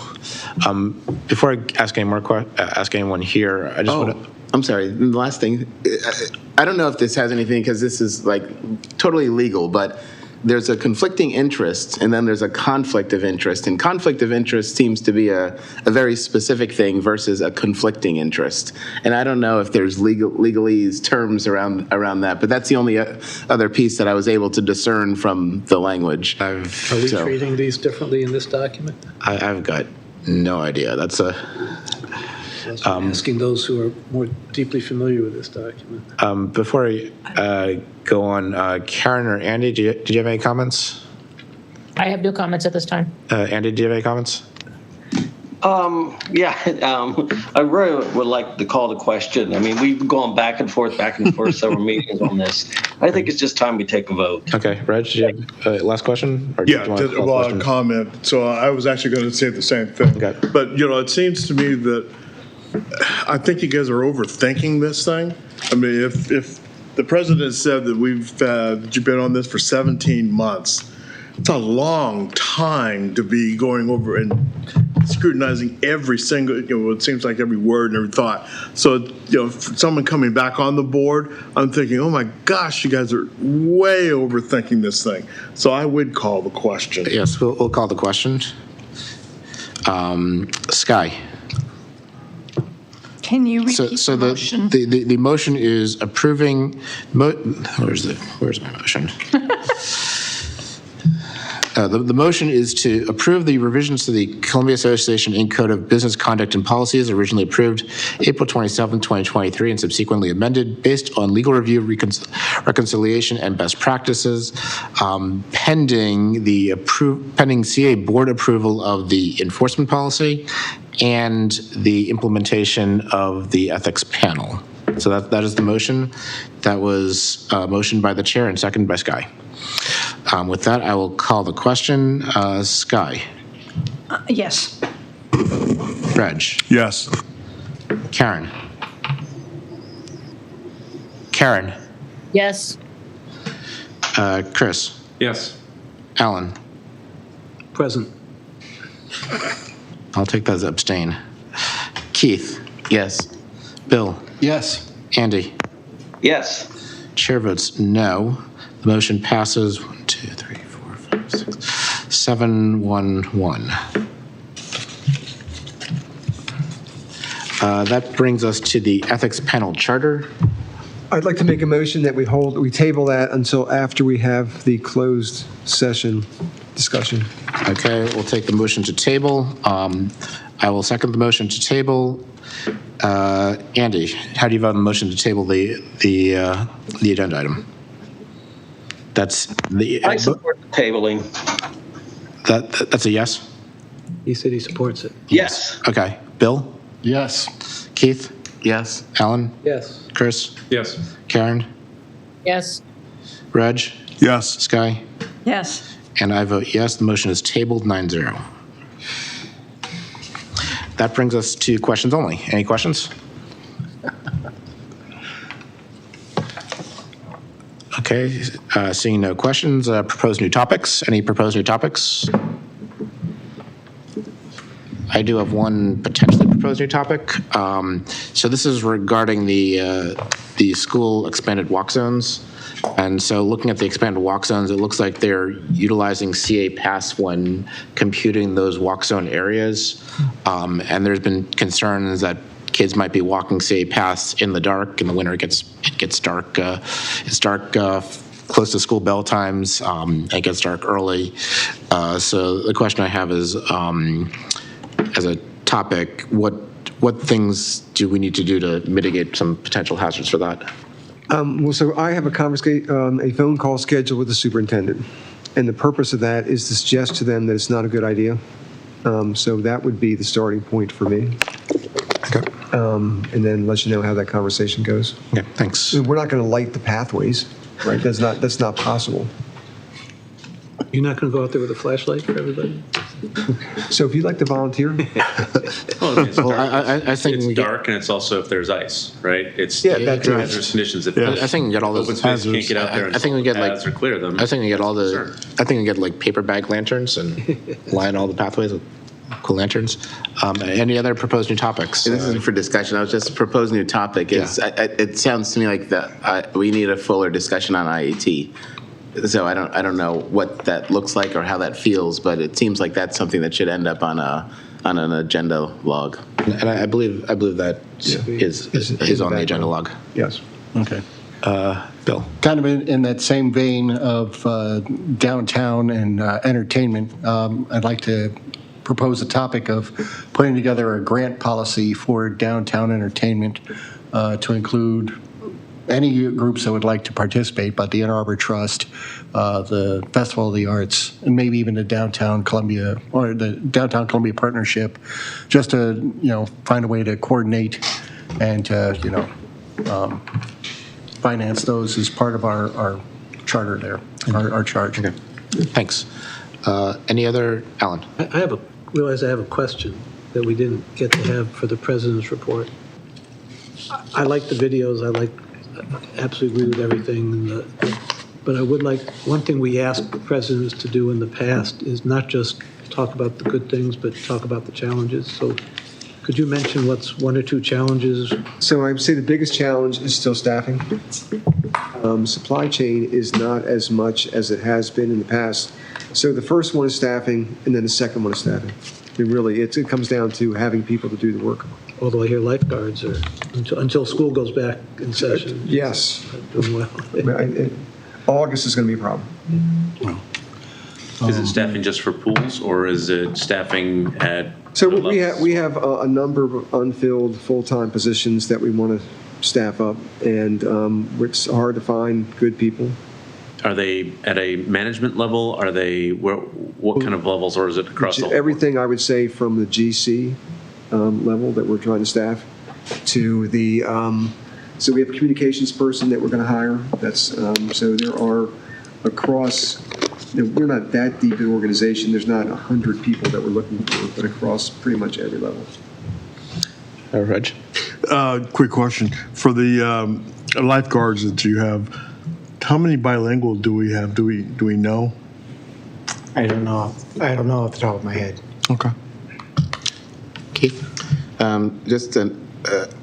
Before I ask anyone here, I just want to. I'm sorry. The last thing, I don't know if this has anything because this is like totally legal, but there's a conflicting interest and then there's a conflict of interest. And conflict of interest seems to be a very specific thing versus a conflicting interest. And I don't know if there's legalese terms around that, but that's the only other piece that I was able to discern from the language. Are we treating these differently in this document? I've got no idea. That's asking those who are more deeply familiar with this document. Before I go on, Karen or Andy, did you have any comments? I have no comments at this time. Andy, do you have any comments? I really would like to call the question. I mean, we've gone back and forth several meetings on this. I think it's just time we take a vote. Okay, Reg, did you have last question? Or Yeah, a comment. So I was actually going to say the same thing. Okay. But, it seems to me that I think you guys are overthinking this thing. I mean, if the president said that you've been on this for 17 months, it's a long time to be going over and scrutinizing every single, it seems like every word and every thought. So, for someone coming back on the board, I'm thinking, oh my gosh, you guys are way overthinking this thing. So I would call the question. Yes, we'll call the question. Sky. Can you repeat So the motion? the motion is approving, where's my motion? The motion is to approve the revisions to the Columbia Association Inc. Code of Business Conduct and Policies originally approved April 27, 2023, and subsequently amended based on legal review, reconciliation, and best practices, pending CA board approval of the enforcement policy and the implementation of the ethics panel. So that is the motion. That was motioned by the chair and seconded by Sky. With that, I will call the question. Sky. Yes. Reg. Yes. Karen. Karen. Yes. Chris. Yes. Alan. Present. I'll take that as abstain. Keith. Yes. Bill. Yes. Andy. Yes. Chair votes no. The motion passes 7-1-1. That brings us to the ethics panel charter. I'd like to make a motion that we table that until after we have the closed session discussion. Okay, we'll take the motion to table. I will second the motion to table. Andy, how do you vote on the motion to table the agenda item? That's the. I support the tabling. That's a yes? He said he supports it. Yes. Okay. Bill? Yes. Keith? Yes. Alan? Yes. Chris? Yes. Karen? Yes. Reg? Yes. Sky? Yes. And I vote yes. The motion is tabled 9-0. That brings us to questions only. Any questions? Okay, seeing no questions, proposed new topics. Any proposed new topics? I do have one potentially proposed new topic. So this is regarding the school expanded walk zones. And so looking at the expanded walk zones, it looks like they're utilizing CA Pass when computing those walk zone areas. And there's been concerns that kids might be walking CA Pass in the dark. In the winter, it gets dark. It's dark close to school bell times. It gets dark early. So the question I have is, as a topic, what things do we need to do to mitigate some potential hazards for that? Well, so I have a phone call scheduled with the superintendent, and the purpose of that is to suggest to them that it's not a good idea. So that would be the starting point for me. Okay. And then let you know how that conversation goes. Yeah, thanks. We're not going to light the pathways, right? That's not possible. You're not going to go out there with a flashlight for everybody? So if you'd like to volunteer. Well, I think it's dark, and it's also if there's ice, right? It's that's right. hazardous conditions. If I think we get all those open space, you can't get out there. I think we get or clear them. I think we get all the. I think we get like paper bag lanterns and line all the pathways with cool lanterns. Any other proposed new topics? This is for discussion. I was just proposed new topic. Is it sounds to me like that we need a fuller discussion on IAT. So I don't know what that looks like or how that feels, but it seems like that's something that should end up on an agenda log. And I believe that is on the agenda log. Yes. Okay. Bill. Kind of in that same vein of downtown and entertainment, I'd like to propose a topic of putting together a grant policy for downtown entertainment to include any groups that would like to participate, but the Ann Arbor Trust, the Festival of the Arts, and maybe even the Downtown Columbia or the Downtown Columbia Partnership, just to find a way to coordinate and to finance those as part of our charter there, our charge. Okay. Thanks. Any other, Alan? I realize I have a question that we didn't get to have for the president's report. I like the videos. I absolutely agree with everything. But I would like, one thing we asked presidents to do in the past is not just talk about the good things, but talk about the challenges. So could you mention what's one or two challenges? So I would say the biggest challenge is still staffing. Supply chain is not as much as it has been in the past. So the first one is staffing, and then the second one is staffing. It comes down to having people to do the work. Although I hear lifeguards are, until school goes back in session. Yes. Doing well. August is going to be a problem. Is it staffing just for pools, or is it staffing at? So we have a number of unfilled full-time positions that we want to staff up, and it's hard to find good people. Are they at a management level? Are they what kind of levels, or is it across all? Everything I would say from the GC level that we're trying to staff to the. So we have a communications person that we're going to hire. That's so there are across. We're not that deep in organization. There's not 100 people that we're looking for, but across pretty much every level. Reg? Quick question. For the lifeguards that you have, how many bilingual do we have? Do we know? I don't know. I don't know off the top of my head. Okay. Keith? Just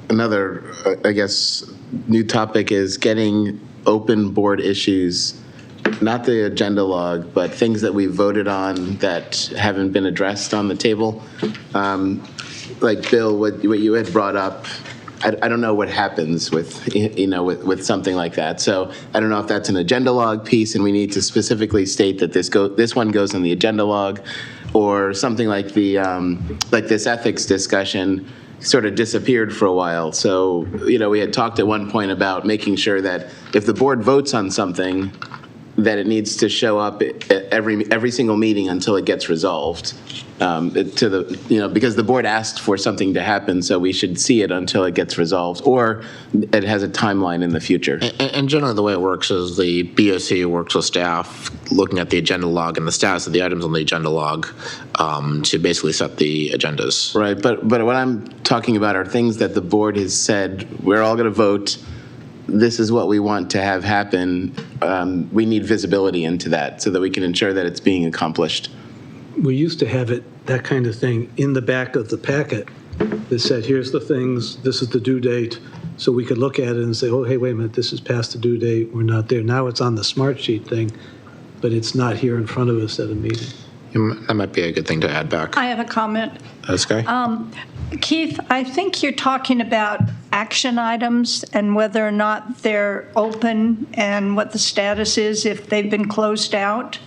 another, I guess, new topic is getting open board issues, not the agenda log, but things that we voted on that haven't been addressed on the table. Like Bill, what you had brought up, I don't know what happens with with something like that. So I don't know if that's an agenda log piece, and we need to specifically state that this one goes in the agenda log, or something like the like this ethics discussion sort of disappeared for a while. So we had talked at one point about making sure that if the board votes on something, that it needs to show up at every single meeting until it gets resolved. Because the board asked for something to happen, so we should see it until it gets resolved, or it has a timeline in the future. And generally, the way it works is the BOC works with staff, looking at the agenda log and the status of the items on the agenda log to basically set the agendas. Right, but what I'm talking about are things that the board has said, we're all going to vote, this is what we want to have happen. We need visibility into that so that we can ensure that it's being accomplished. We used to have that kind of thing in the back of the packet that said, here's the things, this is the due date, so we could look at it and say, oh, hey, wait a minute, this is past the due date, we're not there. Now it's on the smart sheet thing, but it's not here in front of us at a meeting. That might be a good thing to add back. I have a comment. Skye? Keith, I think you're talking about action items and whether or not they're open and what the status is if they've been closed out.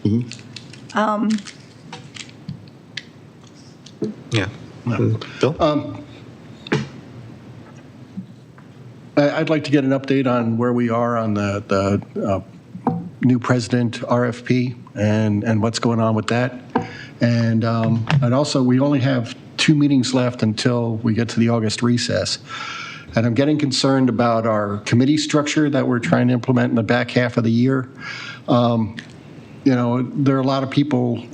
Yeah. Bill? I'd like to get an update on where we are on the new president RFP and what's going on with that. And also, we only have 2 meetings left until we get to the August recess. And I'm getting concerned about our committee structure that we're trying to implement in the back half of the year. There are a lot of people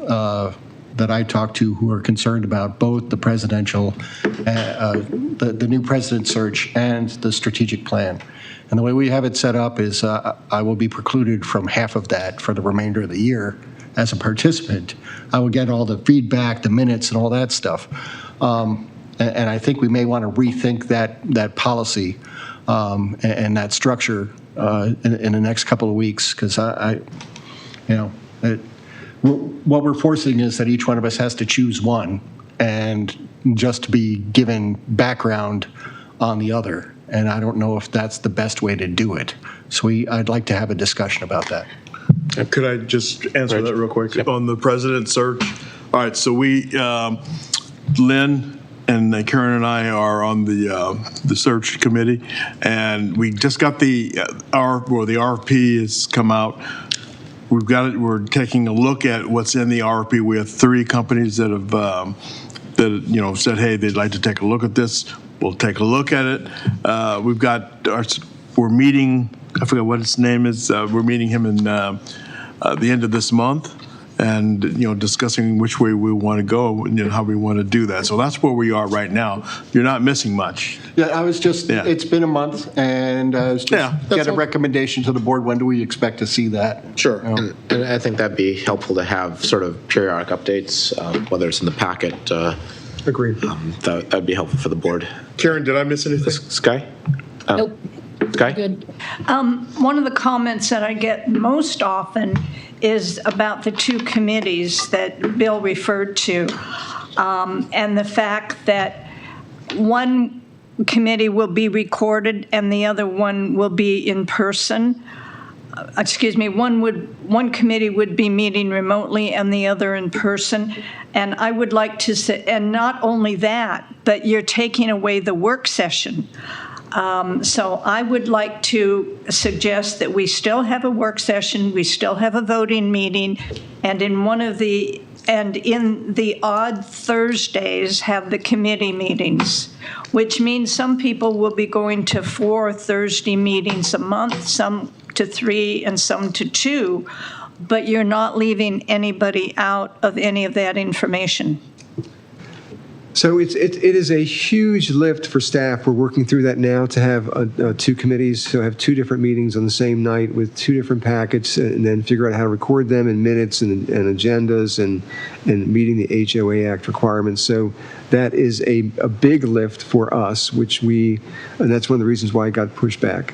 that I talk to who are concerned about both the presidential, the new president search and the strategic plan. And the way we have it set up is I will be precluded from half of that for the remainder of the year as a participant. I will get all the feedback, the minutes, and all that stuff. And I think we may want to rethink that policy and that structure in the next couple of weeks, because what we're forcing is that each one of us has to choose one and just to be given background on the other. And I don't know if that's the best way to do it. So I'd like to have a discussion about that. Could I just answer that real quick? Yep. On the president search? All right, so Lynn and Karen and I are on the search committee, and we just got the RFP has come out. We've got it. We're taking a look at what's in the RFP. We have 3 companies that have said, hey, they'd like to take a look at this. We'll take a look at it. We're meeting. I forget what his name is. We're meeting him in the end of this month, and discussing which way we want to go and how we want to do that. So that's where we are right now. You're not missing much. Yeah, I was just. Yeah. It's been a month, and I was just get a recommendation to the board. When do we expect to see that? Sure, and I think that'd be helpful to have sort of periodic updates, whether it's in the packet. Agreed. That'd be helpful for the board. Karen, did I miss anything? Skye? Nope. Skye? Good. One of the comments that I get most often is about the 2 committees that Bill referred to, and the fact that one committee will be recorded and the other one will be in person. One committee would be meeting remotely and the other in person. And I would like to say, and not only that, but you're taking away the work session. So I would like to suggest that we still have a work session, we still have a voting meeting, and in the odd Thursdays have the committee meetings, which means some people will be going to 4 Thursday meetings a month, some to 3 and some to 2, but you're not leaving anybody out of any of that information. So it is a huge lift for staff. We're working through that now to have 2 committees, so have 2 different meetings on the same night with 2 different packets, and then figure out how to record them in minutes and agendas and meeting the HOA Act requirements. So that is a big lift for us, and that's one of the reasons why it got pushed back.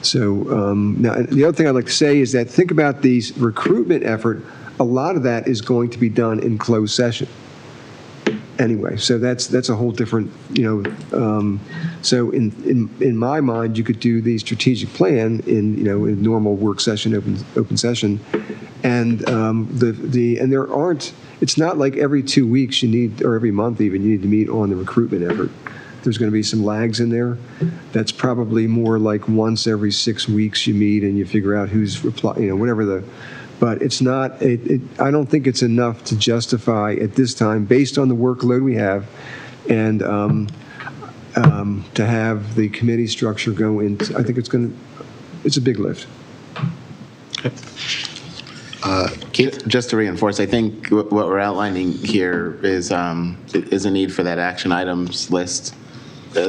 So now the other thing I'd like to say is that think about these recruitment effort. A lot of that is going to be done in closed session. Anyway, so that's a whole different, so in my mind, you could do the strategic plan in normal work session, open session, and it's not like every 2 weeks you need, or every month even, you need to meet on the recruitment effort. there's going to be some lags in there. That's probably more like once every 6 weeks you meet and you figure out who's whatever the. But it's not. I don't think it's enough to justify at this time, based on the workload we have, and to have the committee structure go into. I think it's a big lift. Keith, just to reinforce, I think what we're outlining here is a need for that action items list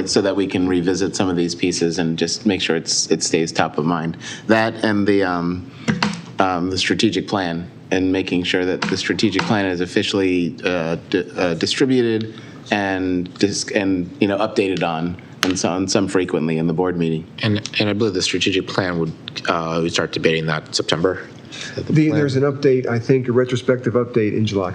so that we can revisit some of these pieces and just make sure it stays top of mind. That and the strategic plan and making sure that the strategic plan is officially distributed and updated on. And some frequently in the board meeting. And I believe the strategic plan would, we start debating that in September. There's an update, I think, a retrospective update in July.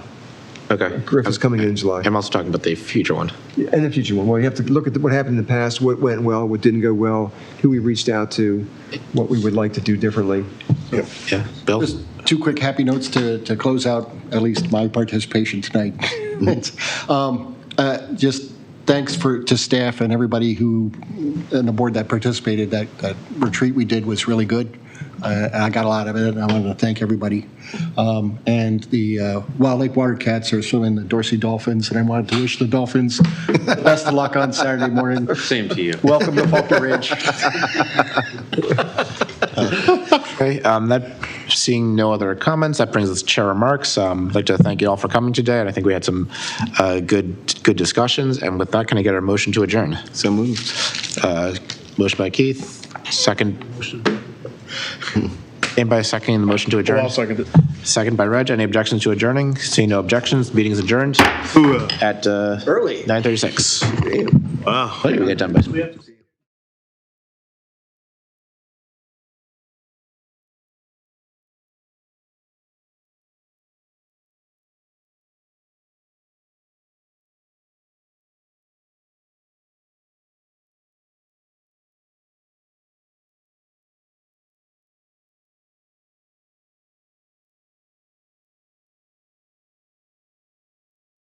Okay. Griff is coming in July. I'm also talking about the future one. Yeah, and the future one. Well, you have to look at what happened in the past, what went well, what didn't go well, who we reached out to, what we would like to do differently. Yeah. Bill? Just two quick happy notes to close out at least my participation tonight. Just thanks to staff and everybody who, and the board that participated. That retreat we did was really good. I got a lot of it, and I wanted to thank everybody. And the Wild Lake Water Cats are swimming the Dorsey Dolphins, and I wanted to wish the Dolphins the best of luck on Saturday morning. Same to you. Welcome to Faulkner Ridge. Okay, seeing no other comments, that brings us to chair remarks. I'd like to thank you all for coming today, and I think we had some good discussions. And with that, can I get a motion to adjourn? So moved. Motion by Keith, second. Anybody seconding the motion to adjourn? I'll second it. Second by Reg. Any objections to adjourning? Seeing no objections, meeting is adjourned at early 9:36. Wow. We get done by.